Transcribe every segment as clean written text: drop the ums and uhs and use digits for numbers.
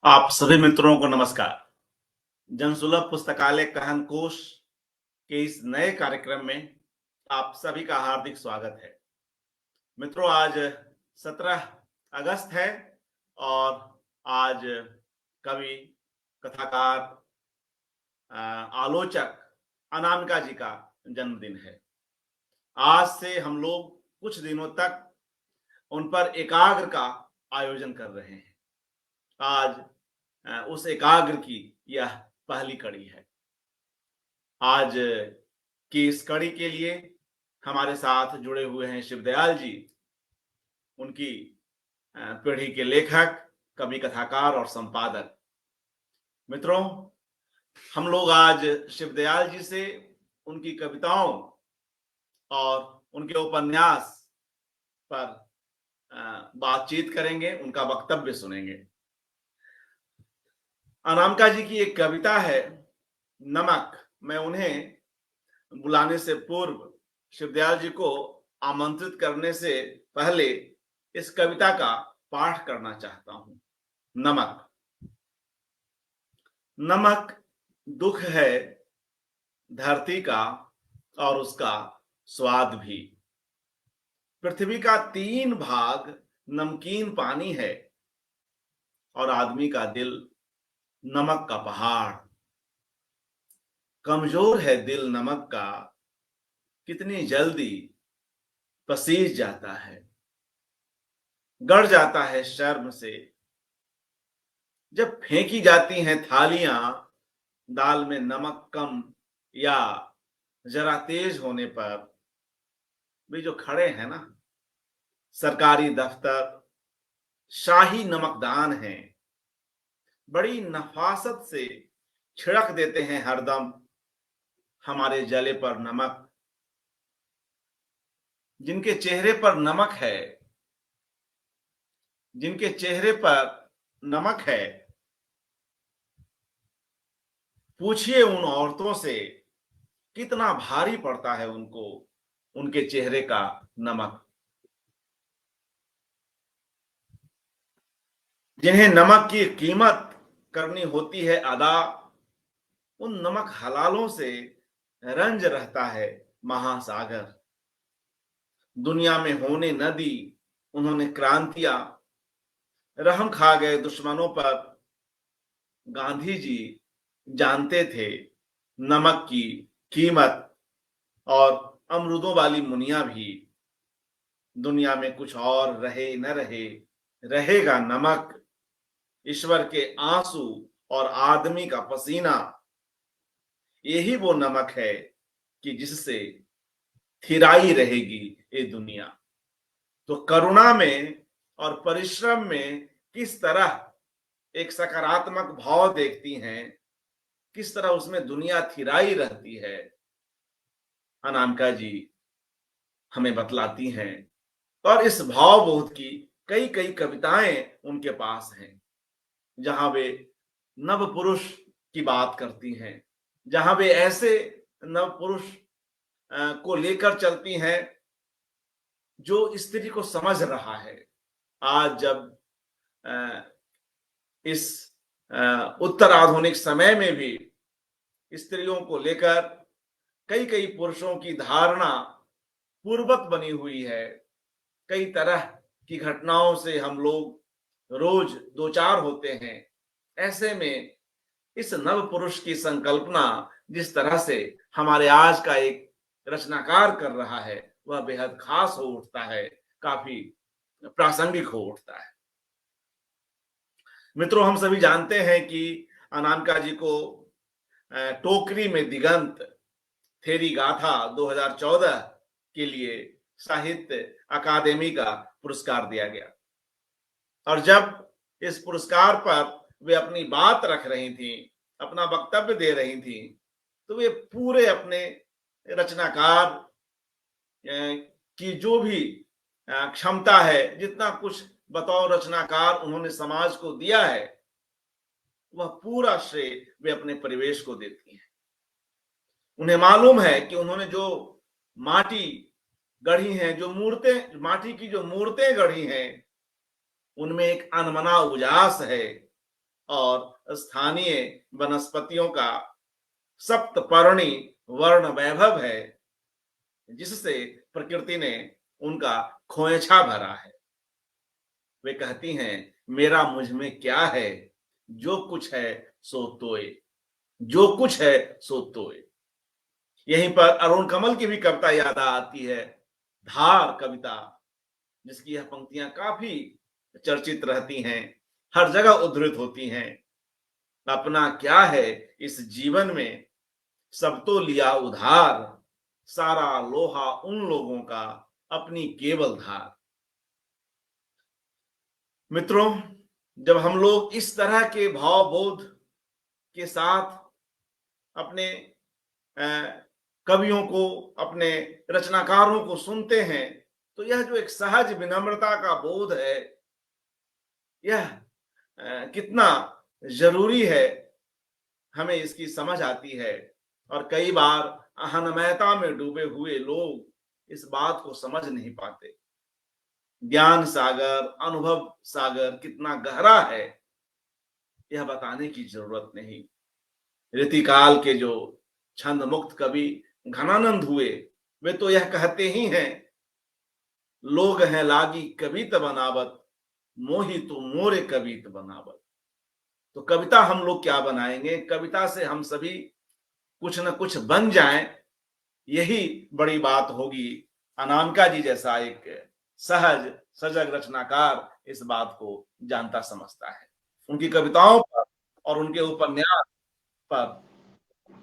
आप सभी मित्रों को नमस्कार। जनसुलभ पुस्तकालय कहन कोश के इस नए कार्यक्रम में आप सभी का हार्दिक स्वागत है। मित्रों, आज 17 अगस्त है और आज कवि, कथाकार, आलोचक अनामिका जी का जन्मदिन है। आज से हम लोग कुछ दिनों तक उन पर एकाग्र का आयोजन कर रहे हैं। आज उस एकाग्र की यह पहली कड़ी है। आज की इस कड़ी के लिए हमारे साथ जुड़े हुए हैं शिवदयाल जी, उनकी पीढ़ी के लेखक, कवि, कथाकार और संपादक। मित्रों, हम लोग आज शिवदयाल जी से उनकी कविताओं और उनके उपन्यास पर बातचीत करेंगे, उनका वक्तव्य सुनेंगे। अनामिका जी की एक कविता है नमक। मैं उन्हें बुलाने से पूर्व, शिवदयाल जी को आमंत्रित करने से पहले इस कविता का पाठ करना चाहता हूं। नमक। नमक दुख है धरती का और उसका स्वाद भी। पृथ्वी का 3 भाग नमकीन पानी है और आदमी का दिल नमक का पहाड़। कमजोर है दिल नमक का, कितनी जल्दी पसीज जाता है, गड़ जाता है शर्म से। जब फेंकी जाती हैं थालियां, दाल में नमक कम या जरा तेज होने पर, वे जो खड़े हैं ना, सरकारी दफ्तर शाही नमकदान हैं, बड़ी नफासत से छिड़क देते हैं हरदम हमारे जले पर नमक। जिनके चेहरे पर नमक है, जिनके चेहरे पर नमक है, पूछिए उन औरतों से कितना भारी पड़ता है उनको उनके चेहरे का नमक। जिन्हें नमक की कीमत करनी होती है अदा, उन नमक हलालों से रंज रहता है महासागर। दुनिया में होने न दी उन्होंने क्रांतियां, रहम खा गए दुश्मनों पर। गांधी जी जानते थे नमक की कीमत, और अमरूदों वाली मुनिया भी। दुनिया में कुछ और रहे न रहे, रहेगा नमक। ईश्वर के आंसू और आदमी का पसीना, यही वो नमक है कि जिससे थिराई रहेगी ये दुनिया। तो करुणा में और परिश्रम में किस तरह एक सकारात्मक भाव देखती हैं, किस तरह उसमें दुनिया थिराई रहती है, अनामिका जी हमें बतलाती हैं। और इस भावबोध की कई कई कविताएं उनके पास हैं, जहां वे नव पुरुष की बात करती हैं, जहां वे ऐसे नव पुरुष को लेकर चलती हैं जो स्त्री को समझ रहा है। आज जब इस उत्तर आधुनिक समय में भी स्त्रियों को लेकर कई कई पुरुषों की धारणा पूर्वत बनी हुई है। कई तरह की घटनाओं से हम लोग रोज दो चार होते हैं। ऐसे में इस नव पुरुष की संकल्पना जिस तरह से हमारे आज का एक रचनाकार कर रहा है, वह बेहद खास हो उठता है, काफी प्रासंगिक हो उठता है। मित्रों, हम सभी जानते हैं कि अनामिका जी को टोकरी में दिगंत थेरी गाथा 2014 के लिए साहित्य अकादमी का पुरस्कार दिया गया। और जब इस पुरस्कार पर वे अपनी बात रख रही थी, अपना वक्तव्य दे रही थी, तो वे पूरे अपने रचनाकार की जो भी क्षमता है, जितना कुछ बतौर रचनाकार उन्होंने समाज को दिया है, वह पूरा श्रेय वे अपने परिवेश को देती हैं। उन्हें मालूम है कि उन्होंने जो माटी गढ़ी हैं, जो मूर्तें, माटी की जो मूर्तें गढ़ी हैं, उनमें एक अनमना उजास है और स्थानीय वनस्पतियों का सप्तपर्णी वर्ण वैभव है, जिससे प्रकृति ने उनका खोएछा भरा है। वे कहती हैं, मेरा मुझ में क्या है, जो कुछ है सो तोए, जो कुछ है सो तोए। यहीं पर अरुण कमल की भी कविता याद आती है, धार कविता, जिसकी यह पंक्तियां काफी चर्चित रहती हैं, हर जगह उद्धृत होती हैं। अपना क्या है इस जीवन में, सब तो लिया उधार, सारा लोहा उन लोगों का, अपनी केवल धार। मित्रों, जब हम लोग इस तरह के भावबोध के साथ अपने कवियों को, अपने रचनाकारों को सुनते हैं, तो यह जो एक सहज विनम्रता का बोध है, यह कितना जरूरी है, हमें इसकी समझ आती है। और कई बार अहनमयता में डूबे हुए लोग इस बात को समझ नहीं पाते। ज्ञान सागर, अनुभव सागर कितना गहरा है, यह बताने की जरूरत नहीं। रीतिकाल के जो छंद मुक्त कवि घनानंद हुए, वे तो यह कहते ही हैं, लोग हैं लागी कवित बनावत, मोही तो मोरे कवित बनावत। तो कविता हम लोग क्या बनाएंगे, कविता से हम सभी कुछ न कुछ बन जाएं, यही बड़ी बात होगी। अनामिका जी जैसा एक सहज सजग रचनाकार इस बात को जानता समझता है। उनकी कविताओं पर और उनके उपन्यास पर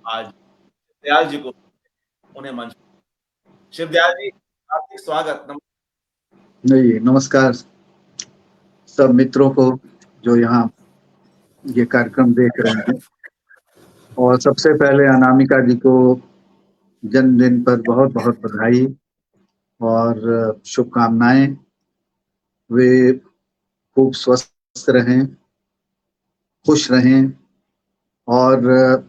आज दयाल जी को उन्हें मंच, शिवदयाल जी, हार्दिक स्वागत। नहीं, नमस्कार सब मित्रों को जो यहाँ ये कार्यक्रम देख रहे हैं। और सबसे पहले अनामिका जी को जन्मदिन पर बहुत बहुत बधाई और शुभकामनाएं। वे खूब स्वस्थ रहें, खुश रहें और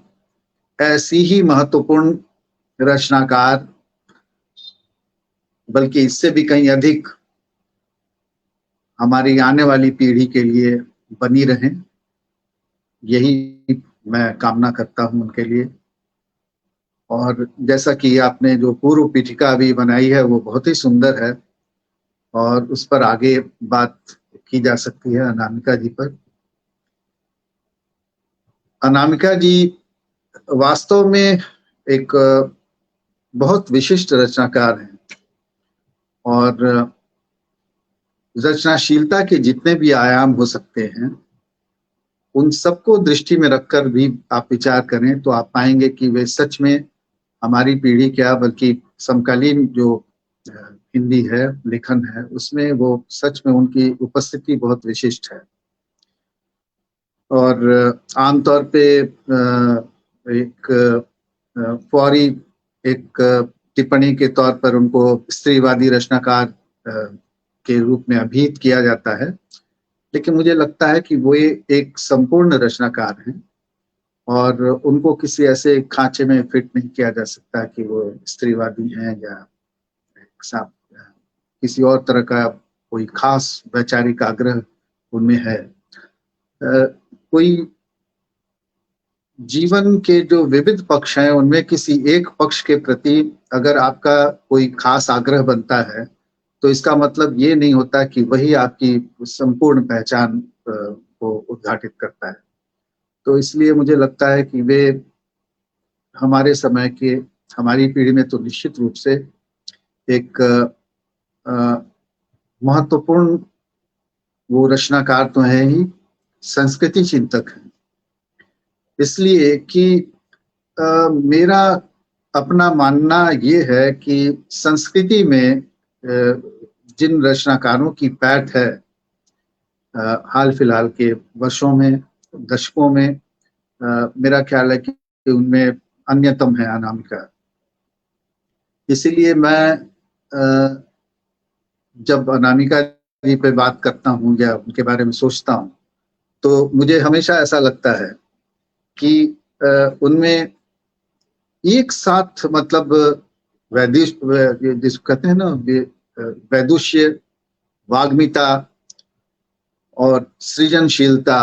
ऐसी ही महत्वपूर्ण रचनाकार, बल्कि इससे भी कहीं अधिक हमारी आने वाली पीढ़ी के लिए बनी रहें, यही मैं कामना करता हूं उनके लिए। और जैसा कि आपने जो पूर्व पीठिका अभी बनाई है वो बहुत ही सुंदर है और उस पर आगे बात की जा सकती है अनामिका जी पर। अनामिका जी वास्तव में एक बहुत विशिष्ट रचनाकार हैं और रचनाशीलता के जितने भी आयाम हो सकते हैं उन सबको दृष्टि में रखकर भी आप विचार करें तो आप पाएंगे कि वे सच में हमारी पीढ़ी क्या बल्कि समकालीन जो हिंदी है, लेखन है, उसमें वो सच में उनकी उपस्थिति बहुत विशिष्ट है। और आमतौर पे एक फौरी एक टिप्पणी के तौर पर उनको स्त्रीवादी रचनाकार के रूप में अभिहित किया जाता है, लेकिन मुझे लगता है कि वो एक संपूर्ण रचनाकार हैं और उनको किसी ऐसे खांचे में फिट नहीं किया जा सकता कि वो स्त्रीवादी हैं या किसी और तरह का कोई खास वैचारिक आग्रह उनमें है। कोई जीवन के जो विविध पक्ष हैं उनमें किसी एक पक्ष के प्रति अगर आपका कोई खास आग्रह बनता है तो इसका मतलब ये नहीं होता कि वही आपकी संपूर्ण पहचान को उद्घाटित करता है। तो इसलिए मुझे लगता है कि वे हमारे समय के, हमारी पीढ़ी में तो निश्चित रूप से एक महत्वपूर्ण वो रचनाकार तो है ही, संस्कृति चिंतक है। इसलिए कि मेरा अपना मानना ये है कि संस्कृति में जिन रचनाकारों की पैठ है हाल फिलहाल के वर्षों में, दशकों में, मेरा ख्याल है कि उनमें अन्यतम है अनामिका। इसीलिए मैं जब अनामिका जी पे बात करता हूँ या उनके बारे में सोचता हूँ तो मुझे हमेशा ऐसा लगता है कि उनमें एक साथ मतलब जिसको कहते हैं ना वैदुष्य, वाग्मिता और सृजनशीलता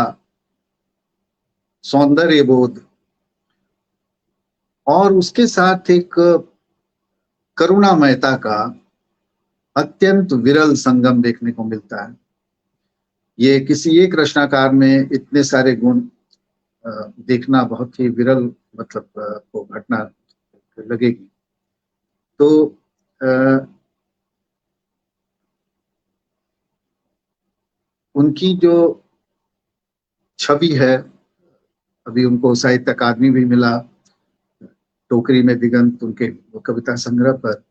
सौंदर्य बोध और उसके साथ एक करुणामयता का अत्यंत विरल संगम देखने को मिलता है। ये किसी एक रचनाकार में इतने सारे गुण देखना बहुत ही विरल मतलब को घटना लगेगी। तो उनकी जो छवि है, अभी उनको साहित्य अकादमी भी मिला, टोकरी में दिगंत उनके कविता संग्रह पर।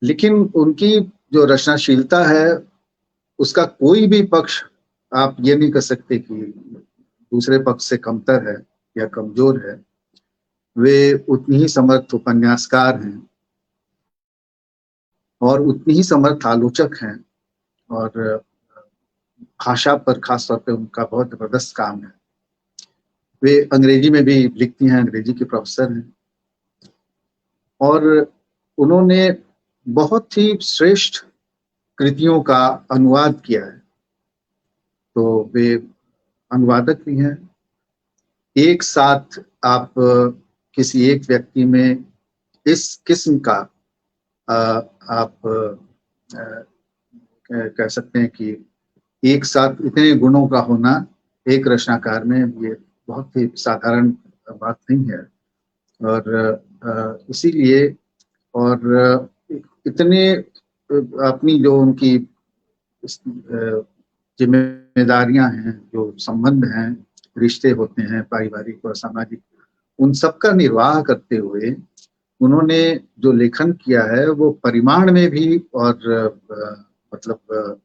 लेकिन उनकी जो रचनाशीलता है उसका कोई भी पक्ष आप ये नहीं कह सकते कि दूसरे पक्ष से कमतर है या कमजोर है। वे उतनी ही समर्थ उपन्यासकार हैं और उतनी ही समर्थ आलोचक हैं और भाषा पर खास तौर पे उनका बहुत जबरदस्त काम है। वे अंग्रेजी में भी लिखती हैं, अंग्रेजी के प्रोफेसर हैं और उन्होंने बहुत ही श्रेष्ठ कृतियों का अनुवाद किया है। तो वे अनुवादक भी हैं। एक साथ आप किसी एक व्यक्ति में इस किस्म का आप कह सकते हैं कि एक साथ इतने गुणों का होना एक रचनाकार में ये बहुत ही साधारण बात नहीं है। और इसीलिए और इतने अपनी जो उनकी जिम्मेदारियां हैं, जो संबंध हैं, रिश्ते होते हैं पारिवारिक और सामाजिक, उन सबका निर्वाह करते हुए उन्होंने जो लेखन किया है वो परिमाण में भी और मतलब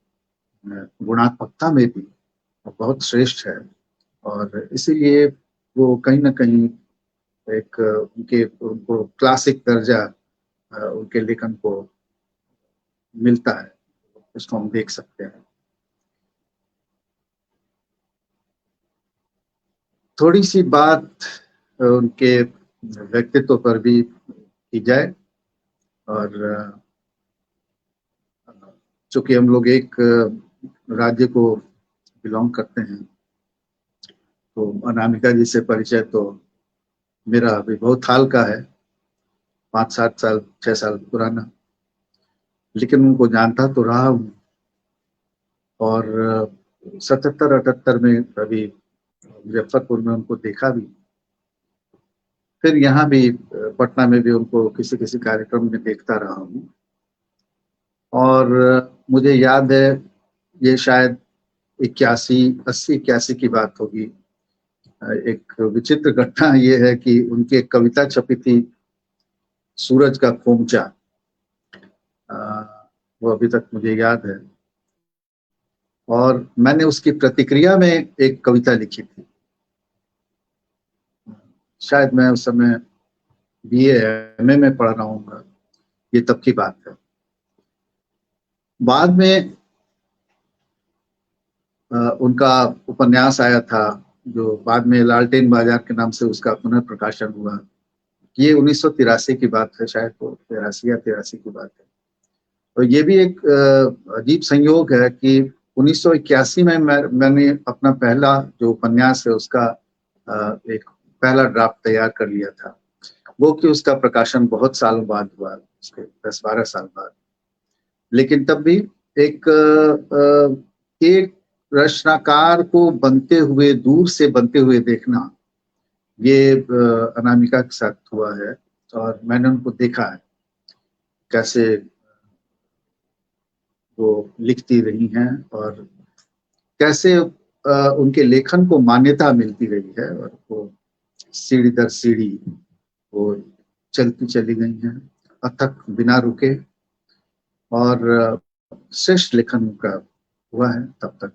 गुणात्मकता में भी बहुत श्रेष्ठ है। और इसीलिए वो कहीं ना कहीं एक उनको क्लासिक दर्जा उनके लेखन को मिलता है, इसको हम देख सकते हैं। थोड़ी सी बात उनके व्यक्तित्व पर भी की जाए। और चूंकि हम लोग एक राज्य को बिलोंग करते हैं तो अनामिका जी से परिचय तो मेरा अभी बहुत हाल का है, 5-7 साल 6 साल पुराना, लेकिन उनको जानता तो रहा हूँ। और 77-78 में अभी मुजफ्फरपुर में उनको देखा भी, फिर यहाँ भी पटना में भी उनको किसी किसी कार्यक्रम में देखता रहा हूँ। और मुझे याद है ये शायद 81 की बात होगी। एक विचित्र घटना ये है कि उनकी एक कविता छपी थी सूरज का खोमचा, वो अभी तक मुझे याद है। और मैंने उसकी प्रतिक्रिया में एक कविता लिखी थी। शायद मैं उस समय बीए एमए में पढ़ रहा हूँ, ये तब की बात है। बाद में उनका उपन्यास आया था जो बाद में लालटेन बाजार के नाम से उसका पुनर्प्रकाशन हुआ। ये 1983 की बात है, शायद वो 83 या 83 की बात है। और ये भी एक अजीब संयोग है कि 1981 में मैंने अपना पहला जो उपन्यास है उसका एक पहला ड्राफ्ट तैयार कर लिया था। वो कि उसका प्रकाशन बहुत सालों बाद हुआ, उसके 10-12 साल बाद। लेकिन तब भी एक रचनाकार को बनते हुए, दूर से बनते हुए देखना, ये अनामिका के साथ हुआ है। और मैंने उनको देखा है कैसे वो लिखती रही हैं और कैसे उनके लेखन को मान्यता मिलती रही है और वो सीढ़ी दर सीढ़ी वो चलती चली गई हैं अथक बिना रुके। और श्रेष्ठ लेखन उनका हुआ है तब तक।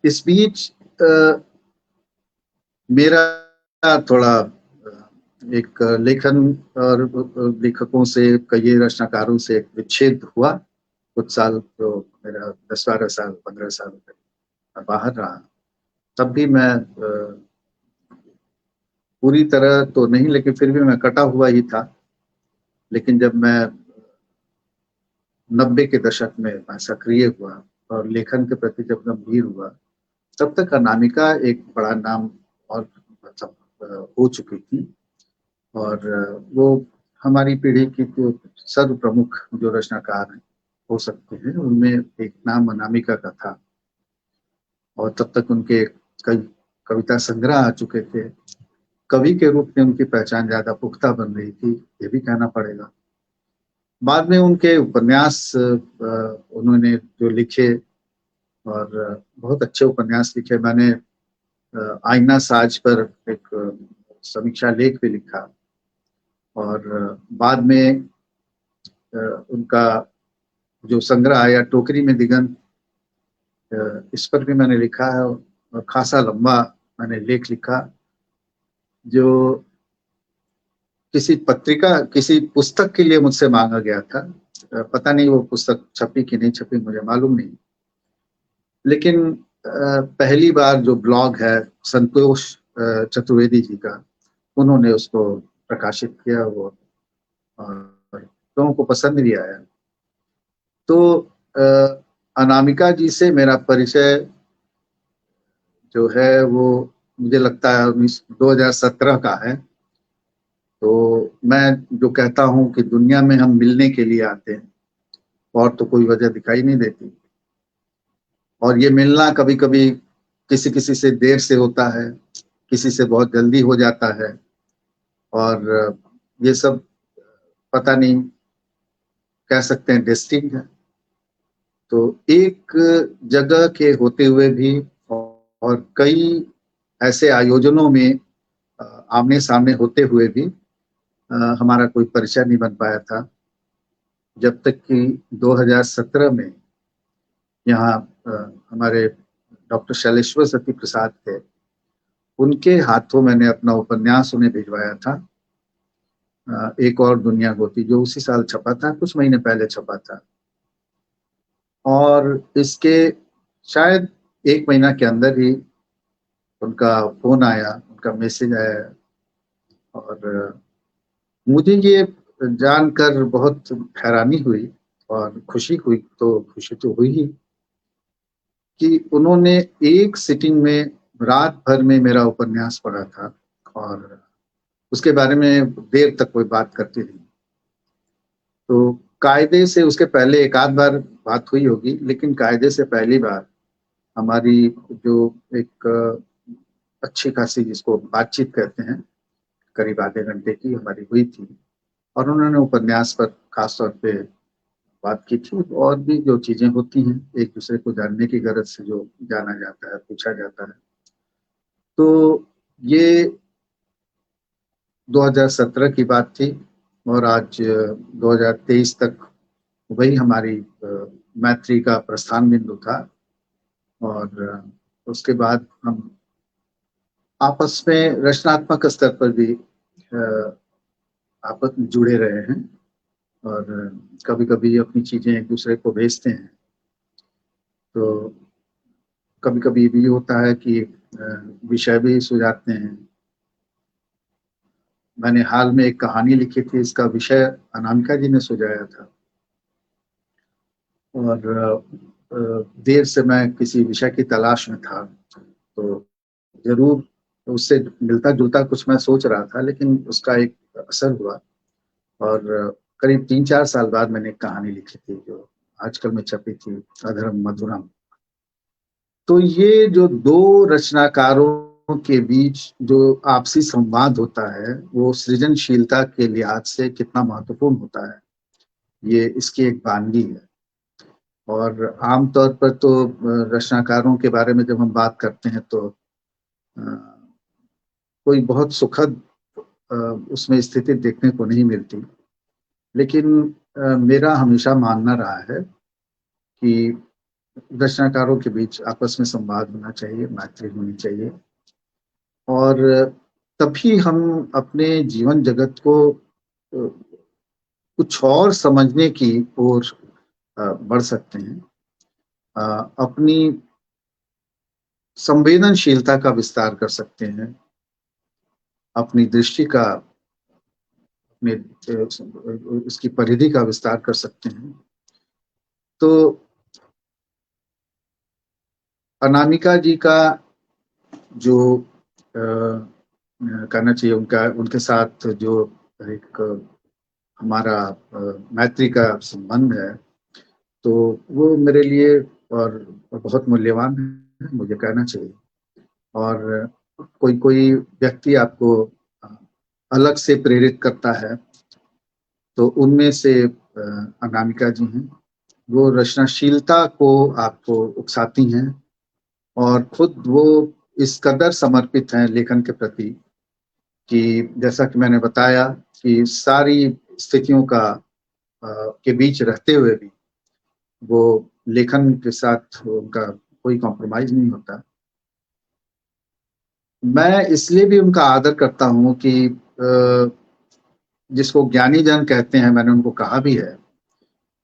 इस बीच मेरा थोड़ा एक लेखन और लेखकों से, कई रचनाकारों से एक विच्छेद हुआ कुछ साल। तो मेरा 10-12 साल 15 साल तक बाहर रहा। तब भी मैं पूरी तरह तो नहीं, लेकिन फिर भी मैं कटा हुआ ही था। लेकिन जब मैं 90 के दशक में मैं सक्रिय हुआ और लेखन के प्रति जब गंभीर हुआ तब तक अनामिका एक बड़ा नाम और मतलब हो चुकी थी, और वो हमारी पीढ़ी की जो सर्व प्रमुख जो रचनाकार हो सकते हैं उनमें एक नाम अनामिका का था। और तब तक उनके कई कविता संग्रह आ चुके थे। कवि के रूप में उनकी पहचान ज्यादा पुख्ता बन रही थी, ये भी कहना पड़ेगा। बाद में उनके उपन्यास उन्होंने जो लिखे, और बहुत अच्छे उपन्यास लिखे। मैंने आईना साज पर एक समीक्षा लेख भी लिखा, और बाद में उनका जो संग्रह आया टोकरी में दिगंत, इस पर भी मैंने लिखा है, और खासा लंबा मैंने लेख लिखा, जो किसी पुस्तक के लिए मुझसे मांगा गया था। पता नहीं वो पुस्तक छपी कि नहीं छपी, मुझे मालूम नहीं। लेकिन पहली बार जो ब्लॉग है संतोष चतुर्वेदी जी का, उन्होंने उसको प्रकाशित किया, वो और लोगों को पसंद भी आया। तो अनामिका जी से मेरा परिचय जो है वो मुझे लगता है 2017 का है। तो मैं जो कहता हूँ कि दुनिया में हम मिलने के लिए आते हैं, और तो कोई वजह दिखाई नहीं देती। और ये मिलना कभी कभी किसी किसी से देर से होता है, किसी से बहुत जल्दी हो जाता है, और ये सब पता नहीं, कह सकते हैं डेस्टिनी है। तो एक जगह के होते हुए भी, और कई ऐसे आयोजनों में आमने सामने होते हुए भी हमारा कोई परिचय नहीं बन पाया था, जब तक कि 2017 में यहाँ हमारे डॉक्टर शैलेश्वर सती प्रसाद थे, उनके हाथों मैंने अपना उपन्यास उन्हें भिजवाया था, एक और दुनिया होती, जो उसी साल छपा था, कुछ महीने पहले छपा था। और इसके शायद एक महीना के अंदर ही उनका फोन आया, उनका मैसेज आया, और मुझे ये जानकर बहुत हैरानी हुई और खुशी हुई। तो खुशी तो हुई ही कि उन्होंने एक सिटिंग में रात भर में मेरा उपन्यास पढ़ा था, और उसके बारे में देर तक कोई बात करती रही। तो कायदे से उसके पहले एक आध बार बात हुई होगी, लेकिन कायदे से पहली बार हमारी जो एक अच्छी खासी, जिसको बातचीत कहते हैं, करीब आधे घंटे की हमारी हुई थी। और उन्होंने उपन्यास पर खासतौर पे बात की थी। और भी जो चीजें होती हैं एक दूसरे को जानने की गरज से, जो जाना जाता है, पूछा जाता है। तो ये 2017 की बात थी, और आज 2023 तक वही हमारी मैत्री का प्रस्थान बिंदु था। और उसके बाद हम आपस में रचनात्मक स्तर पर भी आपस में जुड़े रहे हैं, और कभी कभी अपनी चीजें एक दूसरे को भेजते हैं। तो कभी कभी भी होता है कि विषय भी सुझाते हैं। मैंने हाल में एक कहानी लिखी थी, इसका विषय अनामिका जी ने सुझाया था, और देर से मैं किसी विषय की तलाश में था। तो जरूर उससे मिलता जुलता कुछ मैं सोच रहा था, लेकिन उसका एक असर हुआ। और करीब 3-4 साल बाद मैंने एक कहानी लिखी थी, जो आजकल में छपी थी, अधरम मधुरम। तो ये जो दो रचनाकारों के बीच जो आपसी संवाद होता है, वो सृजनशीलता के लिहाज से कितना महत्वपूर्ण होता है, ये इसकी एक बानगी है। और आमतौर पर तो रचनाकारों के बारे में जब हम बात करते हैं, तो कोई बहुत सुखद उसमें स्थिति देखने को नहीं मिलती। लेकिन मेरा हमेशा मानना रहा है कि रचनाकारों के बीच आपस में संवाद होना चाहिए, मैत्री होनी चाहिए, और तभी हम अपने जीवन जगत को कुछ और समझने की ओर बढ़ सकते हैं। अपनी संवेदनशीलता का विस्तार कर सकते हैं, अपनी दृष्टि का, अपने उसकी परिधि का विस्तार कर सकते हैं। तो अनामिका जी का जो कहना चाहिए, उनका उनके साथ जो एक हमारा मैत्री का संबंध है, तो वो मेरे लिए और बहुत मूल्यवान है, मुझे कहना चाहिए। और कोई कोई व्यक्ति आपको अलग से प्रेरित करता है, तो उनमें से अनामिका जी हैं। वो रचनाशीलता को आपको उकसाती हैं और खुद वो इस कदर समर्पित हैं लेखन के प्रति कि जैसा कि मैंने बताया कि सारी स्थितियों का के बीच रहते हुए भी वो लेखन के साथ उनका कोई कॉम्प्रोमाइज नहीं होता। मैं इसलिए भी उनका आदर करता हूँ कि जिसको ज्ञानी जन कहते हैं, मैंने उनको कहा भी है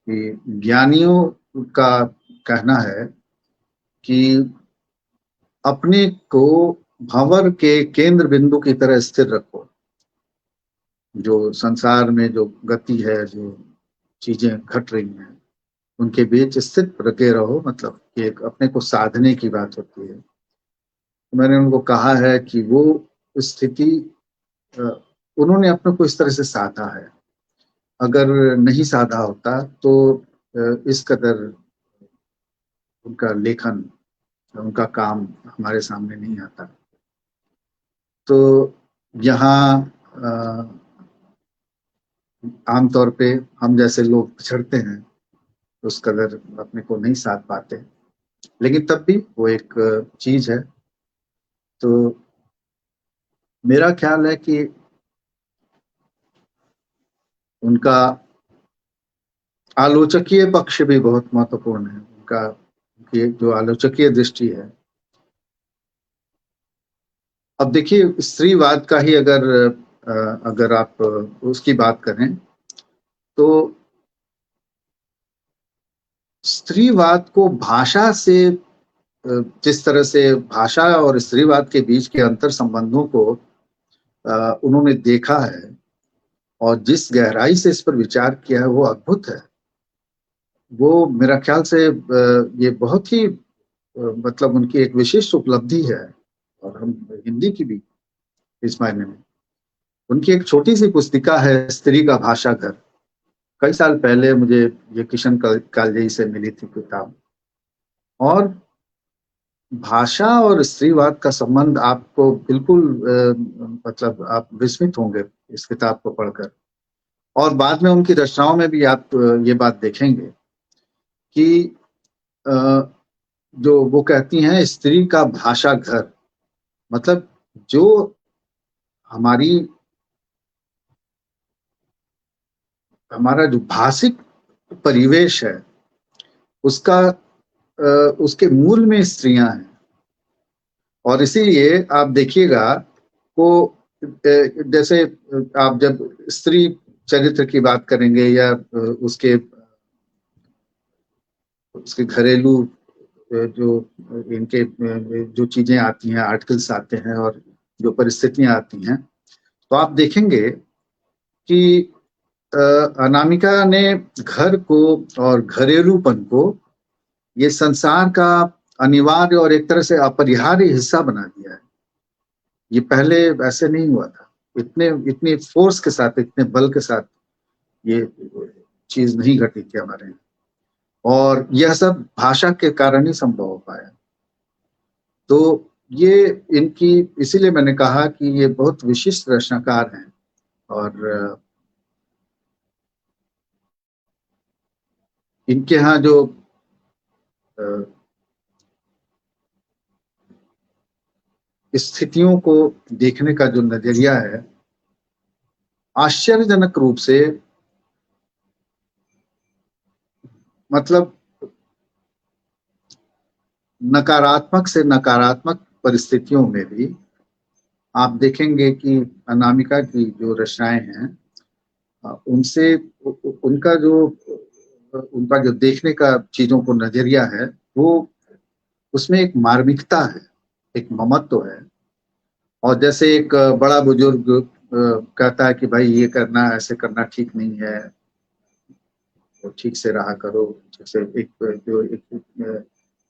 कि ज्ञानियों का कहना है कि अपने को भंवर के केंद्र बिंदु की तरह स्थिर रखो। जो संसार में जो गति है, जो चीजें घट रही हैं, उनके बीच स्थित रखे रहो, मतलब कि एक अपने को साधने की बात होती है। मैंने उनको कहा है कि वो स्थिति उन्होंने अपने को इस तरह से साधा है। अगर नहीं साधा होता तो इस कदर उनका लेखन, उनका काम हमारे सामने नहीं आता। तो यहाँ आमतौर पे हम जैसे लोग पिछड़ते हैं, उस कदर अपने को नहीं साध पाते, लेकिन तब भी वो एक चीज है। तो मेरा ख्याल है कि उनका आलोचकीय पक्ष भी बहुत महत्वपूर्ण है। उनका जो आलोचकीय दृष्टि है, अब देखिए स्त्रीवाद का ही अगर आप उसकी बात करें, तो स्त्रीवाद को भाषा से, जिस तरह से भाषा और स्त्रीवाद के बीच के अंतर संबंधों को उन्होंने देखा है और जिस गहराई से इस पर विचार किया है, वो अद्भुत है। वो मेरा ख्याल से ये बहुत ही मतलब उनकी एक विशिष्ट उपलब्धि है, और हम हिंदी की भी इस मायने में। उनकी एक छोटी सी पुस्तिका है, स्त्री का भाषा घर। कई साल पहले मुझे ये किशन कालजई से मिली थी किताब, और भाषा और स्त्रीवाद का संबंध आपको बिल्कुल मतलब आप विस्मित होंगे इस किताब को पढ़कर। और बाद में उनकी रचनाओं में भी आप ये बात देखेंगे कि जो वो कहती हैं स्त्री का भाषा घर, मतलब जो हमारी हमारा जो भाषिक परिवेश है, उसका उसके मूल में स्त्रियां हैं। और इसीलिए आप देखिएगा वो जैसे आप जब स्त्री चरित्र की बात करेंगे या उसके उसके घरेलू जो इनके जो चीजें आती हैं, आर्टिकल्स आते हैं और जो परिस्थितियां आती हैं, तो आप देखेंगे कि अनामिका ने घर को और घरेलूपन को ये संसार का अनिवार्य और एक तरह से अपरिहार्य हिस्सा बना दिया है। ये पहले ऐसे नहीं हुआ था, इतने फोर्स के साथ, इतने बल के साथ ये चीज नहीं घटी थी हमारे यहाँ। और यह सब भाषा के कारण ही संभव हो पाया। तो ये इनकी, इसीलिए मैंने कहा कि ये बहुत विशिष्ट रचनाकार हैं। और इनके यहाँ जो स्थितियों को देखने का जो नजरिया है, आश्चर्यजनक रूप से, मतलब नकारात्मक से नकारात्मक परिस्थितियों में भी आप देखेंगे कि अनामिका की जो रचनाएं हैं, उनसे उनका जो देखने का चीजों को नजरिया है, वो उसमें एक मार्मिकता है, एक ममत्व है। और जैसे एक बड़ा बुजुर्ग कहता है कि भाई ये करना, ऐसे करना ठीक नहीं है, तो ठीक से रहा करो। जैसे एक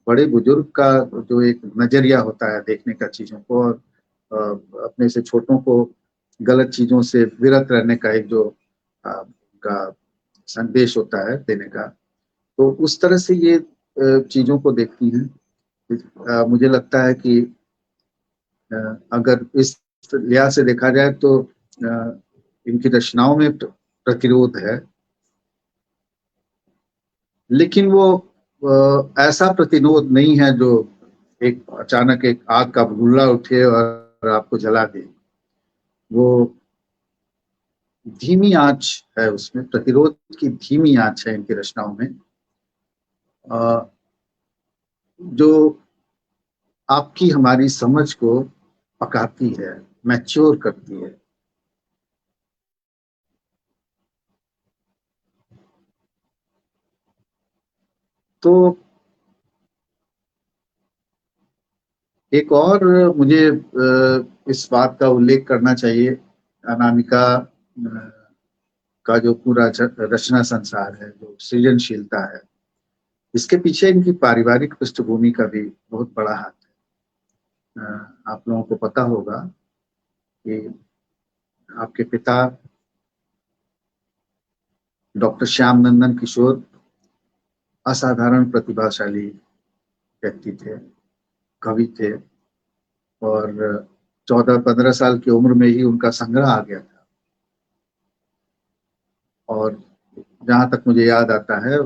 बड़े बुजुर्ग का जो एक नजरिया होता है देखने का चीजों को, और अपने से छोटों को गलत चीजों से विरत रहने का एक जो का संदेश होता है देने का, तो उस तरह से ये चीजों को देखती हैं। मुझे लगता है कि अगर इस लिहाज से देखा जाए तो इनकी रचनाओं में प्रतिरोध है, लेकिन वो ऐसा प्रतिरोध नहीं है जो एक अचानक एक आग का भूला उठे और आपको जला दे। वो धीमी आंच है, उसमें प्रतिरोध की धीमी आंच है इनकी रचनाओं में, जो आपकी हमारी समझ को पकाती है, मैच्योर करती है। तो एक और मुझे इस बात का उल्लेख करना चाहिए, अनामिका का जो पूरा रचना संसार है, जो सृजनशीलता है, इसके पीछे इनकी पारिवारिक पृष्ठभूमि का भी बहुत बड़ा हाथ है। आप लोगों को पता होगा कि आपके पिता डॉक्टर श्याम नंदन किशोर असाधारण प्रतिभाशाली व्यक्ति थे, कवि थे, और 14-15 साल की उम्र में ही उनका संग्रह आ गया था। और जहां तक मुझे याद आता है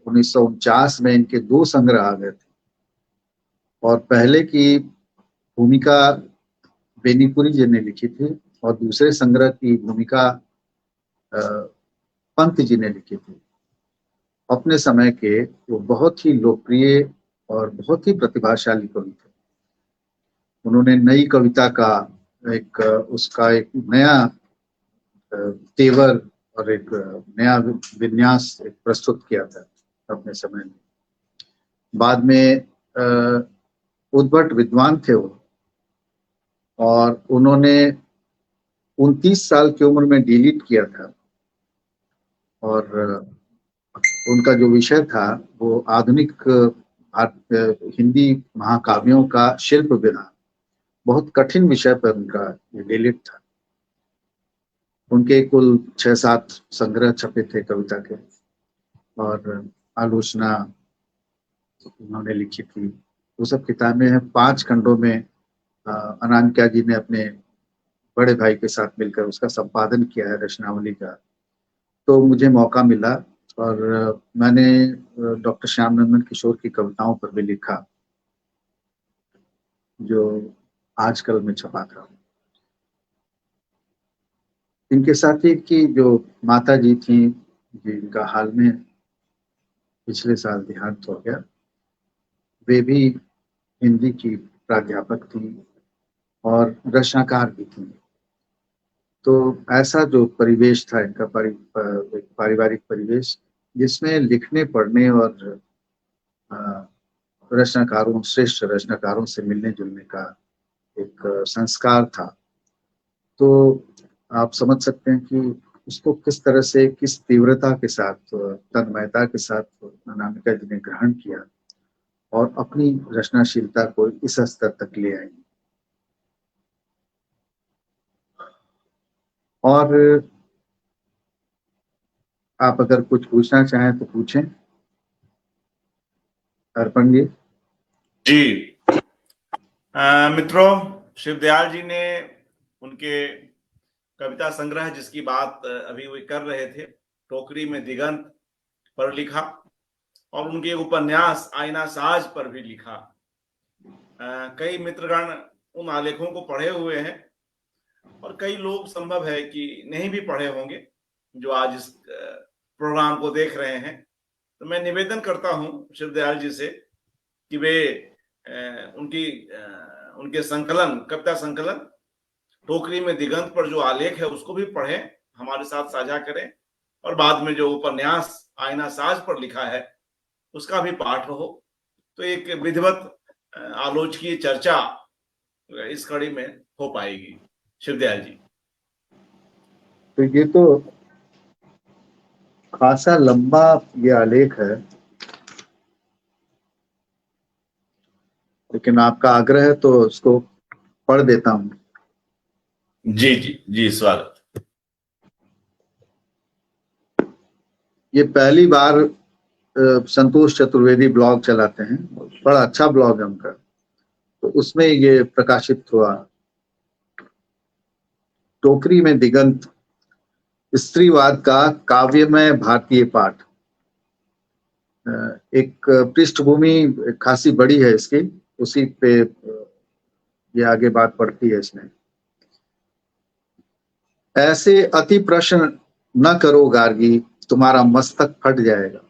1949 में इनके 2 संग्रह आ गए थे, और पहले की भूमिका बेनीपुरी जी ने लिखी थी और दूसरे संग्रह की भूमिका पंत जी ने लिखी थी। अपने समय के वो बहुत ही लोकप्रिय और बहुत ही प्रतिभाशाली कवि थे। उन्होंने नई कविता का एक उसका एक नया तेवर और एक नया विन्यास प्रस्तुत किया था अपने समय में। बाद में उद्भट विद्वान थे वो, और उन्होंने 29 साल की उम्र में डिलीट किया था, और उनका जो विषय था वो आधुनिक हिंदी महाकाव्यों का शिल्प विधान, बहुत कठिन विषय पर उनका डिलीट था। उनके कुल 6-7 संग्रह छपे थे कविता के, और आलोचना उन्होंने लिखी थी। वो सब किताबें हैं। 5 खंडों में अनामिका जी ने अपने बड़े भाई के साथ मिलकर उसका संपादन किया है रचनावली का। तो मुझे मौका मिला और मैंने डॉक्टर श्याम नंदन किशोर की कविताओं पर भी लिखा, जो आजकल में छपा था। इनके साथी की जो माता जी थी, जिनका हाल में पिछले साल देहांत हो गया, वे भी हिंदी की प्राध्यापक थी और रचनाकार भी थी। तो ऐसा जो परिवेश था इनका, पारिवारिक परिवेश, जिसमें लिखने पढ़ने और रचनाकारों, श्रेष्ठ रचनाकारों से मिलने जुलने का एक संस्कार था। तो आप समझ सकते हैं कि उसको किस तरह से, किस तीव्रता के साथ, तन्मयता के साथ अनामिका जी ने ग्रहण किया और अपनी रचनाशीलता को इस स्तर तक ले आई। और आप अगर कुछ पूछना चाहें तो पूछें अर्पण जी। जी मित्रों, शिवदयाल जी ने उनके कविता संग्रह जिसकी बात अभी वे कर रहे थे, टोकरी में दिगंत पर लिखा, और उनके उपन्यास आईना साज पर भी लिखा। कई मित्रगण उन आलेखों को पढ़े हुए हैं, और कई लोग संभव है कि नहीं भी पढ़े होंगे जो आज इस प्रोग्राम को देख रहे हैं। तो मैं निवेदन करता हूं शिवदयाल जी से कि वे उनके संकलन, कविता संकलन टोकरी में दिगंत पर जो आलेख है उसको भी पढ़ें, हमारे साथ साझा करें, और बाद में जो उपन्यास आईना साज पर लिखा है उसका भी पाठ हो। तो एक विधिवत आलोचकीय चर्चा इस कड़ी में हो पाएगी। शिवदयाल जी। तो ये तो खासा लंबा ये आलेख है, लेकिन आपका आग्रह है तो उसको पढ़ देता हूं। जी जी जी, स्वागत। ये पहली बार संतोष चतुर्वेदी ब्लॉग चलाते हैं, बड़ा अच्छा ब्लॉग है उनका, तो उसमें ये प्रकाशित हुआ। टोकरी में दिगंत, स्त्रीवाद का काव्यमय भारतीय पाठ। एक पृष्ठभूमि खासी बड़ी है इसकी, उसी पे ये आगे बात पड़ती है इसमें। ऐसे अति प्रश्न न करो गार्गी, तुम्हारा मस्तक फट जाएगा।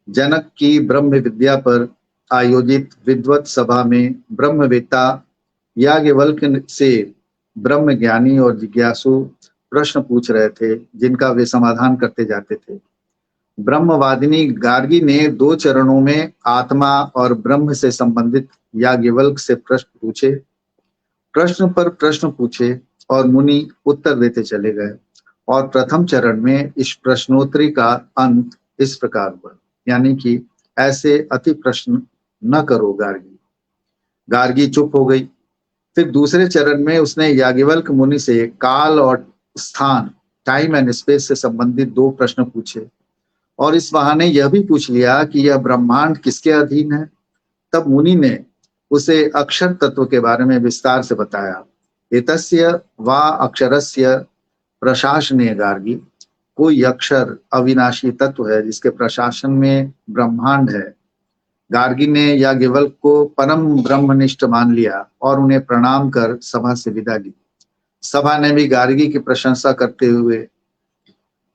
जनक की ब्रह्म विद्या पर आयोजित विद्वत सभा में ब्रह्मवेत्ता याज्ञवल्क्य से ब्रह्म ज्ञानी और जिज्ञासु प्रश्न पूछ रहे थे, जिनका वे समाधान करते जाते थे। ब्रह्मवादिनी गार्गी ने 2 चरणों में आत्मा और ब्रह्म से संबंधित याज्ञवल्क्य से प्रश्न पूछे, प्रश्न पर प्रश्न पूछे और मुनि उत्तर देते चले गए। और प्रथम चरण में इस प्रश्नोत्तरी का अंत इस प्रकार हुआ, यानी कि ऐसे अति प्रश्न न करो गार्गी। गार्गी चुप हो गई। फिर दूसरे चरण में उसने याज्ञवल्क्य मुनि से काल और स्थान, टाइम एंड स्पेस से संबंधित 2 प्रश्न पूछे, और इस बहाने यह भी पूछ लिया कि यह ब्रह्मांड किसके अधीन है। तब मुनि ने उसे अक्षर तत्व के बारे में विस्तार से बताया। एतस्य वा अक्षरस्य प्रशासने गार्गी, कोई अक्षर अविनाशी तत्व है जिसके प्रशासन में ब्रह्मांड है। गार्गी ने याज्ञवल्क्य को परम ब्रह्मनिष्ठ मान लिया और उन्हें प्रणाम कर सभा से विदा ली। सभा ने भी गार्गी की प्रशंसा करते हुए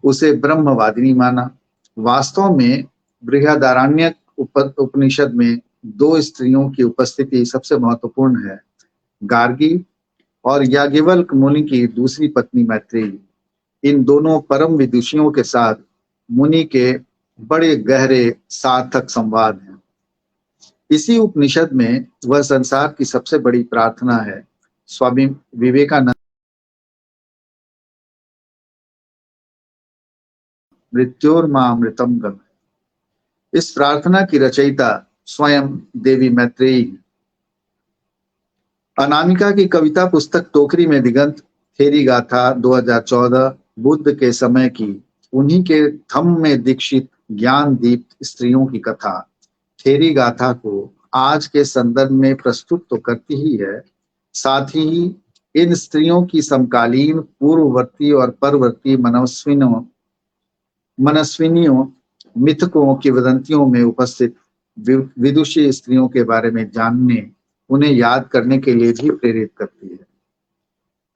उसे ब्रह्मवादिनी माना। वास्तव में बृहदारण्यक उपनिषद में 2 स्त्रियों की उपस्थिति सबसे महत्वपूर्ण है, गार्गी और याज्ञवल्क्य मुनि की दूसरी पत्नी मैत्रेयी। इन दोनों परम विदुषियों के साथ मुनि के बड़े गहरे सार्थक संवाद हैं। इसी उपनिषद में वह संसार की सबसे बड़ी प्रार्थना है, स्वामी विवेकानंद मृत्योर्मामृतम गम। इस प्रार्थना की रचयिता स्वयं देवी मैत्रेयी। अनामिका की कविता पुस्तक टोकरी में दिगंत थेरी गाथा 2014 बुद्ध के समय की, उन्हीं के थम में दीक्षित ज्ञान दीप्त स्त्रियों की कथा थेरी गाथा को आज के संदर्भ में प्रस्तुत तो करती ही है, साथ ही इन स्त्रियों की समकालीन पूर्ववर्ती और परवर्ती मनस्विनियों मिथकों की वदंतियों में उपस्थित विदुषी स्त्रियों के बारे में जानने, उन्हें याद करने के लिए भी प्रेरित करती है।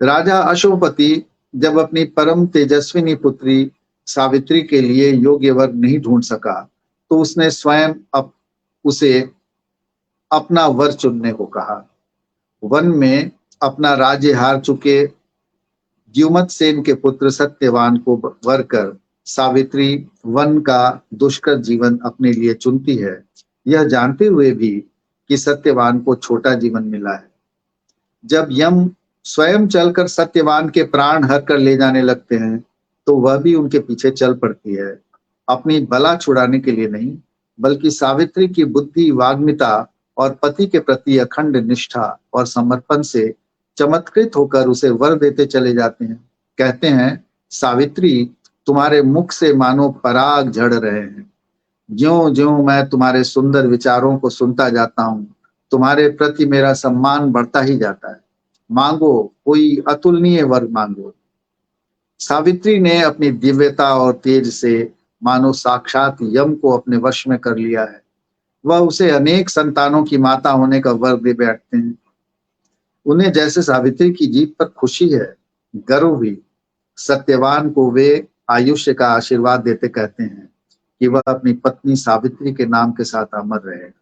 राजा अशोकपति जब अपनी परम तेजस्विनी पुत्री सावित्री के लिए योग्य वर नहीं ढूंढ सका, तो उसने स्वयं उसे अपना वर चुनने को कहा। वन में अपना राज्य हार चुके द्युमत सेन के पुत्र सत्यवान को वर कर सावित्री वन का दुष्कर जीवन अपने लिए चुनती है, यह जानते हुए भी कि सत्यवान को छोटा जीवन मिला है। जब यम स्वयं चलकर सत्यवान के प्राण हर कर ले जाने लगते हैं, तो वह भी उनके पीछे चल पड़ती है, अपनी बला छुड़ाने के लिए नहीं, बल्कि सावित्री की बुद्धि, वाग्मिता और पति के प्रति अखंड निष्ठा और समर्पण से चमत्कृत होकर उसे वर देते चले जाते हैं। कहते हैं, सावित्री, तुम्हारे मुख से मानो पराग झड़ रहे हैं। ज्यों ज्यों मैं तुम्हारे सुंदर विचारों को सुनता जाता हूँ, तुम्हारे प्रति मेरा सम्मान बढ़ता ही जाता है। मांगो, कोई अतुलनीय वर मांगो। सावित्री ने अपनी दिव्यता और तेज से मानो साक्षात यम को अपने वश में कर लिया है। वह उसे अनेक संतानों की माता होने का वर दे बैठते हैं। उन्हें जैसे सावित्री की जीत पर खुशी है, गर्व भी। सत्यवान को वे आयुष्य का आशीर्वाद देते कहते हैं कि वह अपनी पत्नी सावित्री के नाम के साथ अमर रहेगा।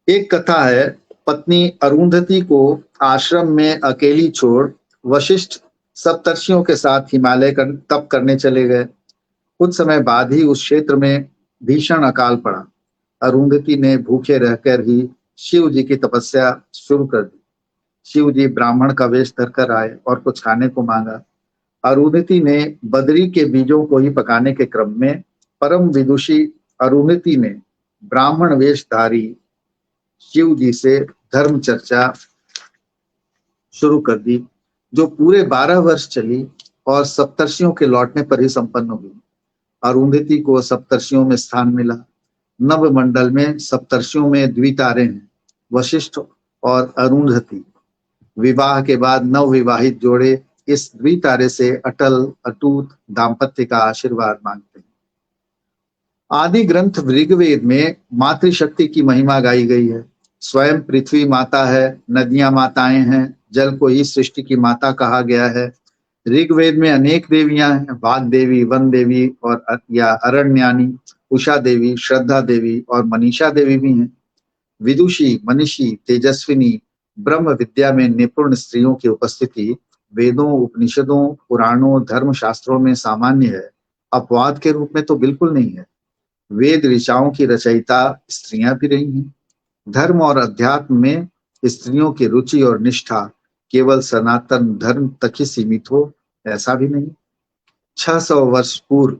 एक कथा है, पत्नी अरुंधति को आश्रम में अकेली छोड़ वशिष्ठ सप्तर्षियों के साथ हिमालय का तप करने चले गए। कुछ समय बाद ही उस क्षेत्र में भीषण अकाल पड़ा। अरुंधति ने भूखे रहकर ही शिव जी की तपस्या शुरू कर दी। शिव जी ब्राह्मण का वेश धरकर आए और कुछ खाने को मांगा। अरुंधति ने बदरी के बीजों को ही पकाने के क्रम में परम विदुषी अरुंधति ने ब्राह्मण वेशधारी शिव जी से धर्म चर्चा शुरू कर दी, जो पूरे 12 वर्ष चली और सप्तर्षियों के लौटने पर ही संपन्न हुई। अरुंधति को सप्तर्षियों में स्थान मिला। नवमंडल में सप्तर्षियों में द्वितारे हैं, वशिष्ठ और अरुंधति। विवाह के बाद नवविवाहित जोड़े इस द्वितारे से अटल अटूट दाम्पत्य का आशीर्वाद मांगते हैं। आदि ग्रंथ ऋग्वेद में मातृशक्ति की महिमा गाई गई है। स्वयं पृथ्वी माता है, नदियां माताएं हैं, जल को ही सृष्टि की माता कहा गया है। ऋग्वेद में अनेक देवियां हैं, वाग देवी, वन देवी और या अरण्यानी, उषा देवी, श्रद्धा देवी और मनीषा देवी भी हैं। विदुषी, मनीषी, तेजस्विनी, ब्रह्म विद्या में निपुण स्त्रियों की उपस्थिति वेदों, उपनिषदों, पुराणों, धर्म शास्त्रों में सामान्य है, अपवाद के रूप में तो बिल्कुल नहीं है। वेद ऋचाओं की रचयिता स्त्रियां भी रही हैं। धर्म और अध्यात्म में स्त्रियों की रुचि और निष्ठा केवल सनातन धर्म तक ही सीमित हो, ऐसा भी नहीं। 600 वर्ष पूर्व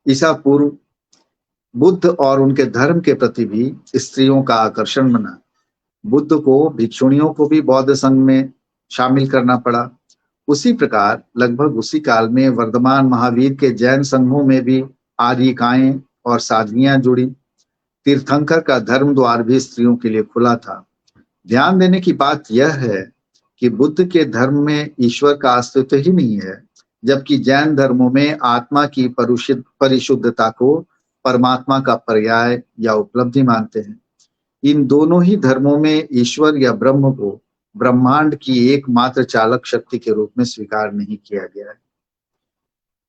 ईसा पूर्व बुद्ध और उनके धर्म के प्रति भी स्त्रियों का आकर्षण बना। बुद्ध को भिक्षुणियों को भी बौद्ध संघ में शामिल करना पड़ा। उसी प्रकार लगभग उसी काल में वर्धमान महावीर के जैन संघों में भी आर्यिकाएं और साध्वियां जुड़ी। तीर्थंकर का धर्म द्वार भी स्त्रियों के लिए खुला था। ध्यान देने की बात यह है कि बुद्ध के धर्म में ईश्वर का अस्तित्व ही नहीं है, जबकि जैन धर्मों में आत्मा की परिशुद्धता को परमात्मा का पर्याय या उपलब्धि मानते हैं। इन दोनों ही धर्मों में ईश्वर या ब्रह्म को ब्रह्मांड की एकमात्र चालक शक्ति के रूप में स्वीकार नहीं किया गया है।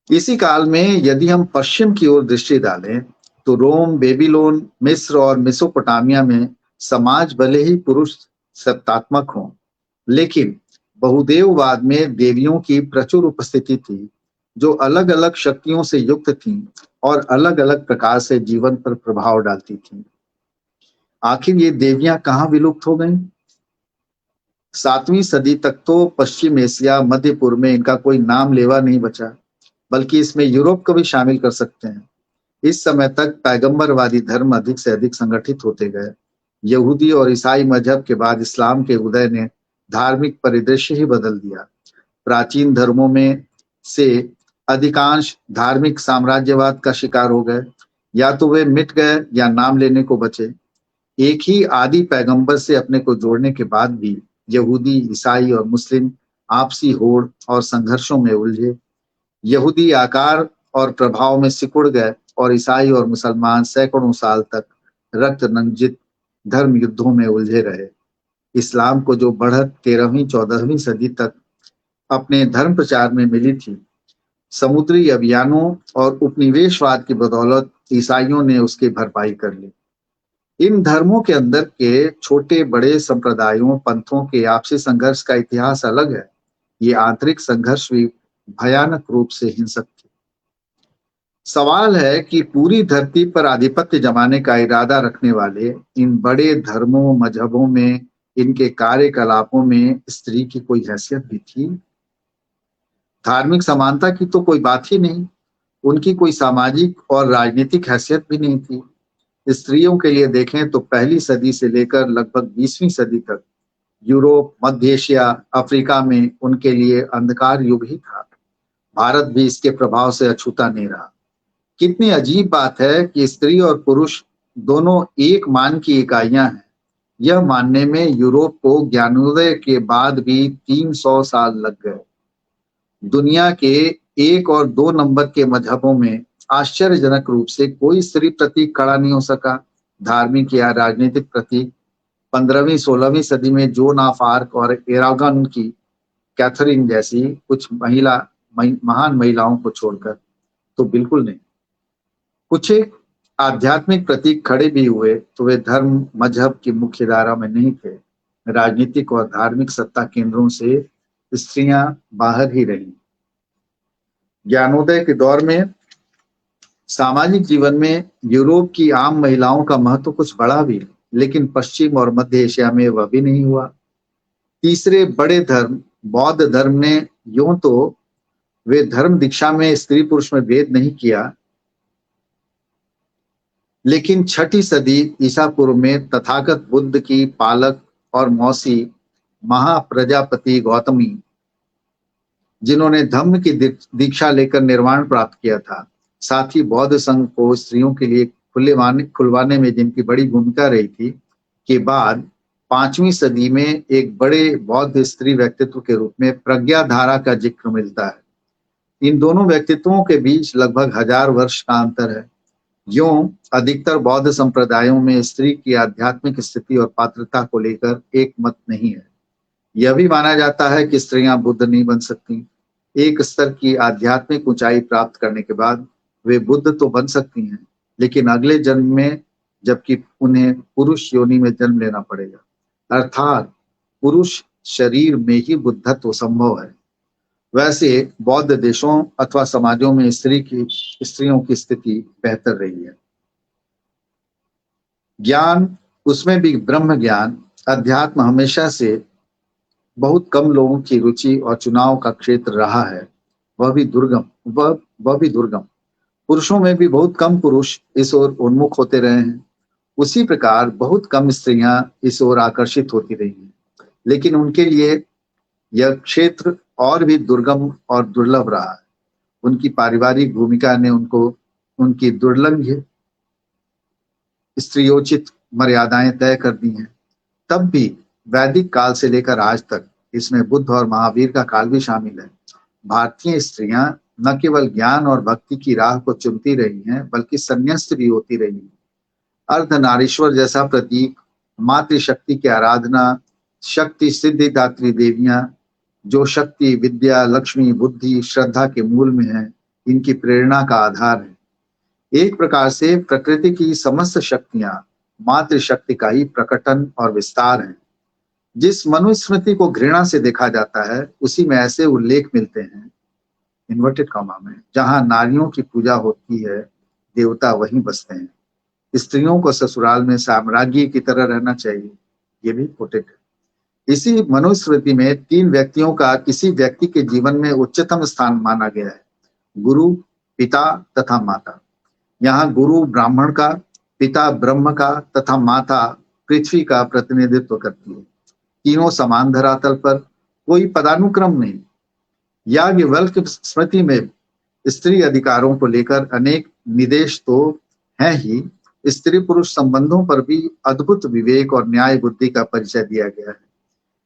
इसी काल में यदि हम पश्चिम की ओर दृष्टि डालें तो रोम, बेबीलोन, मिस्र और मेसोपोटामिया में समाज भले ही पुरुष सत्तात्मक हों, लेकिन बहुदेववाद में देवियों की प्रचुर उपस्थिति थी, जो अलग अलग शक्तियों से युक्त थीं और अलग अलग प्रकार से जीवन पर प्रभाव डालती थीं। आखिर ये देवियां कहाँ विलुप्त हो गईं? 7वीं सदी तक तो पश्चिम एशिया, मध्य पूर्व में इनका कोई नाम लेवा नहीं बचा, बल्कि इसमें यूरोप को भी शामिल कर सकते हैं। इस समय तक पैगंबरवादी धर्म अधिक से अधिक संगठित होते गए। यहूदी और ईसाई मजहब के बाद इस्लाम के उदय ने धार्मिक परिदृश्य ही बदल दिया। प्राचीन धर्मों में से अधिकांश धार्मिक साम्राज्यवाद का शिकार हो गए, या तो वे मिट गए या नाम लेने को बचे। एक ही आदि पैगंबर से अपने को जोड़ने के बाद भी यहूदी, ईसाई और मुस्लिम आपसी होड़ और संघर्षों में उलझे। यहूदी आकार और प्रभाव में सिकुड़ गए और ईसाई और मुसलमान सैकड़ों साल तक रक्त रंजित धर्म युद्धों में उलझे रहे। इस्लाम को जो बढ़त 13वीं 14वीं सदी तक अपने धर्म प्रचार में मिली थी, समुद्री अभियानों और उपनिवेशवाद की बदौलत ईसाइयों ने उसकी भरपाई कर ली। इन धर्मों के अंदर के छोटे बड़े संप्रदायों, पंथों के आपसी संघर्ष का इतिहास अलग है। ये आंतरिक संघर्ष भी भयानक रूप से हिंसक थे। सवाल है कि पूरी धरती पर आधिपत्य जमाने का इरादा रखने वाले इन बड़े धर्मों, मजहबों में, इनके कार्यकलापों में स्त्री की कोई हैसियत भी थी? धार्मिक समानता की तो कोई बात ही नहीं। उनकी कोई सामाजिक और राजनीतिक हैसियत भी नहीं थी। स्त्रियों के लिए देखें तो पहली सदी से लेकर लगभग 20वीं सदी तक यूरोप, मध्य एशिया, अफ्रीका में उनके लिए अंधकार युग ही था। भारत भी इसके प्रभाव से अछूता नहीं रहा। कितनी अजीब बात है कि स्त्री और पुरुष दोनों एक मान की इकाइयां हैं, यह मानने में यूरोप को ज्ञानोदय के बाद भी 300 साल लग गए। दुनिया के 1 और 2 नंबर के मजहबों में आश्चर्यजनक रूप से कोई स्त्री प्रतीक खड़ा नहीं हो सका। धार्मिक या राजनीतिक प्रतीक 15वीं 16वीं सदी में जोन ऑफ आर्क और एरागन की कैथरीन जैसी कुछ महान महिलाओं को छोड़कर तो बिल्कुल नहीं। कुछ एक आध्यात्मिक प्रतीक खड़े भी हुए तो वे धर्म मजहब की मुख्य धारा में नहीं थे। राजनीतिक और धार्मिक सत्ता केंद्रों से स्त्रियां बाहर ही रहीं। ज्ञानोदय के दौर में सामाजिक जीवन में यूरोप की आम महिलाओं का महत्व कुछ बढ़ा भी, लेकिन पश्चिम और मध्य एशिया में वह भी नहीं हुआ। तीसरे बड़े धर्म बौद्ध धर्म ने यूं तो वे धर्म दीक्षा में स्त्री पुरुष में भेद नहीं किया, लेकिन 6ठी सदी ईसा पूर्व में तथागत बुद्ध की पालक और मौसी महाप्रजापति गौतमी, जिन्होंने धम्म की दीक्षा लेकर निर्वाण प्राप्त किया था, साथ ही बौद्ध संघ को स्त्रियों के लिए खुलवाने में जिनकी बड़ी भूमिका रही थी, के बाद 5वीं सदी में एक बड़े बौद्ध स्त्री व्यक्तित्व के रूप में प्रज्ञाधारा का जिक्र मिलता है। इन दोनों व्यक्तित्वों के बीच लगभग 1000 वर्ष का अंतर है। यूं अधिकतर बौद्ध संप्रदायों में स्त्री की आध्यात्मिक स्थिति और पात्रता को लेकर एक मत नहीं है। यह भी माना जाता है कि स्त्रियां बुद्ध नहीं बन सकती। एक स्तर की आध्यात्मिक ऊंचाई प्राप्त करने के बाद वे बुद्ध तो बन सकती हैं, लेकिन अगले जन्म में जबकि उन्हें पुरुष योनि में जन्म लेना पड़ेगा, अर्थात पुरुष शरीर में ही बुद्धत्व संभव है। वैसे बौद्ध देशों अथवा समाजों में स्त्रियों की स्थिति बेहतर रही है। ज्ञान, उसमें भी ब्रह्म ज्ञान, अध्यात्म हमेशा से बहुत कम लोगों की रुचि और चुनाव का क्षेत्र रहा है, वह भी दुर्गम। पुरुषों में भी बहुत कम पुरुष इस ओर उन्मुख होते रहे हैं। उसी प्रकार बहुत कम स्त्रियां इस ओर आकर्षित होती रही हैं, लेकिन उनके लिए यह क्षेत्र और भी दुर्गम और दुर्लभ रहा है। उनकी पारिवारिक भूमिका ने उनको उनकी दुर्लभ स्त्रियोचित मर्यादाएं तय कर दी हैं। तब भी वैदिक काल से लेकर आज तक इसमें बुद्ध और महावीर का काल भी शामिल है। भारतीय स्त्रियां न केवल ज्ञान और भक्ति की राह को चुनती रही हैं, बल्कि संन्यस्त भी होती रही हैं। अर्धनारीश्वर जैसा प्रतीक, मातृशक्ति की आराधना, शक्ति सिद्धिदात्री देवियां जो शक्ति, विद्या, लक्ष्मी, बुद्धि, श्रद्धा के मूल में है, इनकी प्रेरणा का आधार है। एक प्रकार से प्रकृति की समस्त शक्तियां मातृशक्ति का ही प्रकटन और विस्तार है। जिस मनुस्मृति को घृणा से देखा जाता है, उसी में ऐसे उल्लेख मिलते हैं, इन्वर्टेड कॉमा में, जहां नारियों की पूजा होती है, देवता वहीं बसते हैं। स्त्रियों को ससुराल में साम्राज्ञी की तरह रहना चाहिए, ये भी कोटेड है। इसी मनुस्मृति में 3 व्यक्तियों का किसी व्यक्ति के जीवन में उच्चतम स्थान माना गया है, गुरु, पिता तथा माता। यहाँ गुरु ब्राह्मण का, पिता ब्रह्म का तथा माता पृथ्वी का प्रतिनिधित्व करती है। तीनों समान धरातल पर, कोई पदानुक्रम नहीं। याज्ञवल्क्य स्मृति में स्त्री अधिकारों को लेकर अनेक निर्देश तो हैं ही, स्त्री पुरुष संबंधों पर भी अद्भुत विवेक और न्याय बुद्धि का परिचय दिया गया है।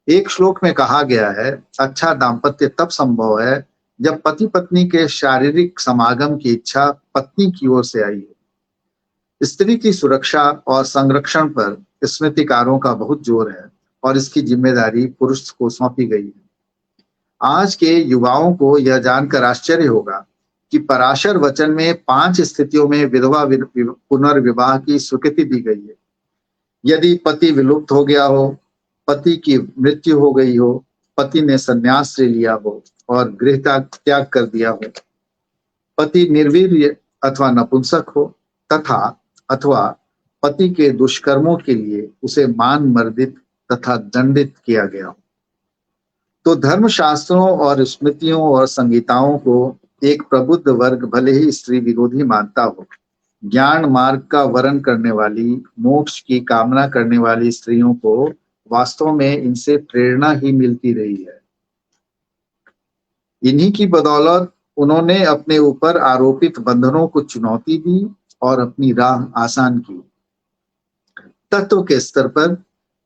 एक श्लोक में कहा गया है, अच्छा दाम्पत्य तब संभव है जब पति पत्नी के शारीरिक समागम की इच्छा पत्नी की ओर से आई है। स्त्री की सुरक्षा और संरक्षण पर स्मृतिकारों का बहुत जोर है और इसकी जिम्मेदारी पुरुष को सौंपी गई है। आज के युवाओं को यह जानकर आश्चर्य होगा कि पराशर वचन में 5 स्थितियों में विधवा पुनर्विवाह की स्वीकृति दी गई है। यदि पति विलुप्त हो गया हो, पति की मृत्यु हो गई हो, पति ने संन्यास ले लिया हो और गृह त्याग कर दिया हो, पति निर्वीर्य अथवा नपुंसक हो, अथवा पति के दुष्कर्मों के लिए उसे मान मर्दित तथा दंडित किया गया हो, तो धर्मशास्त्रों और स्मृतियों और संहिताओं को एक प्रबुद्ध वर्ग भले ही स्त्री विरोधी मानता हो, ज्ञान मार्ग का वर्ण करने वाली, मोक्ष की कामना करने वाली स्त्रियों को वास्तव में इनसे प्रेरणा ही मिलती रही है। इन्हीं की बदौलत उन्होंने अपने ऊपर आरोपित बंधनों को चुनौती दी और अपनी राह आसान की। तत्व के स्तर पर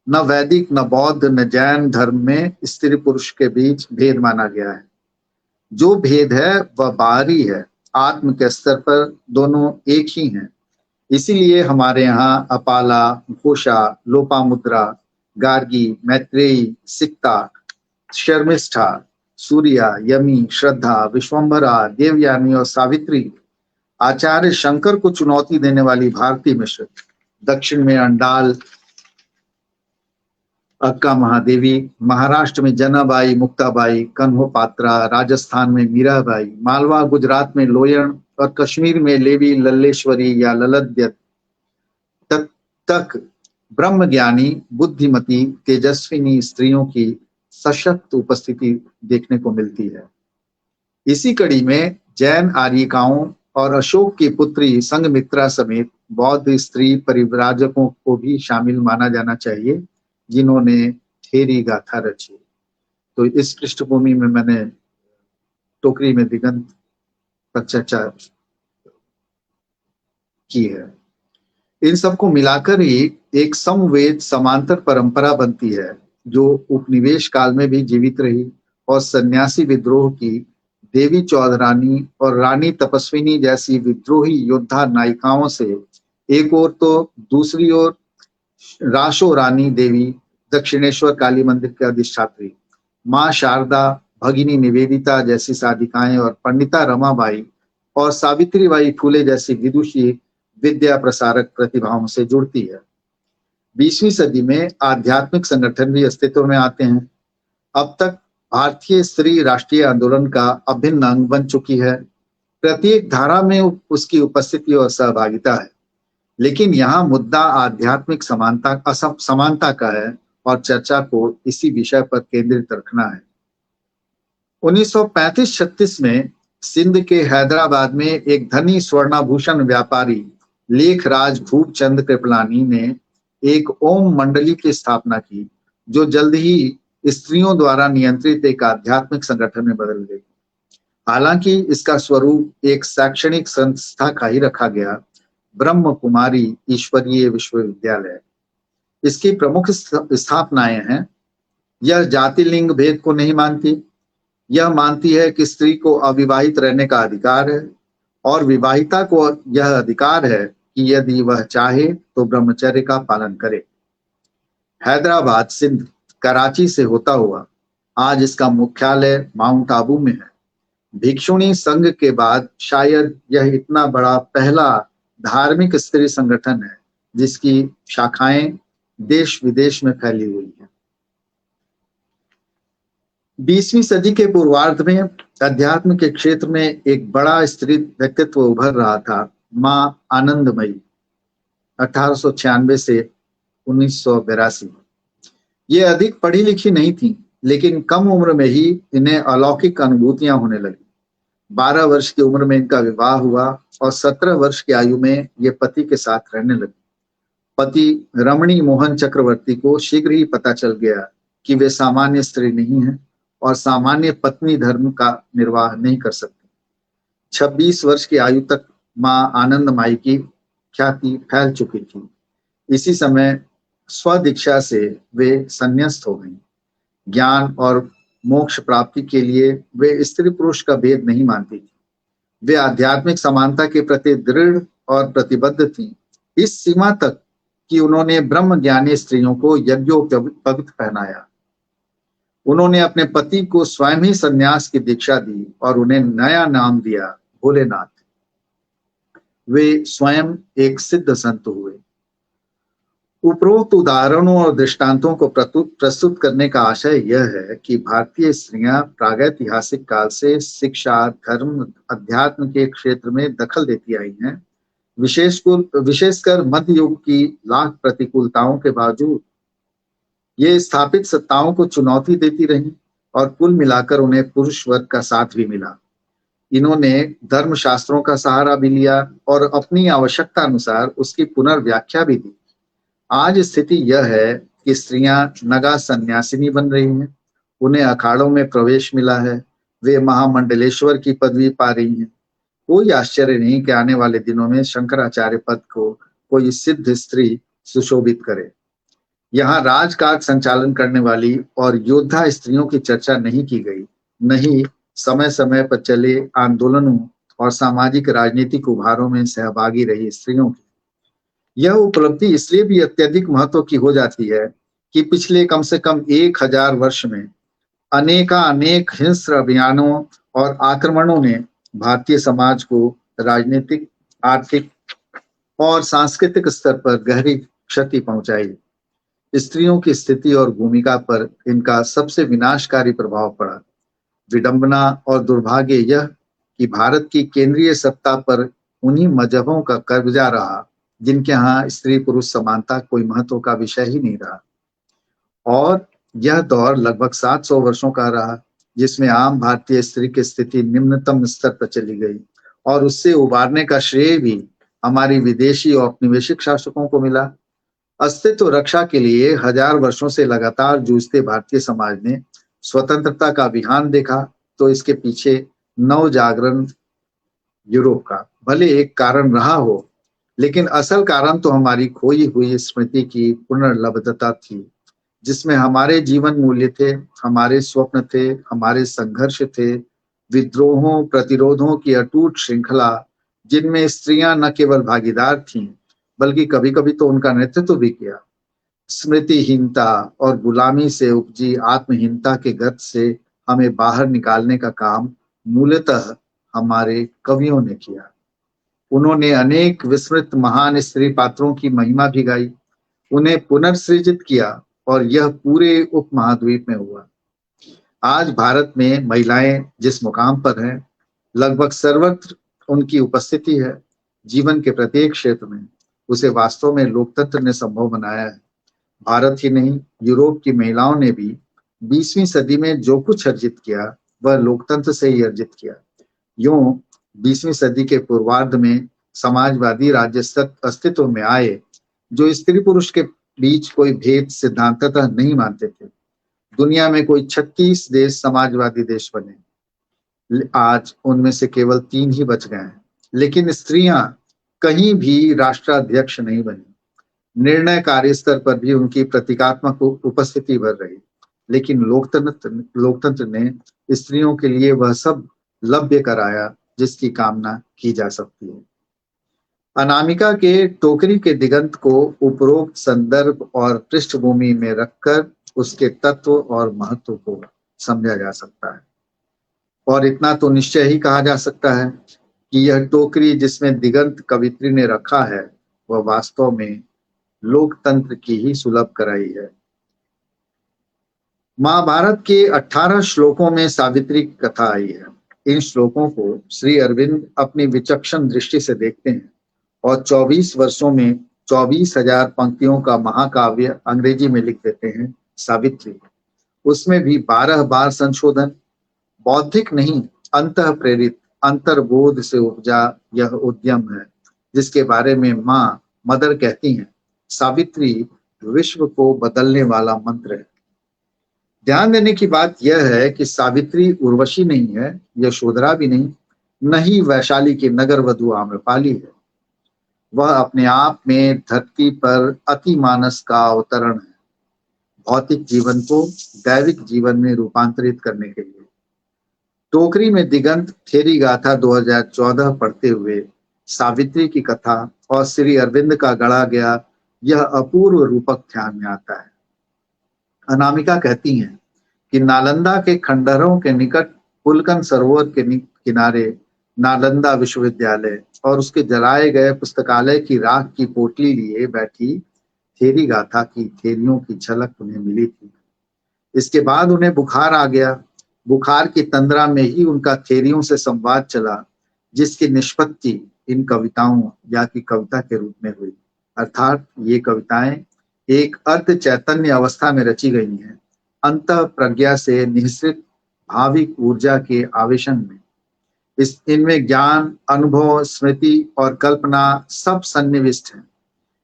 न वैदिक, न बौद्ध, न जैन धर्म में स्त्री पुरुष के बीच भेद माना गया है। जो भेद है वह बाहरी है, आत्म के स्तर पर दोनों एक ही हैं। इसीलिए हमारे यहाँ अपाला, घोषा, लोपामुद्रा, गार्गी, मैत्रेयी, सिक्ता, शर्मिष्ठा, सूर्या, यमी, श्रद्धा, विश्वम्भरा, देवयानी और सावित्री, आचार्य शंकर को चुनौती देने वाली भारती मिश्र, दक्षिण में अंडाल, अक्का महादेवी, महाराष्ट्र में जनाबाई, मुक्ताबाई, कन्होपात्रा, राजस्थान में मीराबाई, मालवा गुजरात में लोयण और कश्मीर में लेवी, लल्लेश्वरी या ललद्य तक ब्रह्मज्ञानी, बुद्धिमती, तेजस्विनी स्त्रियों की सशक्त उपस्थिति देखने को मिलती है। इसी कड़ी में जैन आर्यिकाओं और अशोक की पुत्री संघमित्रा समेत बौद्ध स्त्री परिव्राजकों को भी शामिल माना जाना चाहिए जिन्होंने थेरी गाथा रची। तो इस पृष्ठभूमि में मैंने टोकरी में दिगंत पर चर्चा की है। इन सबको मिलाकर ही एक समवेत समांतर परंपरा बनती है जो उपनिवेश काल में भी जीवित रही और सन्यासी विद्रोह की देवी चौधरानी और रानी तपस्विनी जैसी विद्रोही योद्धा नायिकाओं से एक ओर तो दूसरी ओर राशो रानी देवी दक्षिणेश्वर काली मंदिर के अधिष्ठात्री, माँ शारदा, भगिनी निवेदिता जैसी साधिकाएं और पंडिता रमाबाई और सावित्रीबाई फूले जैसी विदुषी विद्या प्रसारक प्रतिभाओं से जुड़ती है। 20वीं सदी में आध्यात्मिक संगठन भी अस्तित्व में आते हैं। अब तक भारतीय स्त्री राष्ट्रीय आंदोलन का अभिन्न अंग बन चुकी है। प्रत्येक धारा में उसकी उपस्थिति और सहभागिता है, लेकिन यहाँ मुद्दा आध्यात्मिक समानता का है और चर्चा को इसी विषय पर केंद्रित रखना है। 1935-36 में सिंध के हैदराबाद में एक धनी स्वर्णाभूषण व्यापारी लेखराज भूपचंद कृपलानी ने एक ओम मंडली की स्थापना की जो जल्द ही स्त्रियों द्वारा नियंत्रित एक आध्यात्मिक संगठन में बदल गई। हालांकि इसका स्वरूप एक शैक्षणिक संस्था का ही रखा गया, ब्रह्म कुमारी ईश्वरीय विश्वविद्यालय। इसकी प्रमुख स्थापनाएं हैं, यह जाति लिंग भेद को नहीं मानती। यह मानती है कि स्त्री को अविवाहित रहने का अधिकार है और विवाहिता को यह अधिकार है कि यदि वह चाहे तो ब्रह्मचर्य का पालन करे। हैदराबाद सिंध कराची से होता हुआ आज इसका मुख्यालय माउंट आबू में है। भिक्षुणी संघ के बाद शायद यह इतना बड़ा पहला धार्मिक स्त्री संगठन है जिसकी शाखाएं देश विदेश में फैली हुई हैं। 20वीं सदी के पूर्वार्ध में अध्यात्म के क्षेत्र में एक बड़ा स्त्री व्यक्तित्व उभर रहा था, माँ आनंदमयी, 1896 से 1982। ये अधिक पढ़ी लिखी नहीं थी, लेकिन कम उम्र में ही इन्हें अलौकिक अनुभूतियां होने लगी। 12 वर्ष की उम्र में इनका विवाह हुआ और 17 वर्ष की आयु में ये पति के साथ रहने लगी। पति रमणी मोहन चक्रवर्ती को शीघ्र ही पता चल गया कि वे सामान्य स्त्री नहीं है और सामान्य पत्नी धर्म का निर्वाह नहीं कर सकती। 26 वर्ष की आयु तक माँ आनंदमाई की ख्याति फैल चुकी थी। इसी समय स्वदीक्षा से वे संन्यस्त हो गईं। ज्ञान और मोक्ष प्राप्ति के लिए वे स्त्री पुरुष का भेद नहीं मानती थी। वे आध्यात्मिक समानता के प्रति दृढ़ और प्रतिबद्ध थीं, इस सीमा तक कि उन्होंने ब्रह्म ज्ञानी स्त्रियों को यज्ञोपवीत पहनाया। उन्होंने अपने पति को स्वयं ही संन्यास की दीक्षा दी और उन्हें नया नाम दिया, भोलेनाथ। वे स्वयं एक सिद्ध संत हुए। उपरोक्त उदाहरणों और दृष्टांतों को प्रस्तुत करने का आशय यह है कि भारतीय स्त्रियां प्रागैतिहासिक काल से शिक्षा, धर्म, अध्यात्म के क्षेत्र में दखल देती आई हैं, विशेषकर मध्य युग की लाख प्रतिकूलताओं के बावजूद। ये स्थापित सत्ताओं को चुनौती देती रहीं और कुल मिलाकर उन्हें पुरुष वर्ग का साथ भी मिला। इन्होंने धर्म शास्त्रों का सहारा भी लिया और अपनी आवश्यकता अनुसार उसकी पुनर्व्याख्या भी दी। आज स्थिति यह है कि स्त्रियां नगा सन्यासिनी बन रही हैं, उन्हें अखाड़ों में प्रवेश मिला है, वे महामंडलेश्वर की पदवी पा रही हैं। कोई आश्चर्य नहीं कि आने वाले दिनों में शंकराचार्य पद को कोई सिद्ध स्त्री सुशोभित करे। यहाँ राजकाज संचालन करने वाली और योद्धा स्त्रियों की चर्चा नहीं की गई, नहीं समय समय पर चले आंदोलनों और सामाजिक राजनीतिक उभारों में सहभागी रही स्त्रियों की। यह उपलब्धि इसलिए भी अत्यधिक महत्व की हो जाती है कि पिछले कम से कम 1000 वर्ष में अनेक हिंस्र अभियानों और आक्रमणों ने भारतीय समाज को राजनीतिक, आर्थिक और सांस्कृतिक स्तर पर गहरी क्षति पहुंचाई। स्त्रियों की स्थिति और भूमिका पर इनका सबसे विनाशकारी प्रभाव पड़ा। विडंबना और दुर्भाग्य यह कि भारत की केंद्रीय सत्ता पर उन्हीं मजहबों का कब्जा रहा जिनके यहाँ स्त्री पुरुष समानता कोई महत्व का विषय ही नहीं रहा। और यह दौर लगभग 700 वर्षों का रहा जिसमें आम भारतीय स्त्री की स्थिति निम्नतम स्तर पर चली गई और उससे उबारने का श्रेय भी हमारी विदेशी औपनिवेशिक शासकों को मिला। अस्तित्व रक्षा के लिए हजार वर्षों से लगातार जूझते भारतीय समाज ने स्वतंत्रता का विहान देखा तो इसके पीछे नव जागरण यूरोप का भले एक कारण रहा हो, लेकिन असल कारण तो हमारी खोई हुई स्मृति की पुनर्लब्धता थी, जिसमें हमारे जीवन मूल्य थे, हमारे स्वप्न थे, हमारे संघर्ष थे, विद्रोहों प्रतिरोधों की अटूट श्रृंखला, जिनमें स्त्रियां न केवल भागीदार थीं बल्कि कभी कभी तो उनका नेतृत्व भी किया। स्मृतिहीनता और गुलामी से उपजी आत्महीनता के गर्त से हमें बाहर निकालने का काम मूलतः हमारे कवियों ने किया। उन्होंने अनेक विस्मृत महान स्त्री पात्रों की महिमा भी गाई, उन्हें पुनर्सृजित किया और यह पूरे उपमहाद्वीप में हुआ। आज भारत में महिलाएं जिस मुकाम पर हैं, लगभग सर्वत्र उनकी उपस्थिति है। जीवन के प्रत्येक क्षेत्र में उसे वास्तव में लोकतंत्र ने संभव बनाया है। भारत ही नहीं, यूरोप की महिलाओं ने भी 20वीं सदी में जो कुछ अर्जित किया वह लोकतंत्र से ही अर्जित किया। यूं 20वीं सदी के पूर्वार्ध में समाजवादी राज्य अस्तित्व में आए जो स्त्री पुरुष के बीच कोई भेद सिद्धांततः नहीं मानते थे। दुनिया में कोई 36 देश समाजवादी देश बने, आज उनमें से केवल 3 ही बच गए हैं। लेकिन स्त्रियां कहीं भी राष्ट्राध्यक्ष नहीं बनी, निर्णय कार्य स्तर पर भी उनकी प्रतीकात्मक उपस्थिति बढ़ रही। लेकिन लोकतंत्र ने स्त्रियों के लिए वह सब लभ्य कराया जिसकी कामना की जा सकती है। अनामिका के टोकरी के दिगंत को उपरोक्त संदर्भ और पृष्ठभूमि में रखकर उसके तत्व और महत्व को समझा जा सकता है। और इतना तो निश्चय ही कहा जा सकता है कि यह टोकरी जिसमें दिगंत कवित्री ने रखा है वह वास्तव में लोकतंत्र की ही सुलभ कराई है। महाभारत के 18 श्लोकों में सावित्री की कथा आई है। इन श्लोकों को श्री अरविंद अपनी विचक्षण दृष्टि से देखते हैं और 24 वर्षों में 24,000 पंक्तियों का महाकाव्य अंग्रेजी में लिख देते हैं, सावित्री। उसमें भी 12 बार संशोधन, बौद्धिक नहीं अंतः प्रेरित अंतर्बोध से उपजा यह उद्यम है, जिसके बारे में माँ मदर कहती हैं, सावित्री विश्व को बदलने वाला मंत्र है। ध्यान देने की बात यह है कि सावित्री उर्वशी नहीं है, यशोधरा भी नहीं, न ही वैशाली की नगर वधु आम्रपाली है। वह अपने आप में धरती पर अति मानस का अवतरण है, भौतिक जीवन को दैविक जीवन में रूपांतरित करने के लिए। टोकरी में दिगंत थेरी गाथा 2014 पढ़ते हुए सावित्री की कथा और श्री अरविंद का गढ़ा गया यह अपूर्व रूपक ध्यान में आता है। अनामिका कहती हैं कि नालंदा के खंडहरों के निकट पुलकन सरोवर के किनारे नालंदा विश्वविद्यालय और उसके जलाए गए पुस्तकालय की राख की पोटली लिए बैठी थेरी गाथा की थेरियों की झलक उन्हें मिली थी। इसके बाद उन्हें बुखार आ गया। बुखार की तंद्रा में ही उनका थेरियों से संवाद चला, जिसकी निष्पत्ति इन कविताओं या की कविता के रूप में हुई। अर्थात ये कविताएं एक अर्ध चैतन्य अवस्था में रची गई हैं, अंतः प्रज्ञा से निःसृत भाविक ऊर्जा के आवेशन में। इनमें ज्ञान, अनुभव, स्मृति और कल्पना सब सन्निविष्ट हैं।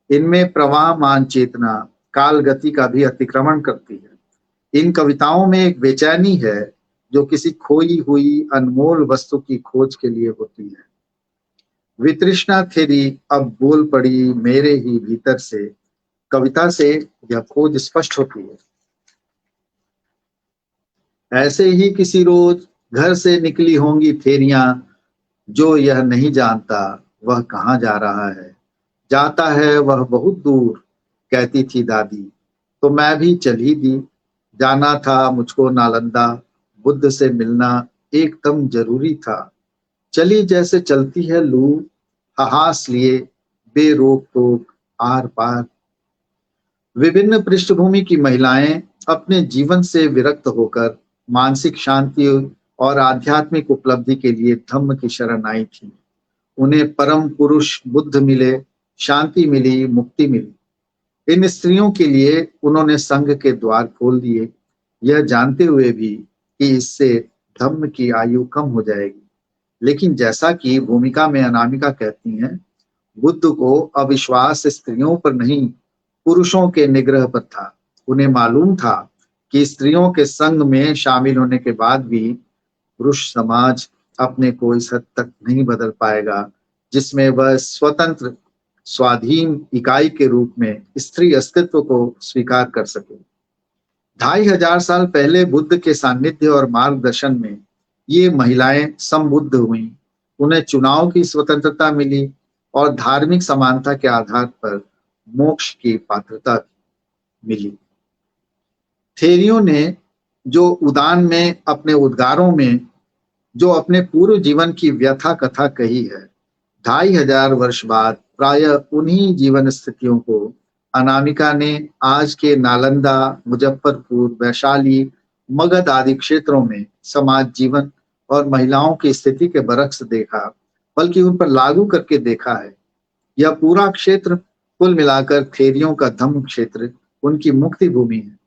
इनमें प्रवाहमान चेतना काल गति का भी अतिक्रमण करती है। इन कविताओं में एक बेचैनी है जो किसी खोई हुई अनमोल वस्तु की खोज के लिए होती है। वितृष्णा थेरी अब बोल पड़ी मेरे ही भीतर से, कविता से यह खोज स्पष्ट होती है। ऐसे ही किसी रोज घर से निकली होंगी थेरियां, जो यह नहीं जानता वह कहाँ जा रहा है, जाता है वह बहुत दूर, कहती थी दादी, तो मैं भी चल ही दी। जाना था मुझको नालंदा, बुद्ध से मिलना एकदम जरूरी था। चली जैसे चलती है लू, हाहास लिए बेरोक टोक आर पार। विभिन्न पृष्ठभूमि की महिलाएं अपने जीवन से विरक्त होकर मानसिक शांति और आध्यात्मिक उपलब्धि के लिए धम्म की शरण आई थी। उन्हें परम पुरुष बुद्ध मिले, शांति मिली, मुक्ति मिली। इन स्त्रियों के लिए उन्होंने संघ के द्वार खोल दिए, यह जानते हुए भी कि इससे धम्म की आयु कम हो जाएगी। लेकिन जैसा कि भूमिका में अनामिका कहती हैं, बुद्ध को अविश्वास स्त्रियों पर नहीं, पुरुषों के निग्रह पर था। उन्हें मालूम था कि स्त्रियों के संग में शामिल होने के बाद भी पुरुष समाज अपने को इस हद तक नहीं बदल पाएगा जिसमें वह स्वतंत्र स्वाधीन इकाई के रूप में स्त्री अस्तित्व को स्वीकार कर सके। 2500 साल पहले बुद्ध के सानिध्य और मार्गदर्शन में ये महिलाएं संबुद्ध हुईं, उन्हें चुनाव की स्वतंत्रता मिली और धार्मिक समानता के आधार पर मोक्ष की पात्रता मिली। थेरियों ने जो उदान में अपने उद्गारों में जो अपने पूर्व जीवन की व्यथा कथा कही है, 2500 वर्ष बाद प्राय उन्हीं जीवन स्थितियों को अनामिका ने आज के नालंदा, मुजफ्फरपुर, वैशाली, मगध आदि क्षेत्रों में समाज जीवन और महिलाओं की स्थिति के बरक्स देखा, बल्कि उन पर लागू करके देखा है। यह पूरा क्षेत्र कुल मिलाकर थेरियों का धम्म क्षेत्र उनकी मुक्ति भूमि है।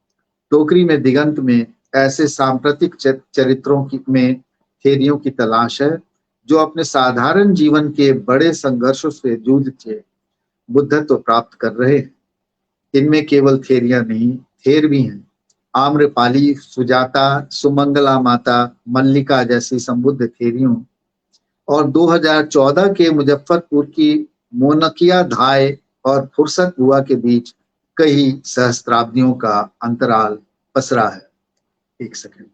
टोकरी में दिगंत में ऐसे सांप्रतिक चरित्रों में थेरियों की तलाश है जो अपने साधारण जीवन के बड़े संघर्षों से जूझते बुद्धत्व प्राप्त कर रहे हैं। इनमें केवल थेरियां नहीं, थेर भी हैं। आम्रपाली, सुजाता, सुमंगला माता, मल्लिका जैसी संबुद्ध थेरियों और 2014 के मुजफ्फरपुर की मोनकिया धाय और फुर्सत बुआ के बीच कई सहस्त्राब्दियों का अंतराल पसरा है। एक सेकंड।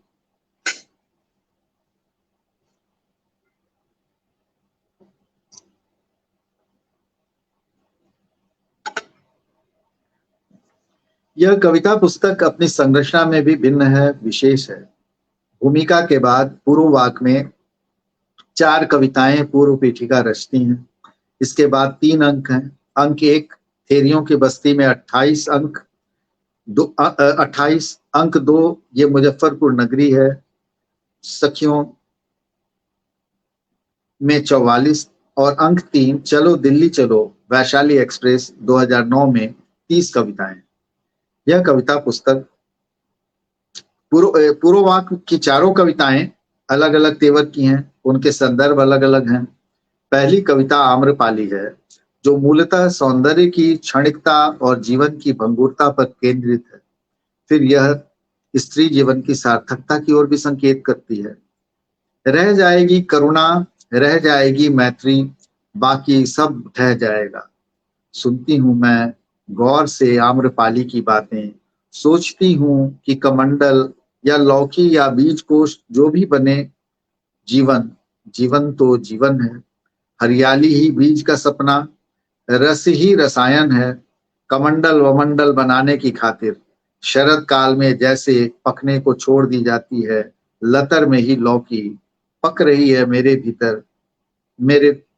यह कविता पुस्तक अपनी संरचना में भी भिन्न है, विशेष है। भूमिका के बाद पूर्व वाक में 4 कविताएं पूर्व पीठिका रचती हैं। इसके बाद 3 अंक हैं। अंक 1 थेरियों की बस्ती में 28 अंक, 28 अंक 2 ये मुजफ्फरपुर नगरी है, सखियों में 44 और अंक 3 चलो दिल्ली चलो वैशाली एक्सप्रेस 2009 में 30 कविताएं। यह कविता पुस्तक पूर्व वाक की 4 कविताएं अलग अलग तेवर की हैं, उनके संदर्भ अलग अलग हैं। पहली कविता आम्रपाली है जो मूलतः सौंदर्य की क्षणिकता और जीवन की भंगुरता पर केंद्रित है। फिर यह स्त्री जीवन की सार्थकता की ओर भी संकेत करती है। रह जाएगी करुणा, रह जाएगी मैत्री, बाकी सब ढह जाएगा। सुनती हूं मैं गौर से आम्रपाली की बातें, सोचती हूं कि कमंडल या लौकी या बीज कोश जो भी बने, जीवन जीवन तो जीवन है। हरियाली ही बीज का सपना, रस ही रसायन है। कमंडल वमंडल बनाने की खातिर शरद काल में जैसे पकने को छोड़ दी जाती है, लतर में ही लौकी पक रही है मेरे भीतर,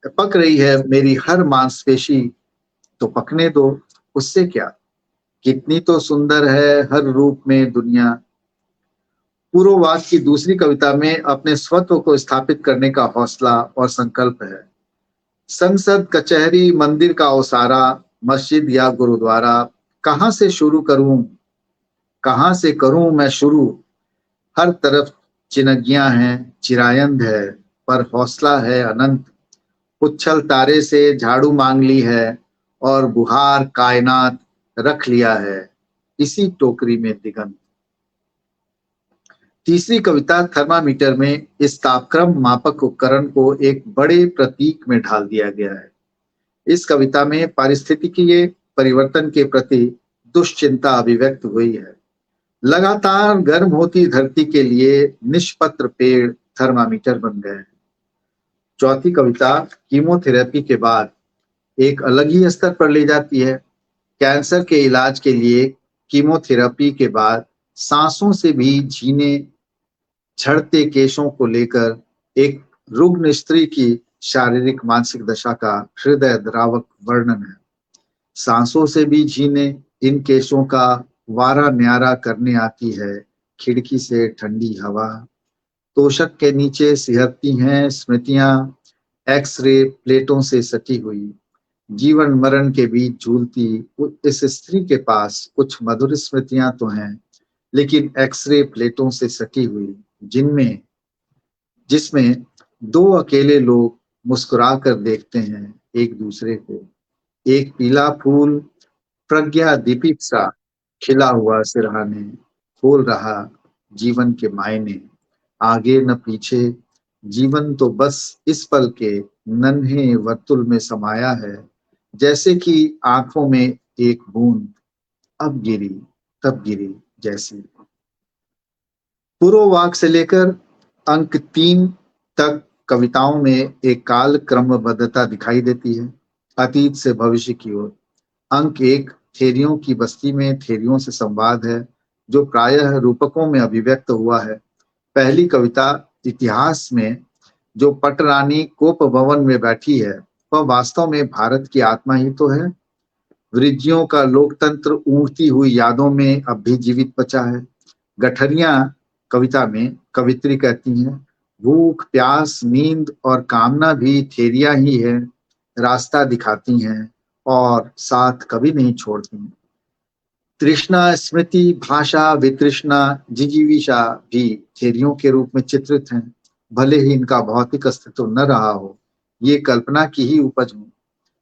पक रही है मेरी हर मांसपेशी, तो पकने दो, उससे क्या। कितनी तो सुंदर है हर रूप में दुनिया। पूर्व वाक की दूसरी कविता में अपने स्वत्व को स्थापित करने का हौसला और संकल्प है। संसद, कचहरी, मंदिर का ओसारा, मस्जिद या गुरुद्वारा, कहां से शुरू करूं, कहां से करूं मैं शुरू। हर तरफ चिनगियां हैं, चिरायंद है, पर हौसला है अनंत। उच्छल तारे से झाड़ू मांग ली है और बुहार कायनात रख लिया है इसी टोकरी में दिगंत। तीसरी कविता थर्मामीटर में इस तापक्रम मापक उपकरण को एक बड़े प्रतीक में ढाल दिया गया है। इस कविता में पारिस्थितिकीय परिवर्तन के प्रति दुश्चिंता अभिव्यक्त हुई है। लगातार गर्म होती धरती के लिए निष्पत्र पेड़ थर्मामीटर बन गए हैं। चौथी कविता कीमोथेरेपी के बाद एक अलग ही स्तर पर ले जाती है। कैंसर के इलाज के लिए कीमोथेरेपी के बाद सांसों से भी झीने झड़ते केशों को लेकर एक रुग्ण स्त्री की शारीरिक मानसिक दशा का हृदय द्रावक वर्णन है। सांसों से भी झीने इन केशों का वारा न्यारा करने आती है खिड़की से ठंडी हवा। तोशक के नीचे सिहरती हैं स्मृतियां एक्स-रे प्लेटों से सटी हुई। जीवन मरण के बीच झूलती इस स्त्री के पास कुछ मधुर स्मृतियां तो हैं, लेकिन एक्स-रे प्लेटों से सटी हुई जिसमें दो अकेले लोग मुस्कुरा कर देखते हैं एक दूसरे को। एक पीला फूल प्रज्ञा दीपित सा खिला हुआ सिरहाने खोल रहा जीवन के मायने। आगे न पीछे जीवन तो बस इस पल के नन्हे वर्तुल में समाया है। जैसे कि आंखों में एक बूंद अब गिरी तब गिरी जैसी। पूर्व वाक से लेकर अंक 3 तक कविताओं में एक काल क्रमबद्धता दिखाई देती है, अतीत से भविष्य की ओर। अंक 1 थेरियों की बस्ती में थेरियों से संवाद है, जो प्रायः रूपकों में अभिव्यक्त हुआ है। पहली कविता इतिहास में जो पटरानी कोप भवन में बैठी है, वह वास्तव में भारत की आत्मा ही तो है। वृज्जियों का लोकतंत्र ऊँघती हुई यादों में अब भी जीवित बचा है। गठरियां कविता में कवित्री कहती हैं, भूख प्यास नींद और कामना भी थेरिया ही है, रास्ता दिखाती हैं और साथ कभी नहीं छोड़ती। तृष्णा स्मृति भाषा वितृष्णा जिजीविषा भी थेरियों के रूप में चित्रित हैं, भले ही इनका भौतिक अस्तित्व न रहा हो, ये कल्पना की ही उपज हो।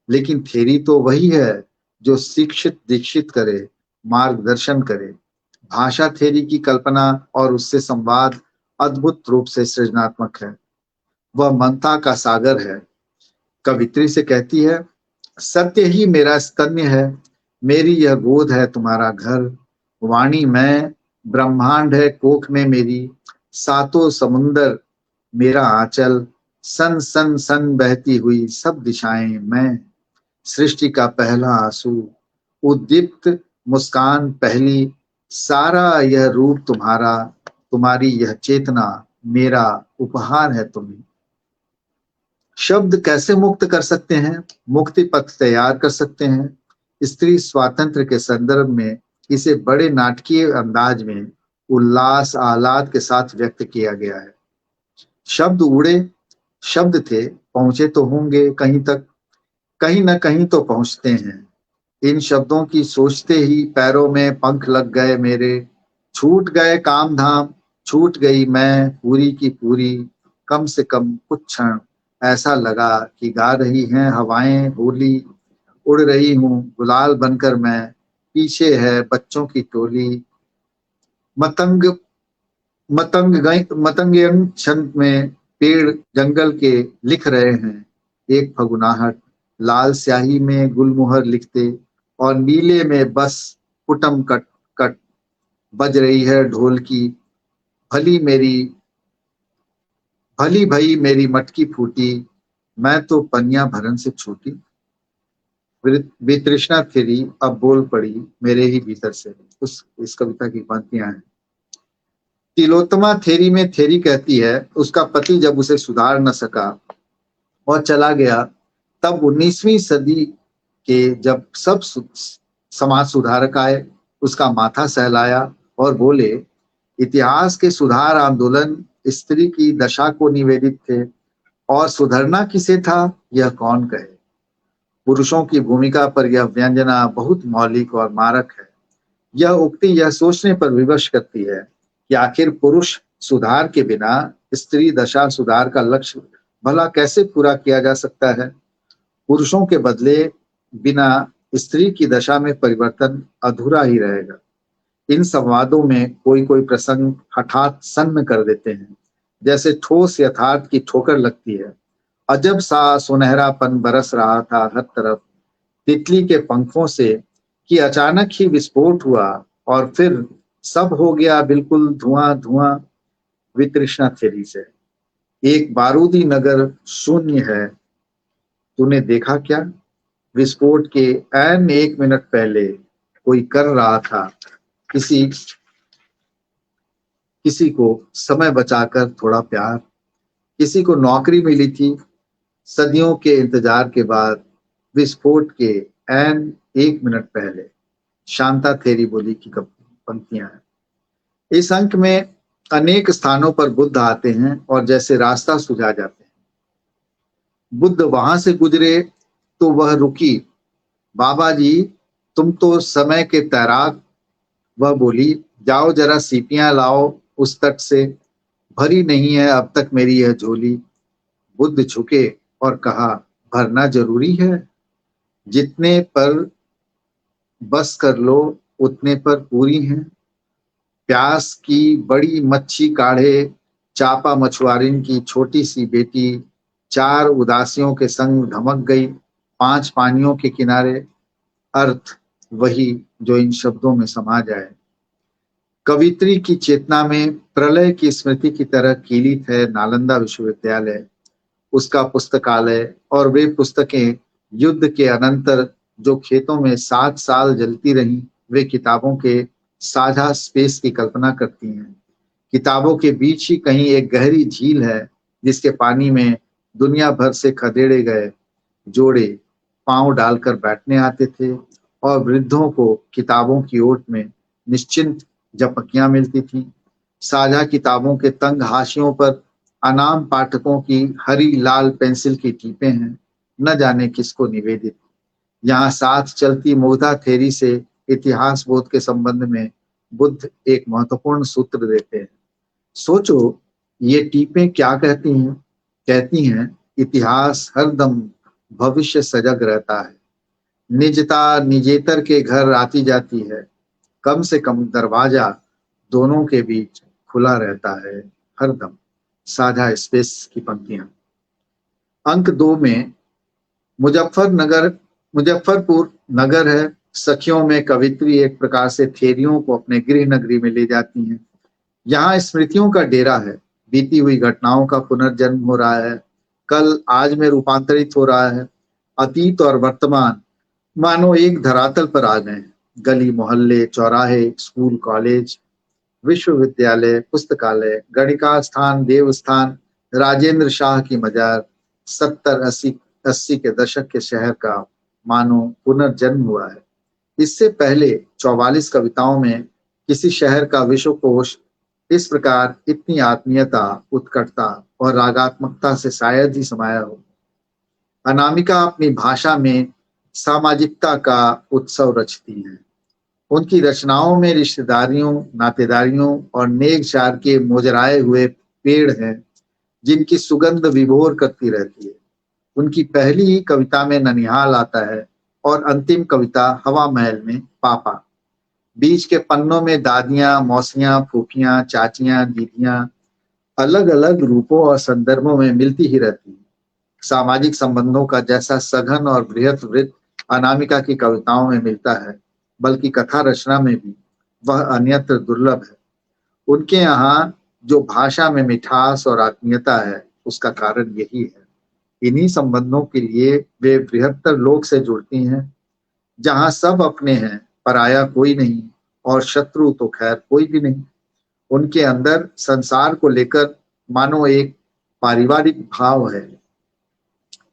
लेकिन थेरी तो वही है जो शिक्षित दीक्षित करे, मार्गदर्शन करे। भाषा थेरी की कल्पना और उससे संवाद अद्भुत रूप से सृजनात्मक है। वह ममता का सागर है। कवित्री से कहती है, सत्य ही मेरा स्तन्य है, मेरी यह गोद है तुम्हारा घर। वाणी मैं, ब्रह्मांड है कोख में मेरी, सातों समुंदर मेरा आंचल। सन सन सन बहती हुई सब दिशाएं मैं, सृष्टि का पहला आंसू, उद्दीप्त मुस्कान पहली। सारा यह रूप तुम्हारा, तुम्हारी यह चेतना मेरा उपहार है तुम्हें। शब्द कैसे मुक्त कर सकते हैं, मुक्ति पथ तैयार कर सकते हैं। स्त्री स्वातंत्र के संदर्भ में इसे बड़े नाटकीय अंदाज में उल्लास आह्लाद के साथ व्यक्त किया गया है। शब्द उड़े, शब्द थे, पहुंचे तो होंगे कहीं तक, कहीं न कहीं तो पहुंचते हैं। इन शब्दों की सोचते ही पैरों में पंख लग गए मेरे, छूट गए काम धाम, छूट गई मैं पूरी की पूरी। कम से कम कुछ क्षण ऐसा लगा कि गा रही हैं हवाएं होली, उड़ रही हूँ गुलाल बनकर मैं, पीछे है बच्चों की टोली। मतंग मतंगयंग छंद में पेड़ जंगल के लिख रहे हैं एक फगुनाहट, लाल स्याही में गुलमुहर लिखते और नीले में बस कुटम कट कट। बज रही है ढोल की, भली भई मेरी मटकी फूटी, मैं तो पनिया भरन से छूटी। वितृष्णा फिरी अब बोल पड़ी मेरे ही भीतर से। इस कविता की पंक्तियां हैं। तिलोत्तमा थेरी में थेरी कहती है, उसका पति जब उसे सुधार न सका और चला गया, तब 19वीं सदी के जब सब समाज सुधारक आए, उसका माथा सहलाया और बोले, इतिहास के सुधार आंदोलन स्त्री की दशा को निवेदित थे और सुधरना किसे था यह कौन कहे। पुरुषों की भूमिका पर यह व्यंजना बहुत मौलिक और मारक है। यह उक्ति यह सोचने पर विवश करती है कि आखिर पुरुष सुधार के बिना स्त्री दशा सुधार का लक्ष्य भला कैसे पूरा किया जा सकता है। पुरुषों के बदले बिना स्त्री की दशा में परिवर्तन अधूरा ही रहेगा। इन संवादों में कोई कोई प्रसंग हठात सन्न कर देते हैं, जैसे ठोस यथार्थ की ठोकर लगती है। अजब सा सुनहरापन बरस रहा था हर तरफ तितली के पंखों से कि अचानक ही विस्फोट हुआ और फिर सब हो गया बिल्कुल धुआं धुआं। वितृष्णा थेरी से, एक बारूदी नगर शून्य है, तूने देखा क्या, विस्फोट के ऐन 1 मिनट पहले कोई कर रहा था किसी को समय बचाकर थोड़ा प्यार, किसी को नौकरी मिली थी। सदियों के इंतजार के बाद विस्फोट के ऐन 1 मिनट पहले। शांता थेरी बोली की पंक्तियां हैं। इस अंक में अनेक स्थानों पर बुद्ध आते हैं और जैसे रास्ता सुझा जाते हैं। बुद्ध वहां से गुजरे तो वह रुकी, बाबा जी तुम तो समय के तैराक। वह बोली, जाओ जरा सीपियां लाओ उस तट से, भरी नहीं है अब तक मेरी यह झोली। बुद्ध झुके और कहा, भरना जरूरी है? जितने पर बस कर लो उतने पर पूरी हैं। प्यास की बड़ी मच्छी काढ़े चापा मछुआरिन की छोटी सी बेटी 4 उदासियों के संग ढमक गई 5 पानियों के किनारे। अर्थ वही जो इन शब्दों में समा जाए। कवित्री की चेतना में प्रलय की स्मृति की तरह कीलित है नालंदा विश्वविद्यालय, उसका पुस्तकालय और वे पुस्तकें युद्ध के अनंतर जो खेतों में 7 साल जलती रहीं, वे किताबों के साझा स्पेस की कल्पना करती हैं। किताबों के बीच ही कहीं एक गहरी झील है जिसके पानी में दुनिया भर से खदेड़े गए जोड़े पांव डालकर बैठने आते थे और वृद्धों को किताबों की ओट में निश्चिंत झपकियां मिलती थीं। साझा किताबों के तंग हाशियों पर अनाम पाठकों की हरी लाल पेंसिल की टीपें हैं, न जाने किसको निवेदित। यहाँ साथ चलती मोधा थेरी से इतिहास बोध के संबंध में बुद्ध एक महत्वपूर्ण सूत्र देते हैं। सोचो, ये टीपें क्या कहती हैं? कहती हैं, इतिहास हरदम भविष्य सजग रहता है। निजता निजेतर के घर आती जाती है। कम से कम दरवाजा दोनों के बीच खुला रहता है हरदम। साझा स्पेस की पंक्तियां। अंक 2 में मुजफ्फरपुर नगर है। सखियों में कवित्री एक प्रकार से थेरियों को अपने गृह नगरी में ले जाती हैं। यहाँ स्मृतियों का डेरा है। बीती हुई घटनाओं का पुनर्जन्म हो रहा है। कल आज में रूपांतरित हो रहा है। अतीत और वर्तमान मानो एक धरातल पर आ गए। गली मोहल्ले चौराहे स्कूल कॉलेज विश्वविद्यालय पुस्तकालय गणिका स्थान देवस्थान राजेंद्र शाह की मजार 70-80 के दशक के शहर का मानो पुनर्जन्म हुआ है। इससे पहले 44 कविताओं में किसी शहर का विश्वकोश इस प्रकार इतनी आत्मीयता उत्कटता और रागात्मकता से शायद ही समाया हो। अनामिका अपनी भाषा में सामाजिकता का उत्सव रचती हैं। उनकी रचनाओं में रिश्तेदारियों नातेदारियों और नेक चार के मोजराए हुए पेड़ हैं जिनकी सुगंध विभोर करती रहती है। उनकी पहली ही कविता में ननिहाल आता है और अंतिम कविता हवा महल में पापा। बीच के पन्नों में दादियां मौसियां फूफियां चाचियां दीदियां अलग अलग रूपों और संदर्भों में मिलती ही रहती हैं। सामाजिक संबंधों का जैसा सघन और बृहत वृत्त अनामिका की कविताओं में मिलता है, बल्कि कथा रचना में भी वह अन्यत्र दुर्लभ है। उनके यहाँ जो भाषा में मिठास और आत्मीयता है, उसका कारण यही है। इन्हीं संबंधों के लिए वे बृहत्तर लोक से जुड़ती हैं, जहाँ सब अपने हैं, पराया कोई नहीं और शत्रु तो खैर कोई भी नहीं। उनके अंदर संसार को लेकर मानो एक पारिवारिक भाव है।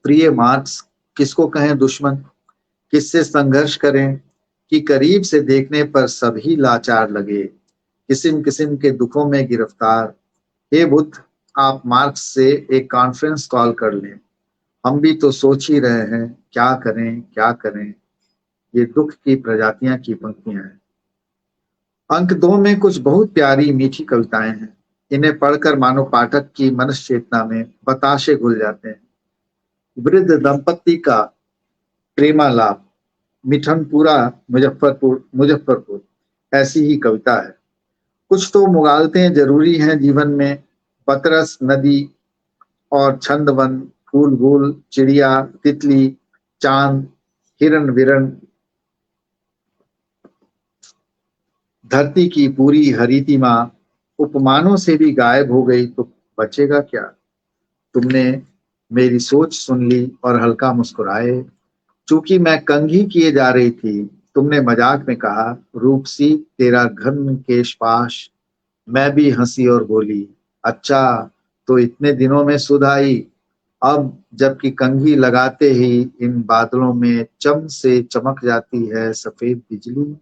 प्रिय मार्क्स, किसको कहें दुश्मन, किससे संघर्ष करें कि करीब से देखने पर सभी लाचार लगे, किस्म किस्म के दुखों में गिरफ्तार। हे बुद्ध, आप मार्क्स से एक कॉन्फ्रेंस कॉल कर लें। हम भी तो सोच ही रहे हैं क्या करें क्या करें। ये दुख की प्रजातियां की पंक्तियां हैं। अंक 2 में कुछ बहुत प्यारी मीठी कविताएं हैं। इन्हें पढ़कर मानो पाठक की मनस चेतना में बताशे घुल जाते हैं। वृद्ध दंपत्ति का प्रेमालाप, मिठनपुरा मुजफ्फरपुर ऐसी ही कविता है। कुछ तो मुगालतें जरूरी हैं जीवन में, पतरस नदी और छंदवन फूल फूल चिड़िया तितली चांद हिरण विरण धरती की पूरी हरीति माँ उपमानों से भी गायब हो गई तो बचेगा क्या। तुमने मेरी सोच सुन ली और हल्का मुस्कुराए। चूंकि मैं कंघी किए जा रही थी, तुमने मजाक में कहा, रूपसी तेरा घन केश पाश। मैं भी हंसी और बोली, अच्छा तो इतने दिनों में सुध आई। अब जबकि कंघी लगाते ही इन बादलों में चम से चमक जाती है सफेद बिजली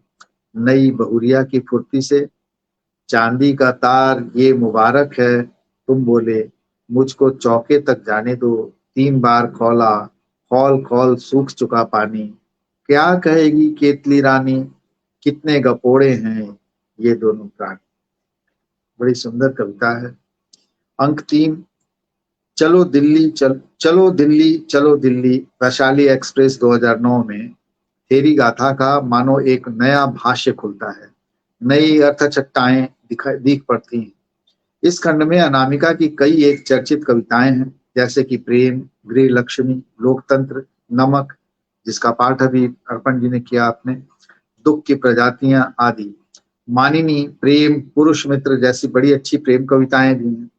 नई बहुरिया की फुर्ती से। चांदी का तार ये मुबारक है। तुम बोले, मुझको चौके तक जाने दो। 3 बार खौला, खौल खौल सूख चुका पानी। क्या कहेगी केतली रानी, कितने गपोड़े हैं ये दोनों प्राणी। बड़ी सुंदर कविता है। अंक 3, चलो दिल्ली वैशाली एक्सप्रेस 2009 में थेरी गाथा का मानो एक नया भाष्य खुलता है, नई अर्थचट्टाएं दिख पड़ती हैं। इस खंड में अनामिका की कई एक चर्चित कविताएं हैं, जैसे कि प्रेम, गृह लक्ष्मी, लोकतंत्र, नमक, जिसका पाठ अभी अर्पण जी ने किया आपने, दुख की प्रजातियां आदि। मानिनी, प्रेम, पुरुष मित्र जैसी बड़ी अच्छी प्रेम कविताएं भी हैं।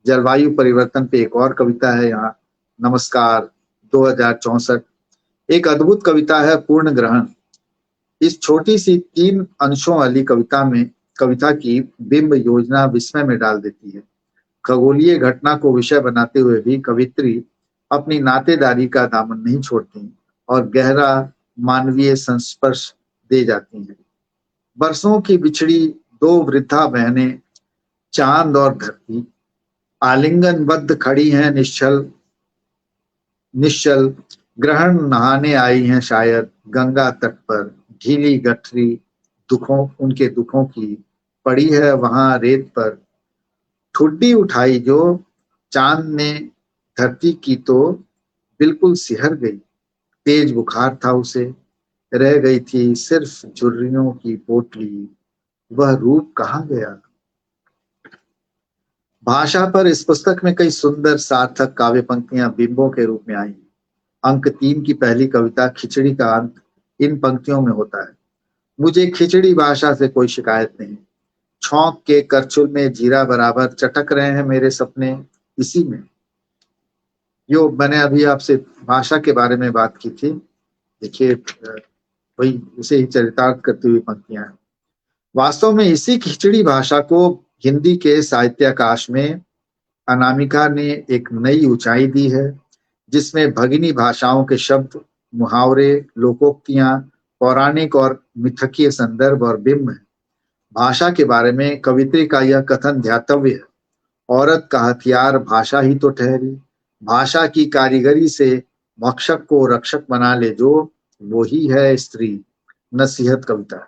जलवायु परिवर्तन पे एक और कविता है यहाँ, नमस्कार 2064। एक अद्भुत कविता है पूर्ण ग्रहण। इस छोटी सी 3 अंशों वाली कविता की बिंब योजना विस्मय में डाल देती है। खगोलीय घटना को विषय बनाते हुए भी कवित्री अपनी नातेदारी का दामन नहीं छोड़ती और गहरा मानवीय संस्पर्श दे जाती हैं। बरसों की बिछड़ी 2 वृद्धा बहनें, चांद और धरती, आलिंगनबद्ध खड़ी हैं निश्चल। ग्रहण नहाने आई हैं शायद गंगा तट पर, ढीली गठरी उनके दुखों की पड़ी है वहां रेत पर। ठुड्डी उठाई जो चांद ने धरती की तो बिल्कुल सिहर गई। तेज बुखार था उसे, रह गई थी सिर्फ झुर्रियों की पोटली, वह रूप कहाँ गया। भाषा पर इस पुस्तक में कई सुंदर सार्थक काव्य पंक्तियां बिंबों के रूप में आई। अंक 3 की पहली कविता खिचड़ी का अंत इन पंक्तियों में होता है। मुझे खिचड़ी भाषा से कोई शिकायत नहीं। छौंक के करछुल में जीरा बराबर चटक रहे हैं मेरे सपने इसी में। यो मैंने अभी आपसे भाषा के बारे में बात की थी, देखिए वही उसे ही चरितार्थ करती हुई पंक्तियां हैं। वास्तव में इसी खिचड़ी भाषा को हिंदी के साहित्याकाश में अनामिका ने एक नई ऊंचाई दी है, जिसमें भगिनी भाषाओं के शब्द, मुहावरे, लोकोक्तियां, पौराणिक और मिथकीय संदर्भ और बिंब हैं। भाषा के बारे में कवित्री का यह कथन ध्यातव्य है, औरत का हथियार भाषा ही तो ठहरी, भाषा की कारीगरी से भक्षक को रक्षक बना ले जो, वो ही है स्त्री। नसीहत कविता।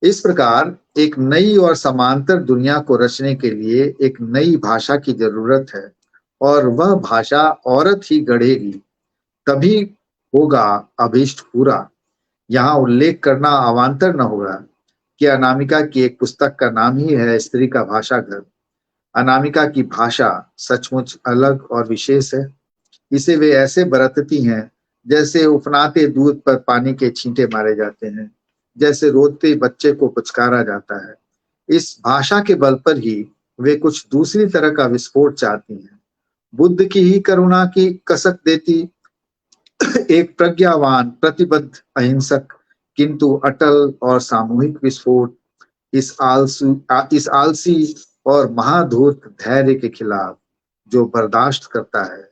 इस प्रकार एक नई और समांतर दुनिया को रचने के लिए एक नई भाषा की जरूरत है, और वह भाषा औरत ही गढ़ेगी, तभी होगा अभीष्ट पूरा। यहाँ उल्लेख करना अवान्तर न होगा कि अनामिका की एक पुस्तक का नाम ही है स्त्री का भाषा घर। अनामिका की भाषा सचमुच अलग और विशेष है। इसे वे ऐसे बरतती हैं जैसे उफनाते दूध पर पानी के छींटे मारे जाते हैं, जैसे रोते बच्चे को पुचकारा जाता है। इस भाषा के बल पर ही वे कुछ दूसरी तरह का विस्फोट चाहती हैं। बुद्ध की ही करुणा की कसक देती एक प्रज्ञावान, प्रतिबद्ध, अहिंसक किंतु अटल और सामूहिक विस्फोट इस आलसी और महाधूर्त धैर्य के खिलाफ जो बर्दाश्त करता है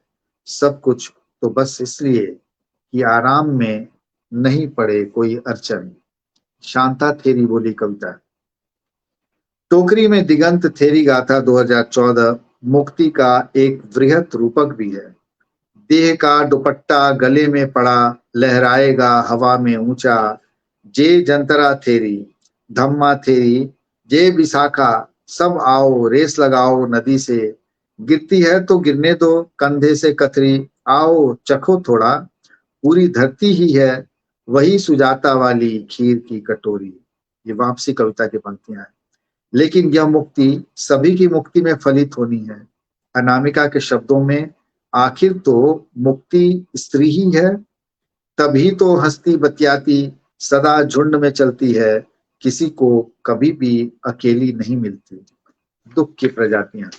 सब कुछ, तो बस इसलिए कि आराम में नहीं पड़े कोई अड़चन। शांता थेरी बोली कविता। टोकरी में दिगंत थेरी गाथा 2014 मुक्ति का एक वृहत रूपक भी है। देह का दुपट्टा गले में पड़ा लहराएगा हवा में ऊंचा, जे जंतरा थेरी, धम्मा थेरी, जे विशाखा, सब आओ रेस लगाओ नदी से, गिरती है तो गिरने दो कंधे से कतरी, आओ चखो थोड़ा, पूरी धरती ही है वही सुजाता वाली खीर की कटोरी। ये वापसी कविता की पंक्तियां हैं। लेकिन यह मुक्ति सभी की मुक्ति में फलित होनी है। अनामिका के शब्दों में आखिर तो मुक्ति स्त्री ही है, तभी तो हंसती बतियाती सदा झुंड में चलती है, किसी को कभी भी अकेली नहीं मिलती। दुख की प्रजातियां।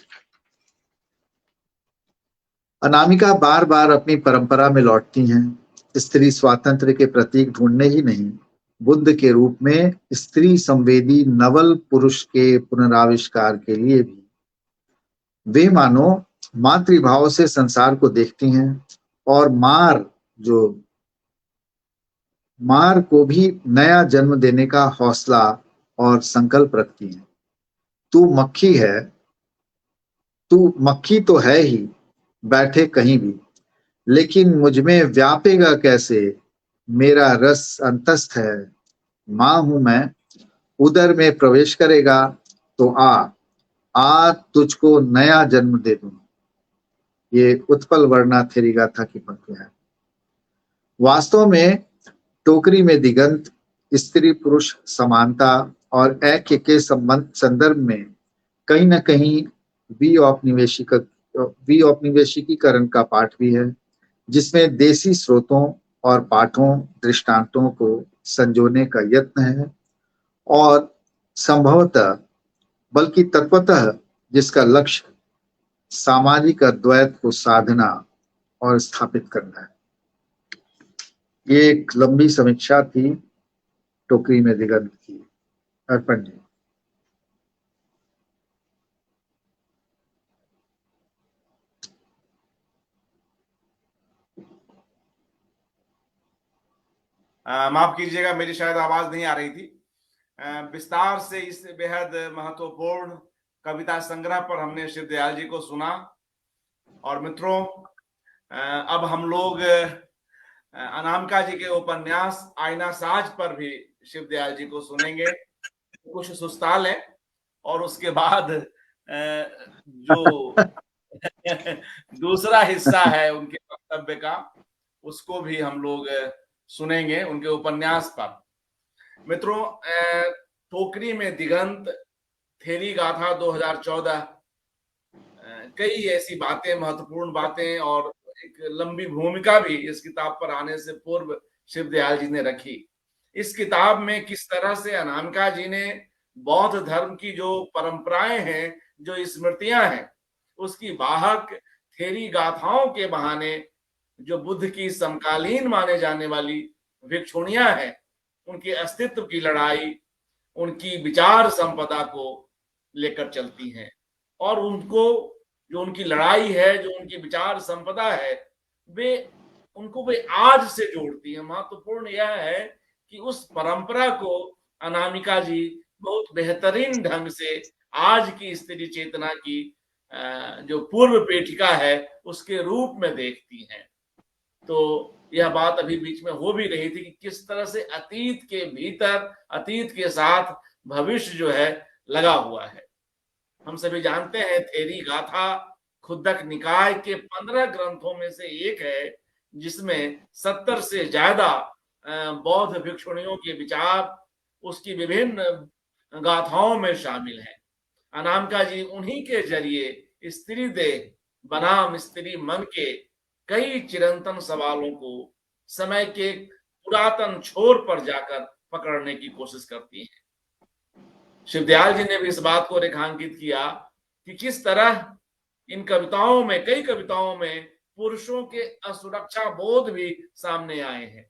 अनामिका बार बार अपनी परंपरा में लौटती हैं, स्त्री स्वातंत्र्य के प्रतीक ढूंढने ही नहीं, बुद्ध के रूप में स्त्री संवेदी नवल पुरुष के पुनराविष्कार के लिए भी। वे मानो मातृभाव से संसार को देखती हैं और मार को भी नया जन्म देने का हौसला और संकल्प रखती हैं। तू मक्खी तो है ही, बैठे कहीं भी, लेकिन मुझमें व्यापेगा कैसे, मेरा रस अंतस्थ है, मां हूं मैं, उदर में प्रवेश करेगा तो आ तुझको नया जन्म दे दूं। ये उत्पल वर्णा थेरी गाथा की पंक्तियां हैं। वास्तव में टोकरी में दिगंत स्त्री पुरुष समानता और ऐक्य के संदर्भ में कहीं न कहीं विऔपनिवेशिकीकरण का पाठ भी है, जिसमें देसी स्रोतों और पाठों दृष्टांतों को संजोने का यत्न है और संभवतः बल्कि तत्वतः जिसका लक्ष्य सामाजिक अद्वैत को साधना और स्थापित करना है। ये एक लंबी समीक्षा थी टोकरी में दिगंत की। अर्पण जी। माफ कीजिएगा, मेरी शायद आवाज नहीं आ रही थी। विस्तार से इस बेहद महत्वपूर्ण कविता संग्रह पर हमने शिवदयाल जी को सुना। और मित्रों, अब हम लोग अनामिका जी के उपन्यास आईना साज पर भी शिवदयाल जी को सुनेंगे। कुछ सुस्ता लें और उसके बाद जो दूसरा हिस्सा है उनके वक्तव्य का, उसको भी हम लोग सुनेंगे उनके उपन्यास पर। मित्रों, टोकरी में दिगंत थेरी गाथा 2014 कई ऐसी बातें, महत्वपूर्ण बातें और एक लंबी भूमिका भी इस किताब पर आने से पूर्व शिवदयाल जी ने रखी। इस किताब में किस तरह से अनामिका जी ने बौद्ध धर्म की जो परंपराएं हैं, जो स्मृतियां हैं, उसकी वाहक थेरी गाथाओं के बहाने जो बुद्ध की समकालीन माने जाने वाली भिक्षुणियां हैं, उनके अस्तित्व की लड़ाई, उनकी विचार संपदा को लेकर चलती हैं और उनको जो उनकी लड़ाई है, जो उनकी विचार संपदा है, वे आज से जोड़ती है। महत्वपूर्ण यह है कि उस परंपरा को अनामिका जी बहुत बेहतरीन ढंग से आज की स्त्री चेतना की जो पूर्व पेटिका है उसके रूप में देखती हैं। तो यह बात अभी बीच में हो भी रही थी कि किस तरह से अतीत के भीतर, अतीत के साथ भविष्य जो है लगा हुआ है। हम सभी जानते हैं थेरी गाथा खुद्दक निकाय के 15 ग्रंथों में से एक है, जिसमें 70 से ज्यादा बौद्ध भिक्षुणियों के विचार उसकी विभिन्न गाथाओं में शामिल हैं। अनामिका जी उन्हीं के जरिए स्त्री देह बनाम स्त्री मन के कई चिरंतन सवालों को समय के पुरातन छोर पर जाकर पकड़ने की कोशिश करती हैं। शिवदयाल जी ने भी इस बात को रेखांकित किया कि किस तरह इन कविताओं में, कई कविताओं में पुरुषों के असुरक्षा बोध भी सामने आए हैं,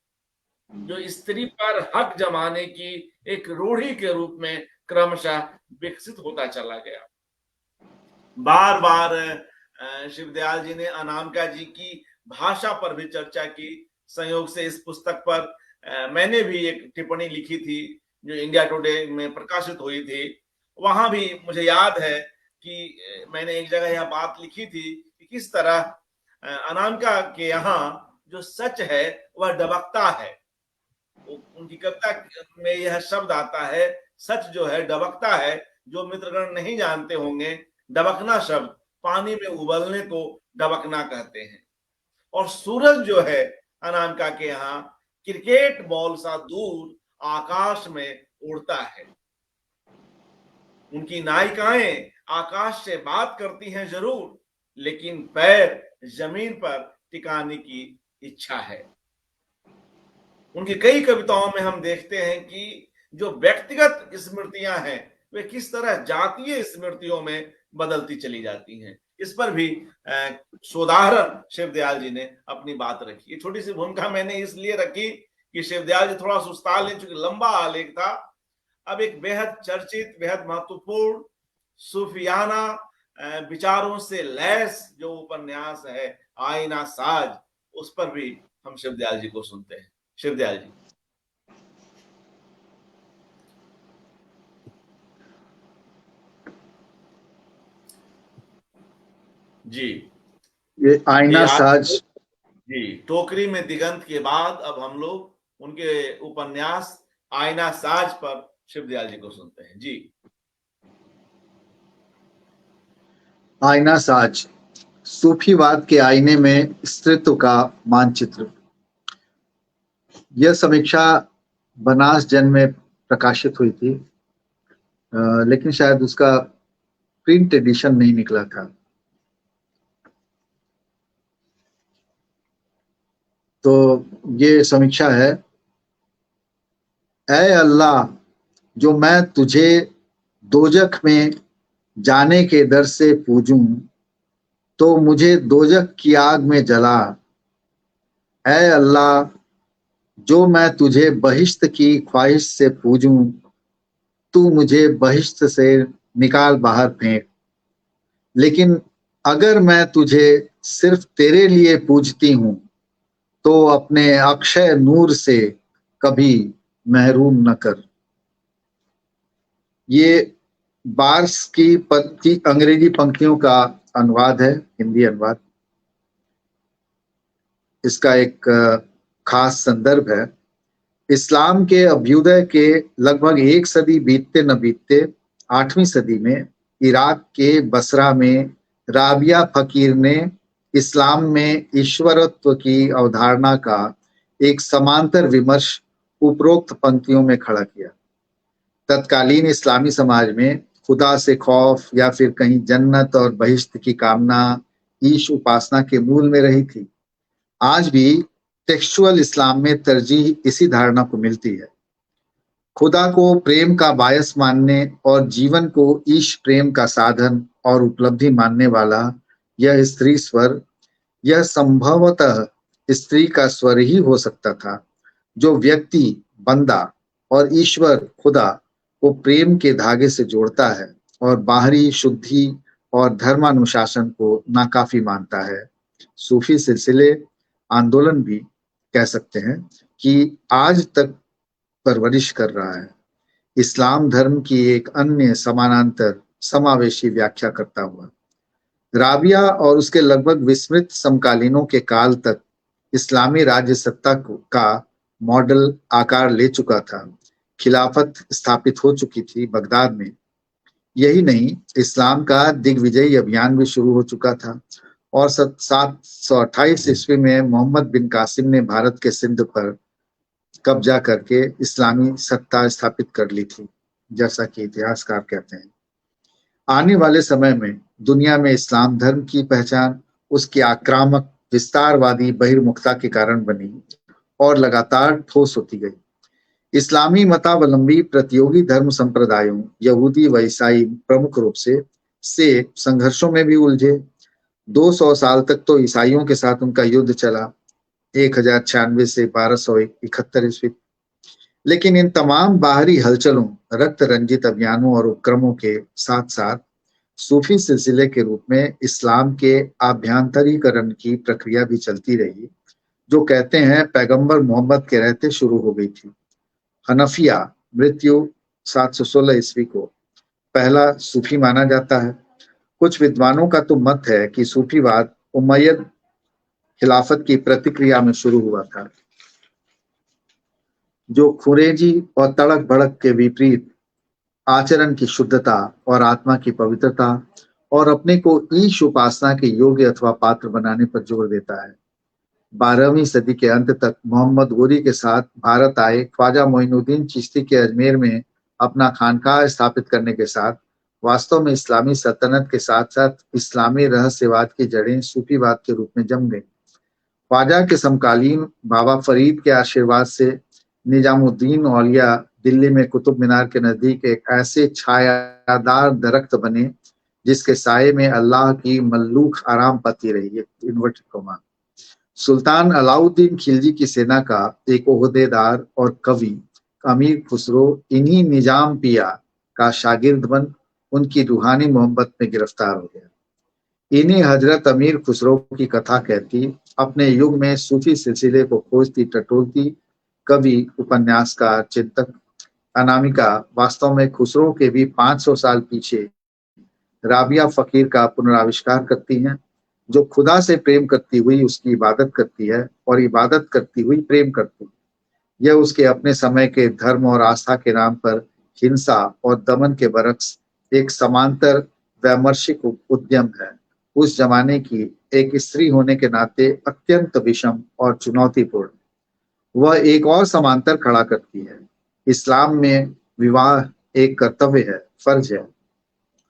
जो स्त्री पर हक जमाने की एक रूढ़ी के रूप में क्रमशः विकसित होता चला गया। बार बार शिवदयाल जी ने अनामिका जी की भाषा पर भी चर्चा की। संयोग से इस पुस्तक पर मैंने भी एक टिप्पणी लिखी थी जो इंडिया टुडे में प्रकाशित हुई थी। वहां भी मुझे याद है कि मैंने एक जगह यह बात लिखी थी कि किस तरह अनामिका के यहाँ जो सच है वह डबकता है। उनकी कविता में यह शब्द आता है, सच जो है डबकता है। जो मित्रगण नहीं जानते होंगे, डबकना शब्द पानी में उबलने को डबकना कहते हैं। और सूरज जो है अनामिका के यहाँ क्रिकेट बॉल सा दूर आकाश में उड़ता है। उनकी नायिकाएं आकाश से बात करती हैं जरूर, लेकिन पैर जमीन पर टिकाने की इच्छा है। उनकी कई कविताओं में हम देखते हैं कि जो व्यक्तिगत स्मृतियां हैं वे किस तरह जातीय स्मृतियों में बदलती चली जाती हैं। इस पर भी सोदाहरण शिवदयाल जी ने अपनी बात रखी। ये छोटी सी भूमिका मैंने इसलिए रखी कि शिवदयाल जी थोड़ा सुस्ता लें, चूंकि लंबा आलेख था। अब एक बेहद चर्चित, बेहद महत्वपूर्ण सूफियाना विचारों से लैस जो उपन्यास है आईना साज, उस पर भी हम शिवदयाल जी को सुनते हैं। शिवदयाल जी। जी, ये आईना साज। जी, टोकरी में दिगंत के बाद अब हम लोग उनके उपन्यास आईना साज पर शिवदयाल जी को सुनते हैं। जी। आईना साज। सूफीवाद के आईने में स्त्रीत्व का मानचित्र। यह समीक्षा बनास जन में प्रकाशित हुई थी, लेकिन शायद उसका प्रिंट एडिशन नहीं निकला था। तो ये समीक्षा है। ऐ अल्लाह, जो मैं तुझे दोजख में जाने के डर से पूजूं, तो मुझे दोजख की आग में जला। ऐ अल्लाह, जो मैं तुझे बहिश्त की ख्वाहिश से पूजूं, तू मुझे बहिश्त से निकाल बाहर फेंक। लेकिन अगर मैं तुझे सिर्फ तेरे लिए पूजती हूं, तो अपने अक्षय नूर से कभी महरूम न कर। ये बार्स की पंक्ति, अंग्रेजी पंक्तियों का अनुवाद है, हिंदी अनुवाद। इसका एक खास संदर्भ है। इस्लाम के अभ्युदय के लगभग एक सदी बीतते न बीतते 8वीं सदी में इराक के बसरा में राबिया फकीर ने इस्लाम में ईश्वरत्व की अवधारणा का एक समांतर विमर्श उपरोक्त पंक्तियों में खड़ा किया। तत्कालीन इस्लामी समाज में खुदा से खौफ या फिर कहीं जन्नत और बहिश्त की कामना ईश उपासना के मूल में रही थी। आज भी टेक्सचुअल इस्लाम में तरजीह इसी धारणा को मिलती है। खुदा को प्रेम का बायस मानने और जीवन को ईश प्रेम का साधन और उपलब्धि मानने वाला यह स्त्री स्वर, यह संभवतः स्त्री का स्वर ही हो सकता था, जो व्यक्ति, बंदा और ईश्वर खुदा को प्रेम के धागे से जोड़ता है और बाहरी शुद्धि और धर्मानुशासन को नाकाफी मानता है। सूफी सिलसिले, आंदोलन भी कह सकते हैं कि आज तक परवरिश कर रहा है। इस्लाम धर्म की एक अन्य समानांतर समावेशी व्याख्या करता हुआ राबिया और उसके लगभग विस्मृत समकालीनों के काल तक इस्लामी राज्य सत्ता का मॉडल आकार ले चुका था। खिलाफत स्थापित हो चुकी थी बगदाद में। यही नहीं, इस्लाम का दिग्विजयी अभियान भी शुरू हो चुका था और 728 ईस्वी में मोहम्मद बिन कासिम ने भारत के सिंध पर कब्जा करके इस्लामी सत्ता स्थापित कर ली थी, जैसा कि इतिहासकार कहते हैं। आने वाले समय में दुनिया में इस्लाम धर्म की पहचान उसकी आक्रामक विस्तारवादी बहिर्मुखता के कारण बनी और लगातार ठोस होती गई। इस्लामी मतावलंबी प्रतियोगी धर्म संप्रदायों, यहूदी व ईसाई प्रमुख रूप से संघर्षों में भी उलझे। 200 साल तक तो ईसाइयों के साथ उनका युद्ध चला, 1096 से 1271 ईस्वी। लेकिन इन तमाम बाहरी हलचलों, रक्त रंजित अभियानों और उपक्रमों के साथ साथ सूफी सिलसिले के रूप में इस्लाम के आभ्यंतरीकरण की प्रक्रिया भी चलती रही, जो कहते हैं पैगंबर मोहम्मद के रहते शुरू हो गई थी। हनफिया मृत्यु 716 ईस्वी को पहला सूफी माना जाता है। कुछ विद्वानों का तो मत है कि सूफीवाद उमैयद खिलाफत की प्रतिक्रिया में शुरू हुआ था, जो खुरेजी और तड़क भड़क के विपरीत आचरण की शुद्धता और आत्मा की पवित्रता और अपने को ईश उपासना के योग्य अथवा पात्र बनाने पर जोर देता है। 12वीं सदी के अंत तक मोहम्मद गोरी के साथ भारत आए ख्वाजा मोइनुद्दीन चिश्ती के अजमेर में अपना खानकाह स्थापित करने के साथ वास्तव में इस्लामी सल्तनत के साथ साथ इस्लामी रहस्यवाद की जड़ें सूफीवाद के रूप में जम गईं। ख्वाजा के समकालीन बाबा फरीद के आशीर्वाद से निजामुद्दीन औलिया दिल्ली में कुतुब मीनार के नजदीक एक ऐसे छायादार दरख्त बने जिसके साये में अल्लाह की मल्लूक आराम पाती रही। Inverted comma. सुल्तान अलाउद्दीन खिलजी की सेना का एक ओहदेदार और कवि अमीर खुसरो इन्हीं निजाम पिया का शागिर्द बन उनकी रूहानी मोहब्बत में गिरफ्तार हो गया। इन्हीं हजरत अमीर खुसरो की कथा कहती, अपने युग में सूफी सिलसिले को खोजती टटोलती कवि, उपन्यासकार, चिंतक अनामिका वास्तव में खुसरो के भी 500 साल पीछे राबिया फकीर का पुनराविष्कार करती हैं, जो खुदा से प्रेम करती हुई उसकी इबादत करती है और इबादत करती हुई प्रेम करती है। यह उसके अपने समय के धर्म और आस्था के नाम पर हिंसा और दमन के बरक्स एक समांतर वैमर्शिक उद्यम है उस जमाने की एक स्त्री होने के नाते अत्यंत विषम और चुनौतीपूर्ण। वह एक और समांतर खड़ा करती है। इस्लाम में विवाह एक कर्तव्य है, फर्ज है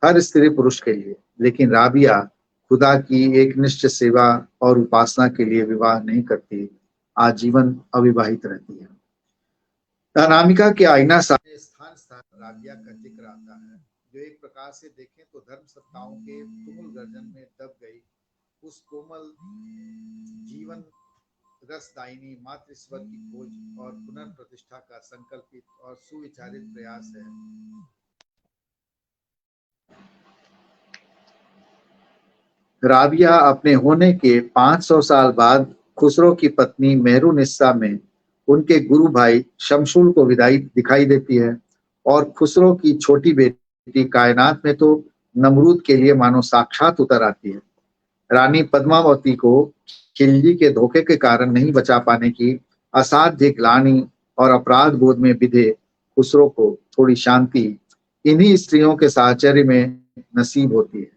हर स्त्री पुरुष के लिए, लेकिन राबिया खुदा की एक निश्चित सेवा और उपासना के लिए विवाह नहीं करती, आजीवन अविवाहित रहती है। अनामिका के आईना सामने स्थान स्थान राबिया का जिक्र आता है, जो एक प्रकार से देखें तो धर्म सत्ताओं के तुमुल गर्जन में दब गई उस कोमल जीवन रसदायिनी मातृ स्वर की खोज और पुनर्प्रतिष्ठा का संकल्पित और सुविचारित प्रयास है। राबिया अपने होने के 500 साल बाद खुसरो की पत्नी मेहरुनिस्सा में उनके गुरु भाई शमशुल को विदाई दिखाई देती है, और खुसरो की छोटी बेटी कायनात में तो नमरूद के लिए मानो साक्षात उतर आती है। रानी पद्मावती को खिलजी के धोखे के कारण नहीं बचा पाने की असाध्य ग्लानि और अपराध बोध में विधे खुसरो को थोड़ी शांति इन्हीं स्त्रियों के साहचर्य में नसीब होती है।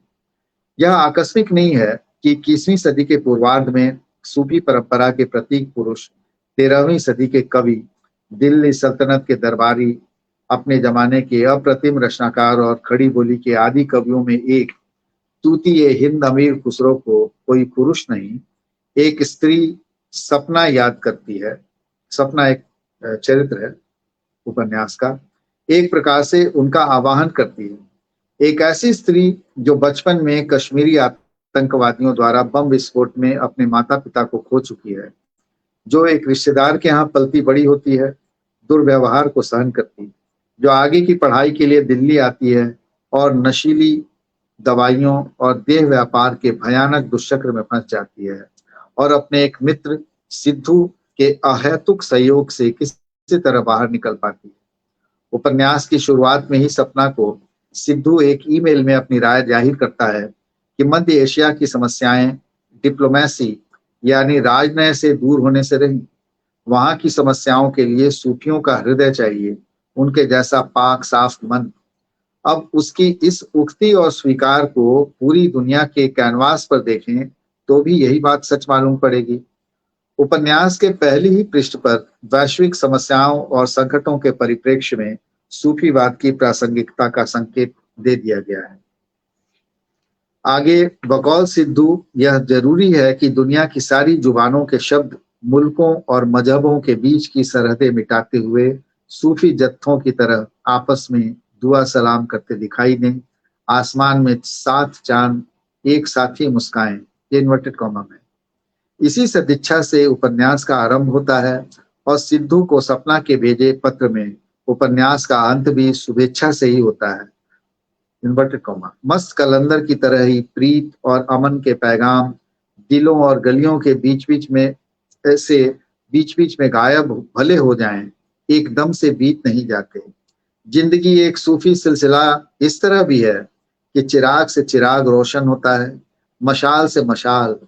यह आकस्मिक नहीं है कि 21वीं सदी के पूर्वार्ध में सूफी परंपरा के प्रतीक पुरुष 13वीं सदी के कवि, दिल्ली सल्तनत के दरबारी, अपने जमाने के अप्रतिम रचनाकार और खड़ी बोली के आदि कवियों में एक तूतीय हिंद अमीर खुसरो को कोई पुरुष नहीं, एक स्त्री सपना याद करती है। सपना एक चरित्र है उपन्यास का, एक प्रकार से उनका आवाहन करती है। एक ऐसी स्त्री जो बचपन में कश्मीरी आतंकवादियों द्वारा बम विस्फोट में अपने माता पिता को खो चुकी है, जो एक रिश्तेदार के यहाँ पलती बड़ी होती है, दुर्व्यवहार को सहन करती है, जो आगे की पढ़ाई के लिए दिल्ली आती है और नशीली दवाइयों और देह व्यापार के भयानक दुष्चक्र में फंस जाती है, और अपने एक मित्र सिद्धू के अहेतुक सहयोग से किसी तरह बाहर निकल पाती है। उपन्यास की शुरुआत में ही सपना को सिद्धू एक ईमेल में अपनी राय जाहिर करता है कि मध्य एशिया की समस्याएं डिप्लोमेसी यानी राजनय से दूर होने से रही। वहां की समस्याओं के लिए सूफियों का हृदय चाहिए, उनके जैसा पाक साफ मन। अब उसकी इस उक्ति और स्वीकार को पूरी दुनिया के कैनवास पर देखें तो भी यही बात सच मालूम पड़ेगी। उपन्यास के पहले ही पृष्ठ पर वैश्विक समस्याओं और संकटों के परिप्रेक्ष्य में सूफीवाद की प्रासंगिकता का संकेत दे दिया गया है। आगे बकौल सिद्धू, यह जरूरी है कि दुनिया की सारी जुबानों के शब्द मुल्कों और मजहबों के बीच की सरहदें मिटाते हुए सूफी जत्थों की तरह आपस में दुआ सलाम करते दिखाई दें। आसमान में 7 चांद एक साथ ही मुस्काएं, इन्वर्टेड कॉमा में। इसी सदिच्छा से उपन्यास का आरंभ होता है, और सिद्धू को सपना के भेजे पत्र में उपन्यास का अंत भी शुभेच्छा से ही होता है, इन्वर्टेड कॉमा। मस्त कलंदर की तरह ही प्रीत और अमन के पैगाम दिलों और गलियों के बीच बीच में गायब भले हो जाएं, एकदम से बीत नहीं जाते। जिंदगी एक सूफी सिलसिला इस तरह भी है कि चिराग से चिराग रोशन होता है, मशाल से मशाल,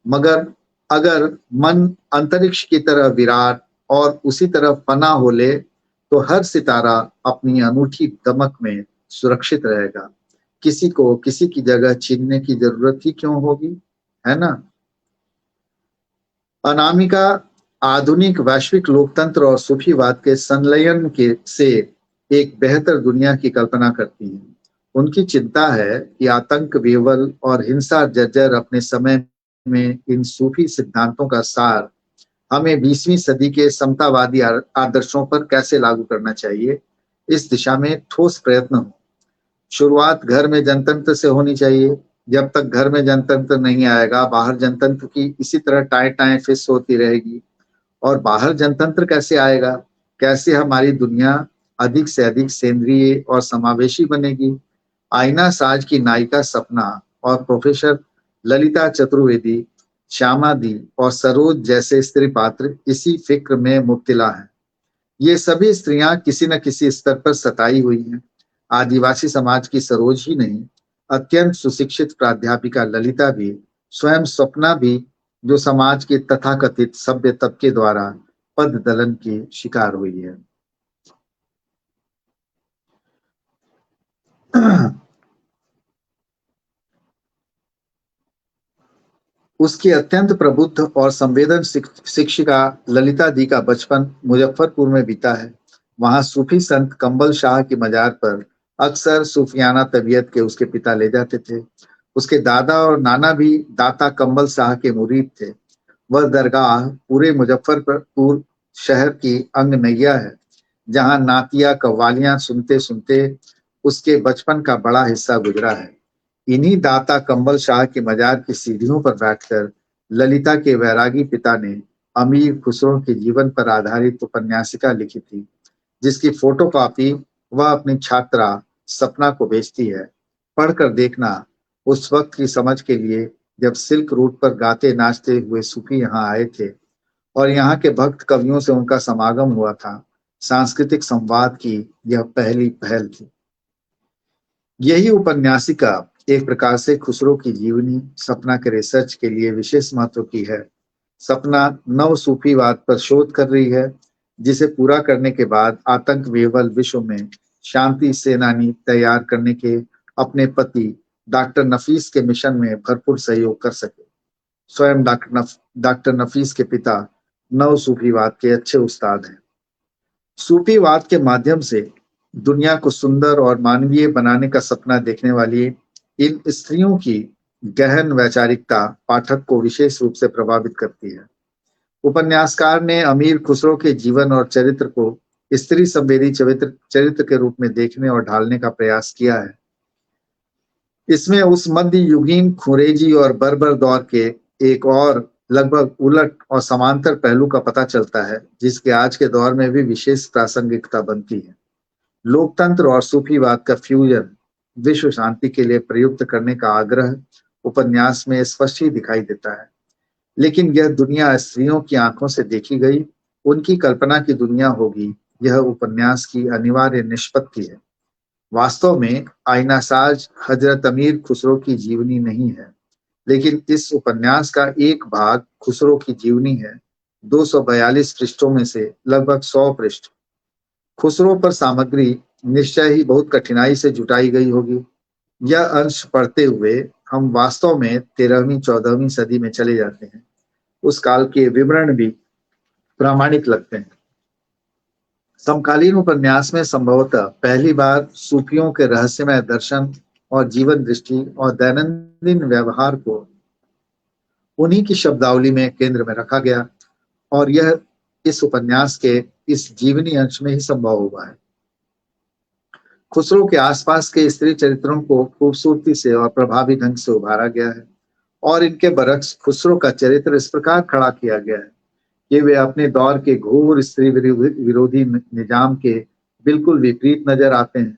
मगर अगर मन अंतरिक्ष की तरह विराट और उसी तरह फना हो ले तो हर सितारा अपनी अनूठी दमक में सुरक्षित रहेगा। किसी को किसी की जगह छीनने की जरूरत ही क्यों होगी, है ना। अनामिका आधुनिक वैश्विक लोकतंत्र और सूफीवाद के संलयन के से एक बेहतर दुनिया की कल्पना करती हैं। उनकी चिंता है कि आतंक, बेवल और हिंसा जर्जर अपने समय में इन सूफी सिद्धांतों का सार हमें 20वीं सदी के समतावादी आदर्शों पर कैसे लागू करना चाहिए, इस दिशा में ठोस प्रयत्न हो। शुरुआत घर में जनतंत्र से होनी चाहिए। जब तक घर में जनतंत्र नहीं आएगा, बाहर जनतंत्र की इसी तरह टाए टाए फिस होती रहेगी। और बाहर जनतंत्र कैसे आएगा, कैसे हमारी दुनिया अधिक से अधिक सेंद्रीय और समावेशी बनेगी। आईना साज की नायिका सपना और प्रोफेसर ललिता चतुर्वेदी, श्यामा दी और सरोज जैसे स्त्री पात्र इसी फिक्र में मुब्तिला हैं। ये सभी स्त्रियां किसी न किसी स्तर पर सताई हुई हैं। आदिवासी समाज की सरोज ही नहीं, अत्यंत सुशिक्षित प्राध्यापिका ललिता भी, स्वयं स्वप्ना भी, जो समाज के तथाकथित सभ्य तबके द्वारा पद दलन की शिकार हुई है। उसकी अत्यंत प्रबुद्ध और संवेदन शिक्षिका ललिता दी का बचपन मुजफ्फरपुर में बीता है। वहां सूफी संत कंबल शाह की मजार पर अक्सर सूफियाना तबीयत के उसके पिता ले जाते थे। उसके दादा और नाना भी दाता कंबल शाह के मुरीद थे। वह दरगाह पूरे मुजफ्फरपुर शहर की अंग नैया है, जहां नातिया कव्वालियां सुनते सुनते उसके बचपन का बड़ा हिस्सा गुजरा है। इन्हीं दाता कंबल शाह की मजार की सीढ़ियों पर बैठकर ललिता के वैरागी पिता ने अमीर खुसरो के जीवन पर आधारित उपन्यासिका लिखी थी, जिसकी फोटोकॉपी वह अपनी छात्रा सपना को बेचती है। पढ़कर देखना, उस वक्त की समझ के लिए जब सिल्क रूट पर गाते नाचते हुए सूफी यहाँ आए थे और यहाँ के भक्त कवियों से उनका समागम हुआ था, सांस्कृतिक संवाद की यह पहली पहल थी। यही उपन्यासिका एक प्रकार से खुसरो की जीवनी सपना के रिसर्च के लिए विशेष महत्व की है। सपना नव सूफीवाद पर शोध कर रही है, जिसे पूरा करने के बाद आतंक विह्वल विश्व में शांति सेनानी तैयार करने के अपने पति डॉक्टर नफीस के मिशन में भरपूर सहयोग कर सके। स्वयं डॉक्टर नफीस के पिता नव सूफीवाद के अच्छे उस्ताद हैं। सूफीवाद के माध्यम से दुनिया को सुंदर और मानवीय बनाने का सपना देखने वाली इन स्त्रियों की गहन वैचारिकता पाठक को विशेष रूप से प्रभावित करती है। उपन्यासकार ने अमीर खुसरो के जीवन और चरित्र को स्त्री संवेदी चरित्र के रूप में देखने और ढालने का प्रयास किया है। इसमें उस मध्य युगीन खुरेजी और बर्बर दौर के एक और लगभग उलट और समांतर पहलू का पता चलता है, जिसके आज के दौर में भी विशेष प्रासंगिकता बनती है। लोकतंत्र और सूफीवाद का फ्यूजन विश्व शांति के लिए प्रयुक्त करने का आग्रह उपन्यास में स्पष्ट ही दिखाई देता है। लेकिन यह दुनिया स्त्रियों की आंखों से देखी गई, उनकी कल्पना की दुनिया होगी, यह उपन्यास की अनिवार्य निष्पत्ति है। वास्तव में आईनासाज हजरत अमीर खुसरो की जीवनी नहीं है, लेकिन इस उपन्यास का एक भाग खुसरो की जीवनी है। 242 पृष्ठों में से लगभग 100 पृष्ठ खुसरो पर सामग्री निश्चय ही बहुत कठिनाई से जुटाई गई होगी। यह अंश पढ़ते हुए हम वास्तव में 13वीं 14वीं सदी में चले जाते हैं। उस काल के विवरण भी प्रामाणिक लगते हैं। समकालीन उपन्यास में संभवतः पहली बार सूफियों के रहस्यमय दर्शन और जीवन दृष्टि और दैनंदिन व्यवहार को उन्हीं की शब्दावली में केंद्र में रखा गया, और यह इस उपन्यास के इस जीवनी अंश में ही संभव हुआ है। खुसरो के आसपास के स्त्री चरित्रों को खूबसूरती से और प्रभावी ढंग से उभारा गया है, और इनके बरक्स खुसरो का चरित्र इस प्रकार खड़ा किया गया है कि वे अपने दौर के घोर स्त्री विरोधी निजाम के बिल्कुल विपरीत नजर आते हैं।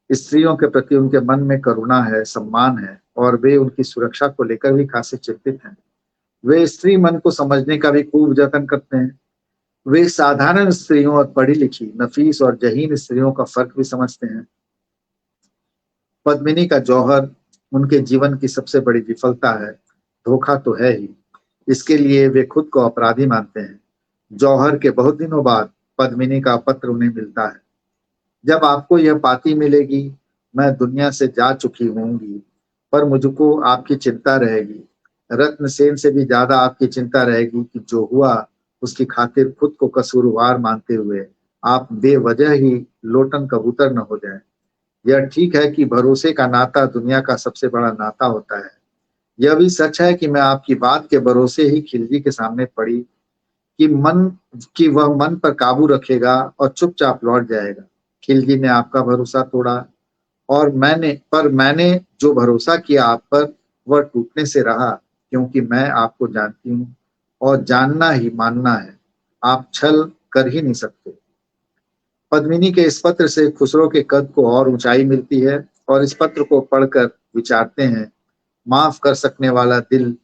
स्त्रियों के प्रति उनके मन में करुणा है, सम्मान है, और वे उनकी सुरक्षा को लेकर भी खासे चिंतित हैं। वे स्त्री मन को समझने का भी खूब जतन करते हैं। वे साधारण स्त्रियों और पढ़ी लिखी, नफीस और जहीन स्त्रियों का फर्क भी समझते हैं। पद्मिनी का जौहर उनके जीवन की सबसे बड़ी विफलता है। धोखा तो है ही, इसके लिए वे खुद को अपराधी मानते हैं। जौहर के बहुत दिनों बाद पद्मिनी का पत्र उन्हें मिलता है। जब आपको यह पाती मिलेगी, मैं दुनिया से जा चुकी होंगी, पर मुझको आपकी चिंता रहेगी। रत्नसेन से भी ज्यादा आपकी चिंता रहेगी कि जो हुआ उसकी खातिर खुद को कसूरवार मानते हुए आप बेवजह ही लोटन कबूतर न हो जाएं। यह ठीक है कि भरोसे का नाता दुनिया का सबसे बड़ा नाता होता है। यह भी सच है कि मैं आपकी बात के भरोसे ही खिलजी के सामने पड़ी कि वह मन पर काबू रखेगा और चुपचाप लौट जाएगा। खिलजी ने आपका भरोसा तोड़ा, और मैंने जो भरोसा किया आप पर, वह टूटने से रहा, क्योंकि मैं आपको जानती हूँ, और जानना ही मानना है। आप छल कर ही नहीं सकते। पद्मिनी के इस पत्र से खुसरो के कद को और ऊंचाई मिलती है, और इस पत्र को पढ़कर विचारते हैं, माफ कर सकने वाला दिल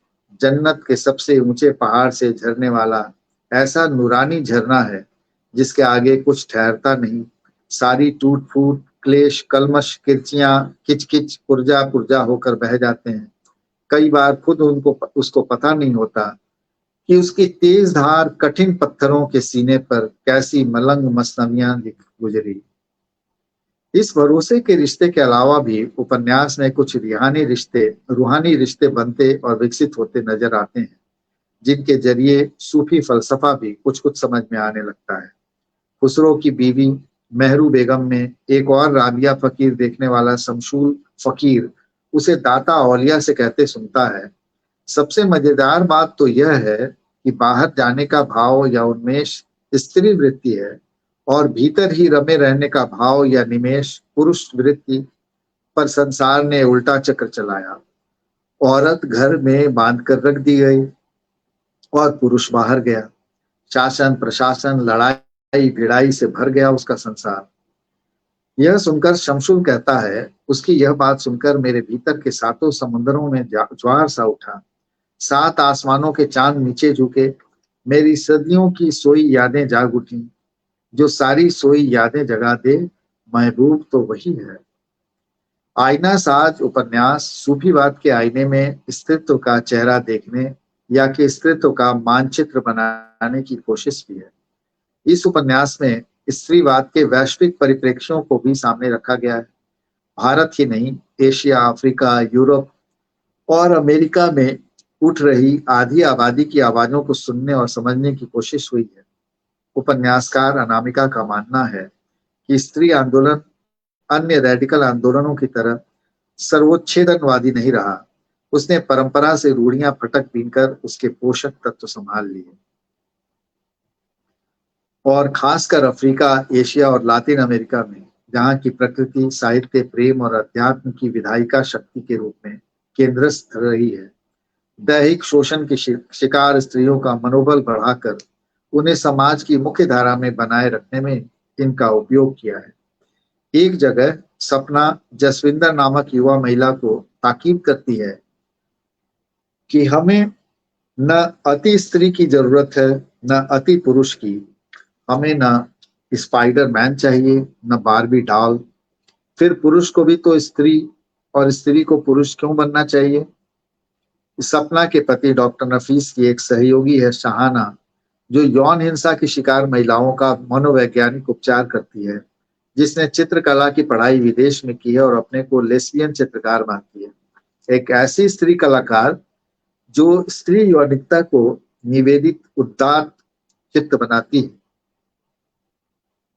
जन्नत के सबसे ऊंचे पहाड़ से झरने वाला ऐसा नूरानी झरना है, जिसके आगे कुछ ठहरता नहीं। सारी टूट फूट, क्लेश, कलमश, किरचियां, किचकिच पुर्जा पुर्जा होकर बह जाते हैं। कई बार खुद उसको पता नहीं होता कि उसकी तेज धार कठिन पत्थरों के सीने पर कैसी मलंग मसनवियां गुजरी। इस भरोसे के रिश्ते के अलावा भी उपन्यास में कुछ रूहानी रिश्ते बनते और विकसित होते नजर आते हैं, जिनके जरिए सूफी फलसफा भी कुछ कुछ समझ में आने लगता है। खुसरो की बीवी मेहरू बेगम में एक और राबिया फकीर देखने वाला शमशूल फकीर उसे दाता औलिया से कहते सुनता है, सबसे मजेदार बात तो यह है कि बाहर जाने का भाव या उन्मेष स्त्री वृत्ति है और भीतर ही रमे रहने का भाव या निमेष पुरुष वृत्ति, पर संसार ने उल्टा चक्र चलाया। औरत घर में बांध कर रख दी गई और पुरुष बाहर गया। शासन प्रशासन लड़ाई भिड़ाई से भर गया उसका संसार। यह सुनकर शमशुल कहता है, उसकी यह बात सुनकर मेरे भीतर के सातों समुद्रों में ज्वार सा उठा। सात आसमानों के चांद नीचे झुके, मेरी सदियों की सोई यादें जाग उठी। जो सारी सोई यादें जगा दे, महबूब तो वही है। आईना साज उपन्यास सूफीवाद के आईने में स्त्रीत्व का चेहरा देखने या कि स्त्रीत्व का मानचित्र बनाने की कोशिश भी है। इस उपन्यास में स्त्रीवाद के वैश्विक परिप्रेक्ष्यों को भी सामने रखा गया है। भारत ही नहीं, एशिया, अफ्रीका, यूरोप और अमेरिका में उठ रही आधी आबादी की आवाजों को सुनने और समझने की कोशिश हुई है। उपन्यासकार अनामिका का मानना है कि स्त्री आंदोलन अन्य रेडिकल आंदोलनों की तरह सर्वोच्छेदनवादी नहीं रहा। उसने परंपरा से रूढ़ियां फटक बीनकर उसके पोषक तत्व संभाल लिए और खासकर अफ्रीका, एशिया और लातिन अमेरिका में, जहाँ की प्रकृति साहित्य, प्रेम और अध्यात्म की विधायिका शक्ति के रूप में केंद्रस्थ रही है। दैहिक शोषण की शिकार स्त्रियों का मनोबल बढ़ाकर उन्हें समाज की मुख्य धारा में बनाए रखने में इनका उपयोग किया है। एक जगह सपना जसविंदर नामक युवा महिला को ताकीद करती है कि हमें न अति स्त्री की जरूरत है, न अति पुरुष की। हमें न स्पाइडर मैन चाहिए, न बारबी डॉल। फिर पुरुष को भी तो स्त्री और स्त्री को पुरुष क्यों बनना चाहिए? सपना के पति डॉक्टर नफीस की एक सहयोगी है शाहाना, जो यौन हिंसा की शिकार महिलाओं का मनोवैज्ञानिक उपचार करती है, जिसने चित्रकला की पढ़ाई विदेश में की है और अपने को लेस्बियन चित्रकार मानती है। एक ऐसी स्त्री कलाकार जो स्त्री यौनिकता को निवेदित उदात्त चित्त बनाती है।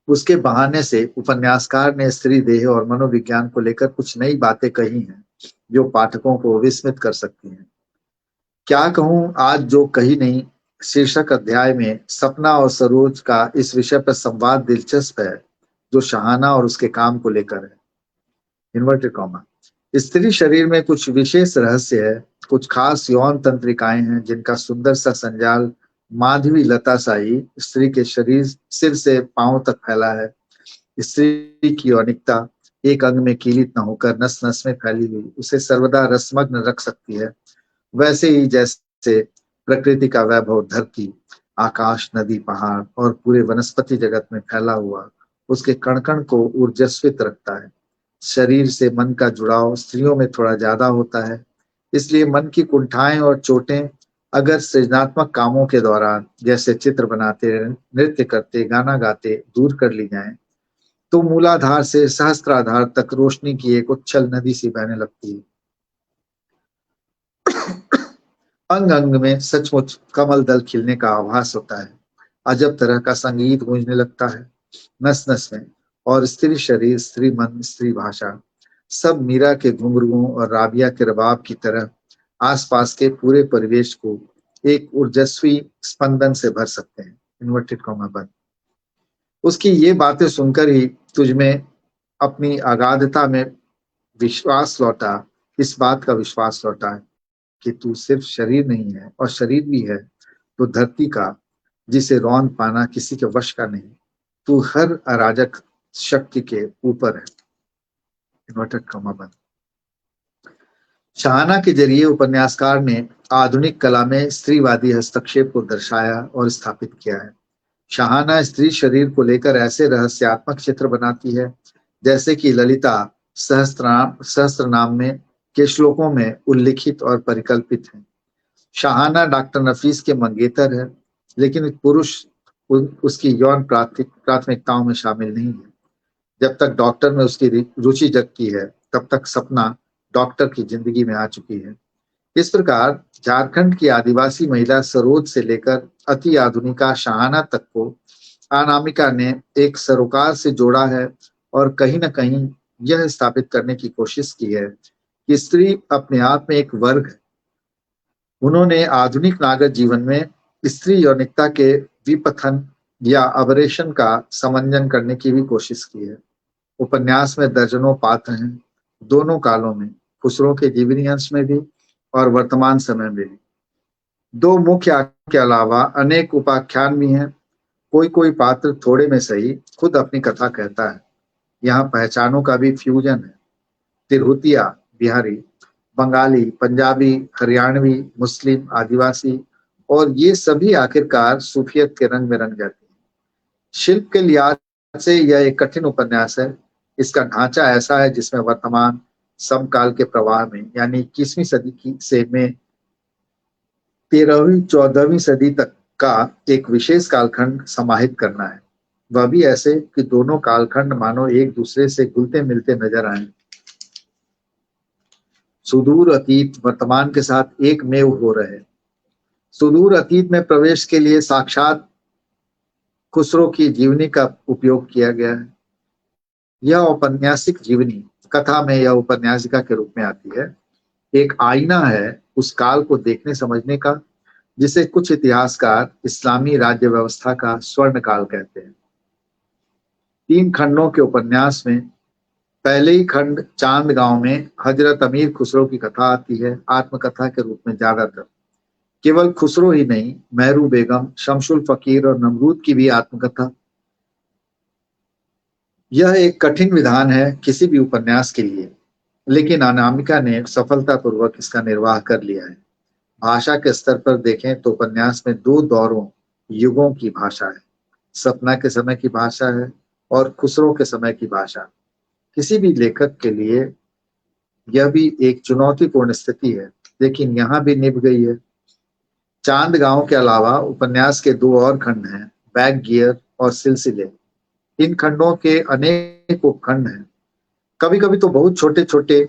उसके बहाने से उपन्यासकार ने स्त्री देह और मनोविज्ञान को लेकर कुछ नई बातें कही हैं जो पाठकों को विस्मित कर सकती हैं। क्या कहूं आज जो कही नहीं शीर्षक अध्याय में सपना और सरोज का इस विषय पर संवाद दिलचस्प है, जो शाहाना और उसके काम को लेकर है। इन्वर्टेड कॉमा, स्त्री शरीर में कुछ विशेष रहस्य है, कुछ खास यौन तंत्रिकाएं हैं जिनका सुंदर सा संजाल माधवी लता साई स्त्री के शरीर सिर से पांव तक फैला है। स्त्री की यौनिकता एक अंग में कीलित न होकर नस नस में फैली हुई उसे सर्वदा रसमग्न रख सकती है। वैसे ही जैसे प्रकृति का वैभव धरती, आकाश, नदी, पहाड़ और पूरे वनस्पति जगत में फैला हुआ उसके कण कण को ऊर्जस्वित रखता है। शरीर से मन का जुड़ाव स्त्रियों में थोड़ा ज्यादा होता है, इसलिए मन की कुंठाएं और चोटें अगर सृजनात्मक कामों के दौरान, जैसे चित्र बनाते, नृत्य करते, गाना गाते, दूर कर ली जाएं, तो मूलाधार से सहस्त्राधार तक रोशनी की एक उच्छल नदी सी बहने लगती है। अंग अंग में सचमुच कमल दल खिलने का आभास होता है। अजब तरह का संगीत गूंजने लगता है नस नस में, और स्त्री शरीर, स्त्री मन, स्त्री भाषा सब मीरा के घुंघरुओं और राबिया के रबाब की तरह आसपास के पूरे परिवेश को एक ऊर्जस्वी स्पंदन से भर सकते हैं। इन्वर्टेड कॉमा बंद। उसकी ये बातें सुनकर ही तुझमें अपनी अगाधता में विश्वास लौटा, इस बात का विश्वास लौटा कि तू सिर्फ शरीर नहीं है और शरीर भी है तो धरती का, जिसे रौंद पाना किसी के वश का नहीं। तू हर अराजक शक्ति के ऊपर है। इन्वर्टेड कॉमा बंद। शाहाना के जरिए उपन्यासकार ने आधुनिक कला में स्त्रीवादी हस्तक्षेप को दर्शाया और स्थापित किया है। शाहाना स्त्री शरीर को लेकर ऐसे रहस्यात्मक चित्र बनाती है जैसे कि ललिता सहस्त्रनाम में के श्लोकों में उल्लिखित और परिकल्पित है। शाहाना डॉक्टर नफीस के मंगेतर है, लेकिन पुरुष उसकी यौन प्राथमिकताओं में शामिल नहीं है। जब तक डॉक्टर में उसकी रुचि जगती है तब तक सपना डॉक्टर की जिंदगी में आ चुकी है। इस प्रकार झारखंड की आदिवासी महिला सरोज से लेकर अति आधुनिका शाहाना तक को अनामिका ने एक सरोकार से जोड़ा है और कहीं न कहीं यह स्थापित करने की कोशिश की है कि स्त्री अपने आप में एक वर्ग है। उन्होंने आधुनिक नागरिक जीवन में स्त्री यौनिकता के विपथन या अबरेशन का समंजन करने की भी कोशिश की है। उपन्यास में दर्जनों पात्र हैं, दोनों कालों में, खुसरो के जीवनी अंश में भी और वर्तमान समय में भी। दो मुख्य आख्यान के अलावा अनेक उपाख्यान भी हैं। कोई कोई पात्र थोड़े में सही खुद अपनी कथा कहता है। यहाँ पहचानों का भी फ्यूजन है। तिरहुतिया बिहारी, बंगाली, पंजाबी, हरियाणवी, मुस्लिम, आदिवासी और ये सभी आखिरकार सूफियत के रंग में रंग जाती हैं। शिल्प के लिहाज से यह एक कठिन उपन्यास है। इसका ढांचा ऐसा है जिसमें वर्तमान समकाल के प्रवाह में यानी 21वीं सदी की से में 13वीं 14वीं सदी तक का एक विशेष कालखंड समाहित करना है। वह भी ऐसे कि दोनों कालखंड मानो एक दूसरे से घुलते मिलते नजर आए। सुदूर अतीत वर्तमान के साथ एक मेव हो रहे। सुदूर अतीत में प्रवेश के लिए साक्षात खुसरो की जीवनी का उपयोग किया गया है। यह औपन्यासिक जीवनी कथा में यह उपन्यासिका के रूप में आती है। एक आईना है उस काल को देखने समझने का जिसे कुछ इतिहासकार इस्लामी राज्य व्यवस्था का स्वर्ण काल कहते हैं। 3 खंडों के उपन्यास में पहले ही खंड चांद गांव में हजरत अमीर खुसरो की कथा आती है, आत्मकथा के रूप में ज्यादातर। केवल खुसरो ही नहीं, मेहरू बेगम, शमशुल फकीर और नमरूद की भी आत्मकथा। यह एक कठिन विधान है किसी भी उपन्यास के लिए, लेकिन अनामिका ने सफलतापूर्वक इसका निर्वाह कर लिया है। भाषा के स्तर पर देखें तो उपन्यास में 2 दौरों युगों की भाषा है। सपना के समय की भाषा है और खुसरो के समय की भाषा। किसी भी लेखक के लिए यह भी एक चुनौतीपूर्ण स्थिति है, लेकिन यहाँ भी निभ गई है। चांद गांव के अलावा उपन्यास के 2 और खंड हैं, बैक गियर और सिलसिले। इन खंडों के अनेक उपखंड हैं, कभी कभी तो बहुत छोटे छोटे,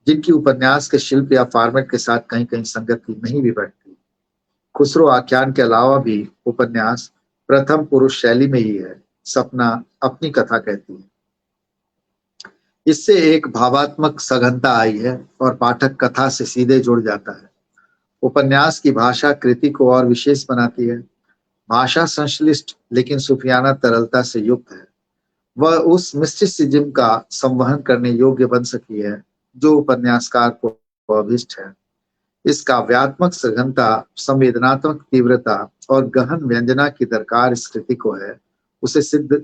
जिनकी उपन्यास के शिल्प या फॉर्मेट के साथ कहीं कहीं संगति नहीं भी बैठती। खुसरो आख्यान के अलावा भी उपन्यास प्रथम पुरुष शैली में ही है। सपना अपनी कथा कहती है। इससे एक भावात्मक सघनता आई है और पाठक कथा से सीधे जुड़ जाता है। उपन्यास की भाषा कृति को और विशेष बनाती है। भाषा संश्लिष्ट लेकिन सूफियाना तरलता से युक्त है। वह उस मिस्टिसिज्म का संवहन करने योग्य बन सकी है जो उपन्यासकार को अभिष्ट है। इस काव्यात्मक सघनता, संवेदनात्मक तीव्रता और गहन व्यंजना की दरकार इस कृति को है, उसे सिद्ध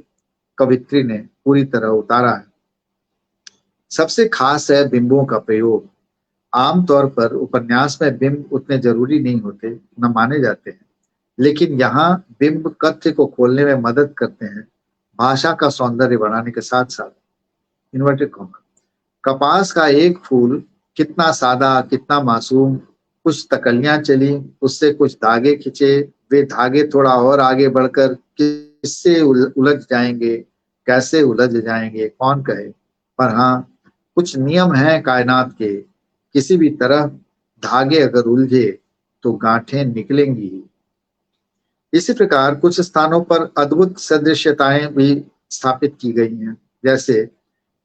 कवित्री ने पूरी तरह उतारा है। सबसे खास है बिंबों का प्रयोग। आमतौर पर उपन्यास में बिंब उतने जरूरी नहीं होते, न माने जाते हैं, लेकिन यहाँ बिंब कथ्य को खोलने में मदद करते हैं, भाषा का सौंदर्य बढ़ाने के साथ साथ। इन्वर्टेड कॉमा, कपास का एक फूल कितना सादा, कितना मासूम। कुछ तकलियां चली, उससे कुछ धागे खिंचे, वे धागे थोड़ा और आगे बढ़कर किससे उलझ जाएंगे, कैसे उलझ जाएंगे कौन कहे। पर हाँ, कुछ नियम हैं कायनात के, किसी भी तरह धागे अगर उलझे तो गांठें निकलेंगी ही। इसी प्रकार कुछ स्थानों पर अद्भुत सदृश्यताएं भी स्थापित की गई हैं, जैसे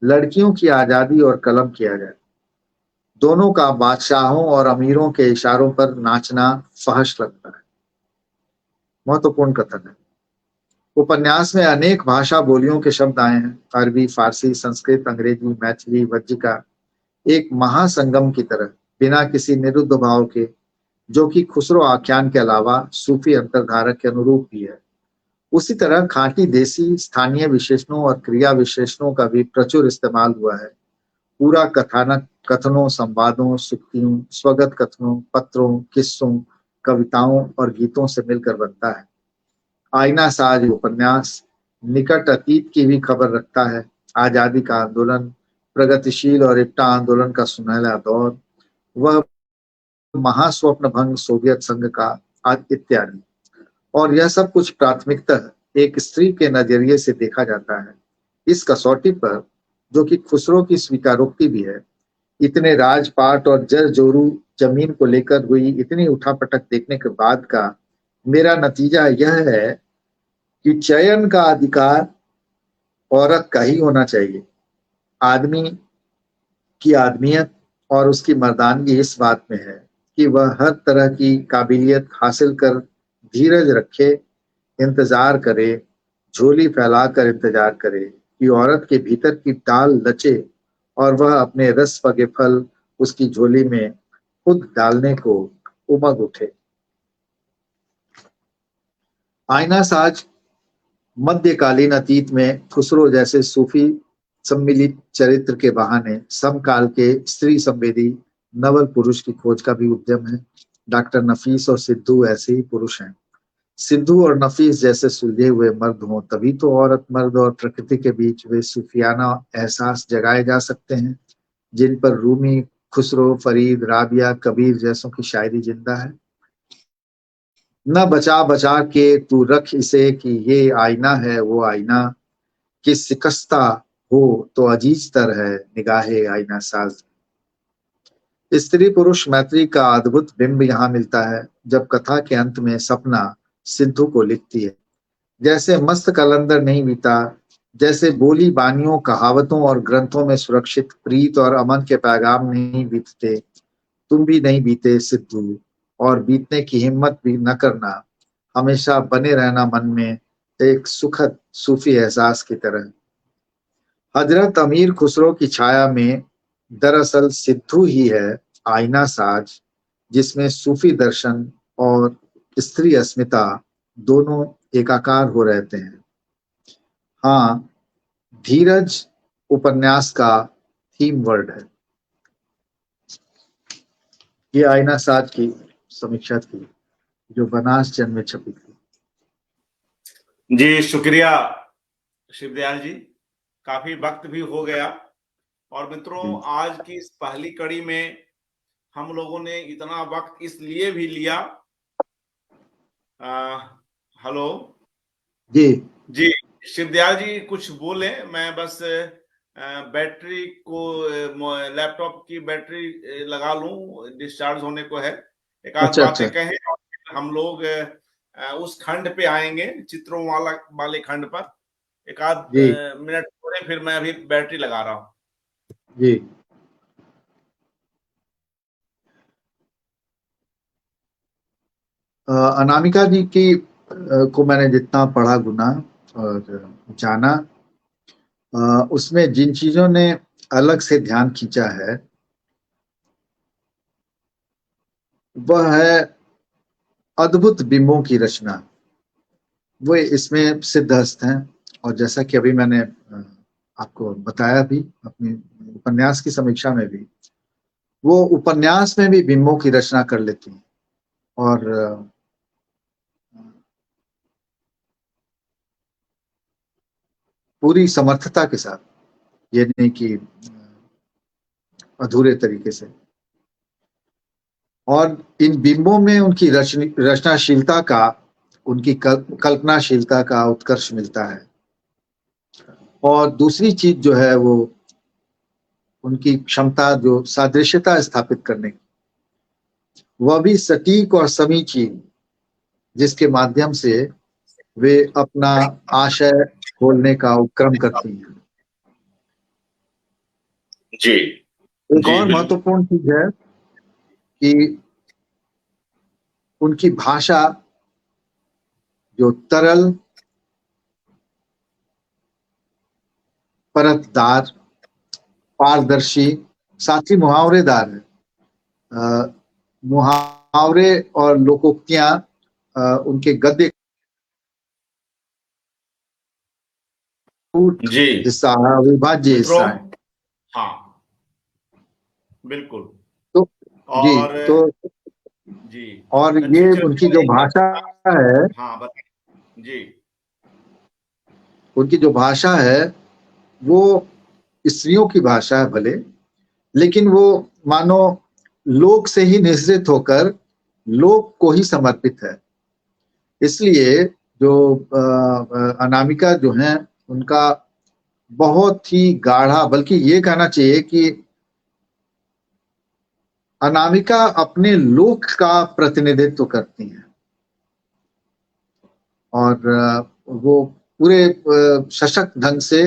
लड़कियों की आजादी और कलम किया जाए। दोनों का बादशाहों और अमीरों के इशारों पर नाचना फहश लगता है। महत्वपूर्ण कथन है। उपन्यास में अनेक भाषा बोलियों के शब्द आए हैं, अरबी, फारसी, संस्कृत, अंग्रेजी, मैथिली, वज्जिका, एक महासंगम की तरह, बिना किसी निरुद्ध भाव के, जो कि खुसरो आख्यान के अलावा सूफी अंतर्धारक के अनुरूप भी है। उसी तरह खांटी देसी स्थानीय विशेषणों और क्रिया विशेषणों का भी प्रचुर इस्तेमाल हुआ है। पूरा कथानक कथनों, संवादों, सुक्तियों, स्वगत कथनों, पत्रों, किस्सों, कविताओं और गीतों से मिलकर बनता है। आईना साज उपन्यास निकट अतीत की भी खबर रखता है। आजादी का आंदोलन, प्रगतिशील और इप्टा आंदोलन का सुनहरा दौर, वह महास्वप्न भंग सोवियत संघ का इत्यादि। और यह सब कुछ प्राथमिकतः एक स्त्री के नजरिए से देखा जाता है। इस कसौटी पर, जो कि खुसरो की स्वीकारोक्ति भी है, इतने राजपाट और जरजोरू जमीन को लेकर हुई इतनी उठापटक देखने के बाद का मेरा नतीजा यह है कि चयन का अधिकार औरत का ही होना चाहिए। आदमी की आदमियत और उसकी मर्दानगी इस बात में है कि वह हर तरह की काबिलियत हासिल कर धीरज रखे, इंतजार करे, झोली फैलाकर इंतजार करे कि औरत के भीतर की डाल लचे और वह अपने रस पगे फल उसकी झोली में खुद डालने को उमग उठे। आईना साज मध्यकालीन अतीत में खुसरो जैसे सूफी सम्मिलित चरित्र के बहाने समकाल के स्त्री संवेदी नवल पुरुष की खोज का भी उद्यम है। डॉक्टर नफीस और सिद्धू ऐसे ही पुरुष हैं। सिद्धू और नफीस जैसे सुलझे हुए मर्द हों तभी तो औरत, मर्द और प्रकृति के बीच वे सूफियाना एहसास जगाए जा सकते हैं जिन पर रूमी, खुसरो, फरीद, राबिया, कबीर जैसों की शायरी जिंदा है। न बचा बचा के तू रख इसे कि ये आईना है वो आईना, कि शिकस्ता हो तो अजीज तर है निगाहे आईना साज। स्त्री पुरुष मैत्री का अद्भुत बिंब यहाँ मिलता है जब कथा के अंत में सपना सिद्धू को लिखती है, जैसे मस्त कलंदर नहीं बीता, जैसे बोली बानियों, कहावतों और ग्रंथों में सुरक्षित प्रीत और अमन के पैगाम नहीं बीतते, तुम भी नहीं बीते सिद्धू, और बीतने की हिम्मत भी न करना, हमेशा बने रहना मन में एक सुखद सूफी एहसास की तरह। हजरत अमीर खुसरो की छाया में दरअसल सिद्धू ही है आईना साज, जिसमें सूफी दर्शन और स्त्री अस्मिता दोनों एकाकार हो रहते हैं। हाँ, धीरज उपन्यास का थीम वर्ड है। ये आईना साज की समीक्षा थी जो बनास जन में छपी थी। जी शुक्रिया शिवदयाल जी, काफी वक्त भी हो गया। और मित्रों, आज की इस पहली कड़ी में हम लोगों ने इतना वक्त इसलिए भी लिया। हेलो जी जी, शिवदयाल जी कुछ बोले, मैं बस बैटरी को, लैपटॉप की बैटरी लगा लूं, डिस्चार्ज होने को है, एक आध अच्छा बातें अच्छा कहें और फिर हम लोग उस खंड पे आएंगे, चित्रों वाले खंड पर। एक आध जी मिनट छोड़े, फिर मैं अभी बैटरी लगा रहा हूँ। जी। अनामिका जी की को मैंने जितना पढ़ा गुना और जाना, उसमें जिन चीजों ने अलग से ध्यान खींचा है वह है अद्भुत बिंबों की रचना। वो इसमें सिद्धहस्त हैं, और जैसा कि अभी मैंने आपको बताया भी अपनी उपन्यास की समीक्षा में भी, वो उपन्यास में भी बिंबों की रचना कर लेती हैं और पूरी समर्थता के साथ, ये नहीं कि अधूरे तरीके से। और इन बिंबों में उनकी रचनाशीलता का, उनकी कल्पनाशीलता का उत्कर्ष मिलता है। और दूसरी चीज जो है वो उनकी क्षमता जो सादृश्यता स्थापित करने की, वह भी सटीक और समीचीन, जिसके माध्यम से वे अपना आशय खोलने का उपक्रम करती हैं। जी एक जी और बिल्कुल। महत्वपूर्ण चीज है कि उनकी भाषा जो तरल, परतदार, पारदर्शी, साथ ही मुहावरेदार है। मुहावरे और लोकोक्तियां उनके गद्य जी हिस्सा है, अविभाज्य मित्रों, हिस्सा है। हाँ बिल्कुल। तो जी, और तो जी, और अच्छी ये चर्चा उनकी जो रही। भाषा है, हाँ बताइए जी। उनकी जो भाषा है वो स्त्रियों की भाषा है भले, लेकिन वो मानो लोक से ही निश्रित होकर लोक को ही समर्पित है। इसलिए जो अनामिका जो है, उनका बहुत ही गाढ़ा, बल्कि ये कहना चाहिए कि अनामिका अपने लोक का प्रतिनिधित्व करती हैं। और वो पूरे सशक्त ढंग से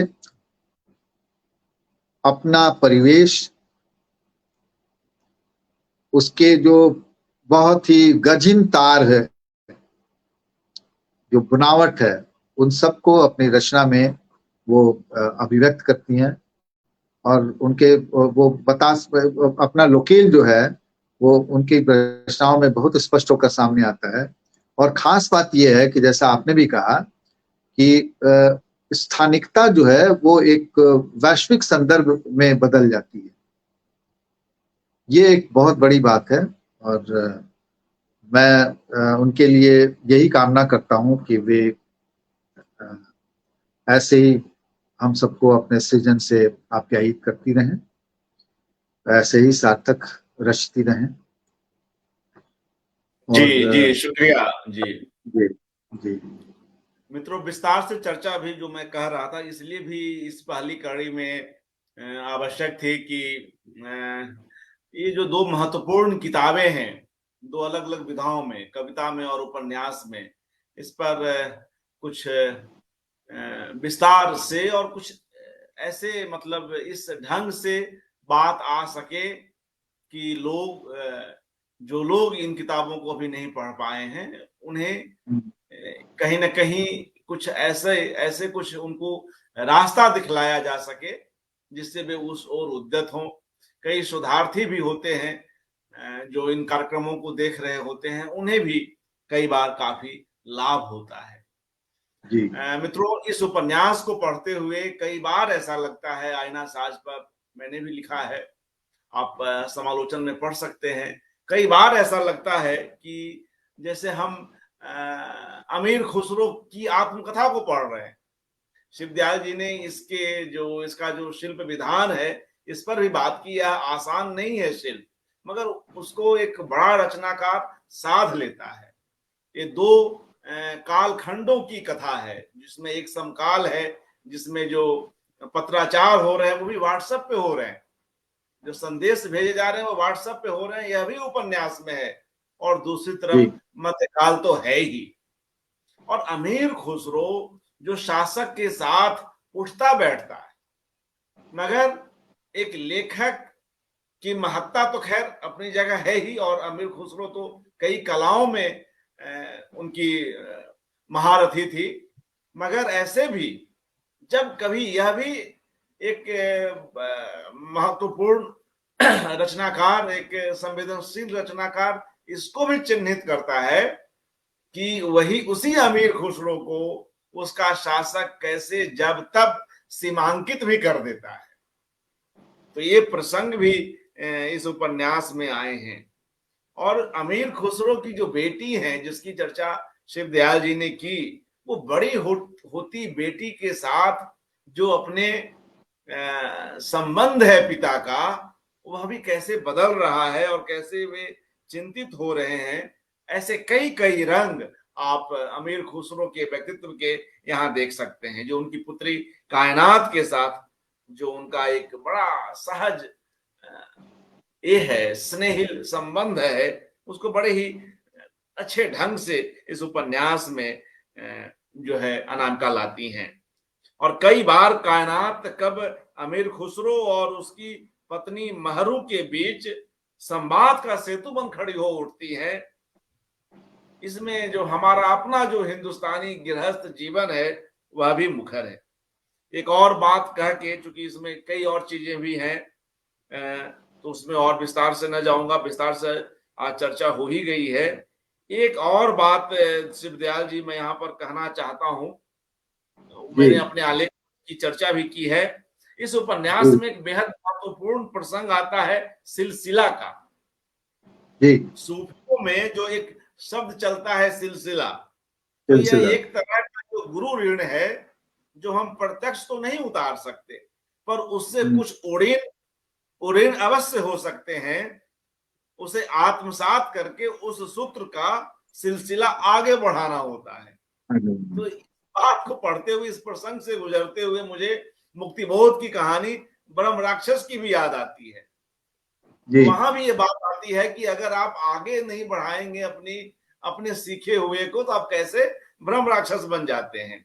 अपना परिवेश, उसके जो बहुत ही गजिन तार है, जो बनावट है, उन सबको अपनी रचना में वो अभिव्यक्त करती हैं। और उनके वो बता अपना लोकेल जो है वो उनकी रचनाओं में बहुत स्पष्ट होकर सामने आता है। और खास बात यह है कि जैसा आपने भी कहा कि स्थानिकता जो है वो एक वैश्विक संदर्भ में बदल जाती है। ये एक बहुत बड़ी बात है। और मैं उनके लिए यही कामना करता हूं कि वे ऐसे ही हम सबको अपने सृजन से आप्यायित करती रहें, ऐसे ही सार्थक रचती रहें। जी और जी, शुक्रिया जी। जी जी मित्रों, विस्तार से चर्चा भी जो मैं कह रहा था, इसलिए भी इस पहली कड़ी में आवश्यक थी कि ये जो दो महत्वपूर्ण किताबें हैं, दो अलग अलग विधाओं में, कविता में और उपन्यास में, इस पर कुछ विस्तार से और कुछ ऐसे मतलब इस ढंग से बात आ सके कि लोग जो लोग इन किताबों को अभी नहीं पढ़ पाए हैं, उन्हें कहीं ना कहीं कुछ ऐसे ऐसे कुछ उनको रास्ता दिखलाया जा सके जिससे वे उस ओर उद्यत हों। कई शोधार्थी भी होते हैं जो इन कार्यक्रमों को देख रहे होते हैं, उन्हें भी कई बार काफी लाभ होता है। जी मित्रों, इस उपन्यास को पढ़ते हुए कई बार ऐसा लगता है, आईना साज पर मैंने भी लिखा है, आप समालोचन में पढ़ सकते हैं, कई बार ऐसा लगता है कि जैसे हम अमीर खुसरो की आत्मकथा को पढ़ रहे हैं। शिवदयाल जी ने इसका जो शिल्प विधान है, इस पर भी बात की। यह आसान नहीं है शिल्प, मगर उसको एक बड़ा रचनाकार साध लेता है। ये दो कालखंडों की कथा है, जिसमें एक समकाल है, जिसमें जो पत्राचार हो रहे हैं वो भी व्हाट्सएप पे हो रहे हैं, जो संदेश भेजे जा रहे हैं वो व्हाट्सएप पे हो रहे हैं, यह भी उपन्यास में है। और दूसरी जी तरफ मध्यकाल तो है ही। और अमीर खुसरो जो शासक के साथ उठता बैठता है, मगर एक लेखक की महत्ता तो खैर अपनी जगह है ही, और अमीर खुसरो तो कई कलाओं में उनकी महारथी थी। मगर ऐसे भी जब कभी यह भी एक महत्वपूर्ण रचनाकार, एक संवेदनशील रचनाकार, इसको भी चिन्हित करता है कि वही उसी अमीर खुसरो को उसका शासक कैसे जब तब सीमांकित भी कर देता है। तो ये प्रसंग भी इस उपन्यास में आए हैं। और अमीर खुसरो की जो बेटी है, जिसकी चर्चा शिवदयाल जी ने की, वो बड़ी होती बेटी के साथ जो अपने संबंध है पिता का, वह भी कैसे बदल रहा है और कैसे वे चिंतित हो रहे हैं। ऐसे कई कई रंग आप अमीर खुसरो के व्यक्तित्व के यहाँ देख सकते हैं, जो उनकी पुत्री कायनात के साथ जो उनका एक बड़ा सहज ये है, स्नेहिल संबंध है, उसको बड़े ही अच्छे ढंग से इस उपन्यास में जो है अनामिका लाती हैं। और कई बार कायनात कब अमीर खुसरो और उसकी पत्नी महरू के बीच संवाद का सेतु बन खड़ी हो उठती है। इसमें जो हमारा अपना जो हिंदुस्तानी गृहस्थ जीवन है वह भी मुखर है। एक और बात कह के, चूंकि इसमें कई और चीजें भी हैं, तो उसमें और विस्तार से न जाऊंगा, विस्तार से आज चर्चा हो ही गई है। एक और बात शिवदयाल जी मैं यहाँ पर कहना चाहता हूं, जी मैंने अपने आलेख की चर्चा भी की है। इस उपन्यास जी में एक बेहद महत्वपूर्ण प्रसंग आता है सिलसिला का। जी सूफियों में जो एक शब्द चलता है सिलसिला, तो यह सिलसिला। एक तरह का जो गुरु ऋण है, जो हम प्रत्यक्ष तो नहीं उतार सकते, पर उससे कुछ ऋण ऋण अवश्य हो सकते हैं। उसे आत्मसात करके उस सूत्र का सिलसिला आगे बढ़ाना होता है। तो इस बात को पढ़ते हुए, इस प्रसंग से गुजरते हुए मुझे मुक्तिबोध की कहानी ब्रह्म राक्षस की भी याद आती है। जी वहां भी ये बात आती है कि अगर आप आगे नहीं बढ़ाएंगे अपने सीखे हुए को, तो आप कैसे ब्रह्म राक्षस बन जाते हैं।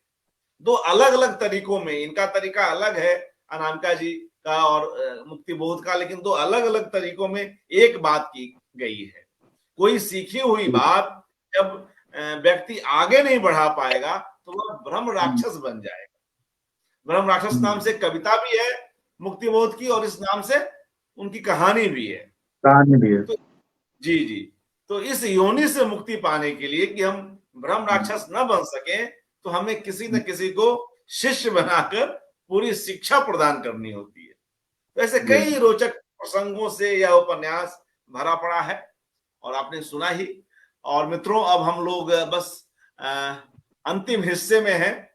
दो अलग अलग तरीकों में, इनका तरीका अलग है अनामिका जी का और मुक्तिबोध का, लेकिन दो अलग अलग तरीकों में एक बात की गई है। कोई सीखी हुई बात जब व्यक्ति आगे नहीं बढ़ा पाएगा, तो वह ब्रह्म राक्षस बन जाएगा। ब्रह्म राक्षस नाम से कविता भी है मुक्तिबोध की, और इस नाम से उनकी कहानी भी है। कहानी भी है। तो जी जी, तो इस योनि से मुक्ति पाने के लिए कि हम ब्रह्म राक्षस न बन सके, तो हमें किसी न किसी को शिष्य बनाकर पूरी शिक्षा प्रदान करनी होती है। तो ऐसे जी कई रोचक प्रसंगों से यह उपन्यास भरा पड़ा है, और आपने सुना ही। और मित्रों, अब हम लोग बस अंतिम हिस्से में हैं।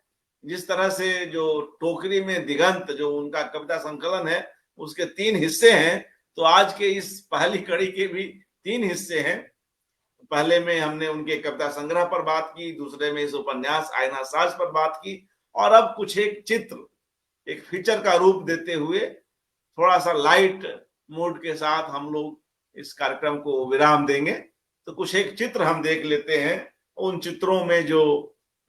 जिस तरह से जो टोकरी में दिगंत जो उनका कविता संकलन है, उसके 3 हिस्से हैं, तो आज के इस पहली कड़ी के भी 3 हिस्से हैं। पहले में हमने उनके कविता संग्रह पर बात की, दूसरे में इस उपन्यास आईना साज पर बात की, और अब कुछ एक चित्र, एक फीचर का रूप देते हुए थोड़ा सा लाइट मूड के साथ हम लोग इस कार्यक्रम को विराम देंगे। तो कुछ एक चित्र हम देख लेते हैं। उन चित्रों में जो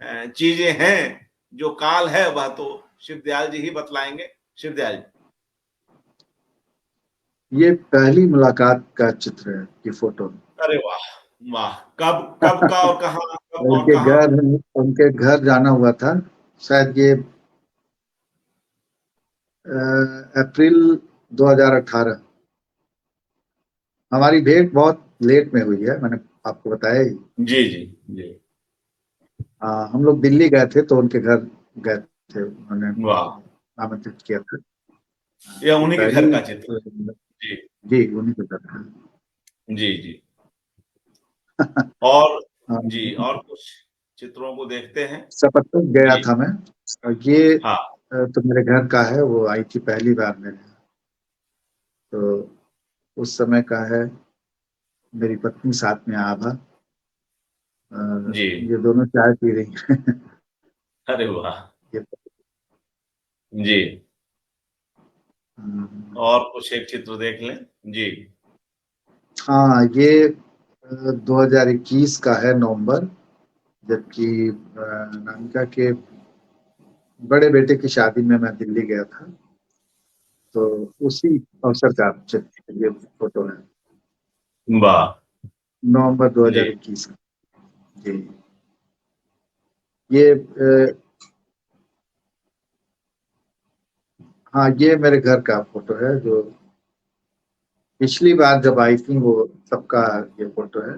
चीजें हैं, जो काल है, वह तो शिवदयाल जी ही बतलाएंगे। शिवदयाल जी। ये पहली मुलाकात का चित्र है, ये फोटो। अरे वाह वाह, कब कब का और कहाँ, कब और उनके कहाँ। घर उनके घर जाना हुआ था, शायद ये अप्रैल 2018। हमारी भेंट बहुत लेट में हुई है, मैंने आपको बताया ही। जी जी जी। हम लोग दिल्ली गए थे तो उनके घर गए थे, उन्होंने वाह, आमंत्रित किया था। यह ये उन्हीं के घर पहली, का चित्र। जी जी उन्हीं के घर था। जी जी। और हाँ, जी, और कुछ चित्रों को देखते हैं। सपत्तक गया जी था मैं, और ये हाँ तो मेरे घर का है, वो आई थी पहली बार मेरे यहाँ। तो उस समय का है, मेरी पत्नी साथ में आभा, जी। ये दोनों चाय पी रही हैं। अरे वाह। ये जी, अम, और कुछ एक चित्र देख लें। जी हाँ, ये 2021 का है, नवंबर, जबकि नामिका के बड़े बेटे की शादी में मैं दिल्ली गया था, तो उसी अवसर का चित्र, ये फोटो है, वाह। नवंबर जी 2021 का। जी, ये हाँ, ये मेरे घर का फोटो है, जो पिछली बार जब आई थी वो सबका ये फोटो है।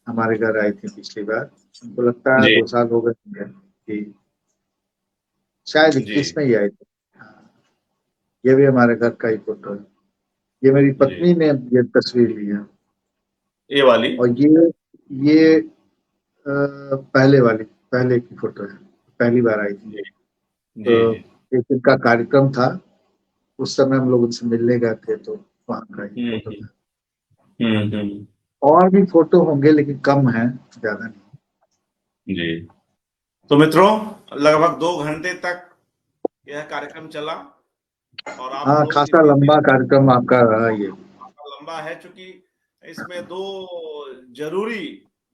हमारे घर आई थी पिछली बार, हमको लगता है जी 2 साल हो गए होंगे कि शायद जी 21 में ही आई थी। हाँ, ये भी हमारे घर का ही फोटो है। ये मेरी जी। पत्नी ने ये तस्वीर ली है। ये वाली। और ये पहले की फोटो है, पहली बार आई थी। जी जी तो जी। एक इनका कार्यक्रम था, उस समय हम लोग उनसे मिलने गए थे, तो वहाँ का ही फोटो हम्म था। हम्म। और भी फोटो होंगे लेकिन कम है, ज्यादा नहीं। जी, तो मित्रों, लगभग 2 घंटे तक यह कार्यक्रम चला, और आप हाँ, लोग खासा इतनी लंबा कार्यक्रम आपका रहा ये। लंबा है, चूंकि इसमें 2 जरूरी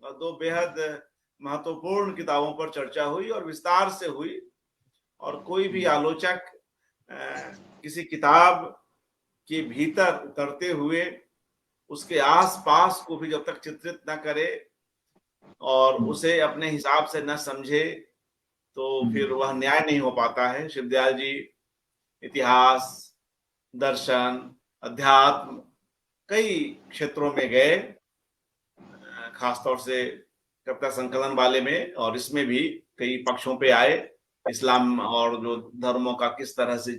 और 2 बेहद महत्वपूर्ण किताबों पर चर्चा हुई, और विस्तार से हुई। और कोई भी आलोचक अ, किसी किताब के भीतर उतरते हुए उसके आस-पास को भी जब तक चित्रित न करे और उसे अपने हिसाब से न समझे, तो फिर वह न्याय नहीं हो पाता है। शिवदयाल जी इतिहास, दर्शन, अध्यात्म, कई क्षेत्रों में गए, खासतौर से कविता संकलन वाले में, और इसमें भी कई पक्षों पे आए। इस्लाम और जो धर्मों का किस तरह से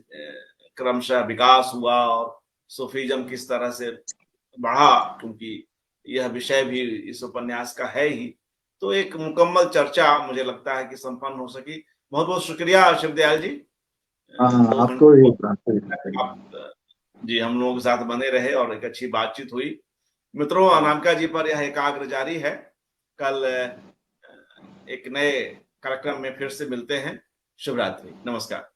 क्रमशः विकास हुआ, और सूफीज्म किस तरह से बढ़ा, क्योंकि यह विषय भी इस उपन्यास का है ही। तो एक मुकम्मल चर्चा मुझे लगता है कि संपन्न हो सकी। बहुत बहुत शुक्रिया शिवदयाल जी। हाँ, 2 घंटे आपको ही तक आप जी हम लोगों के साथ बने रहे, और एक अच्छी बातचीत हुई। मित्रों, अनामिका जी पर यह एकाग्र जारी है। कल एक नए कार्यक्रम में फिर से मिलते हैं। शुभ रात्रि, नमस्कार।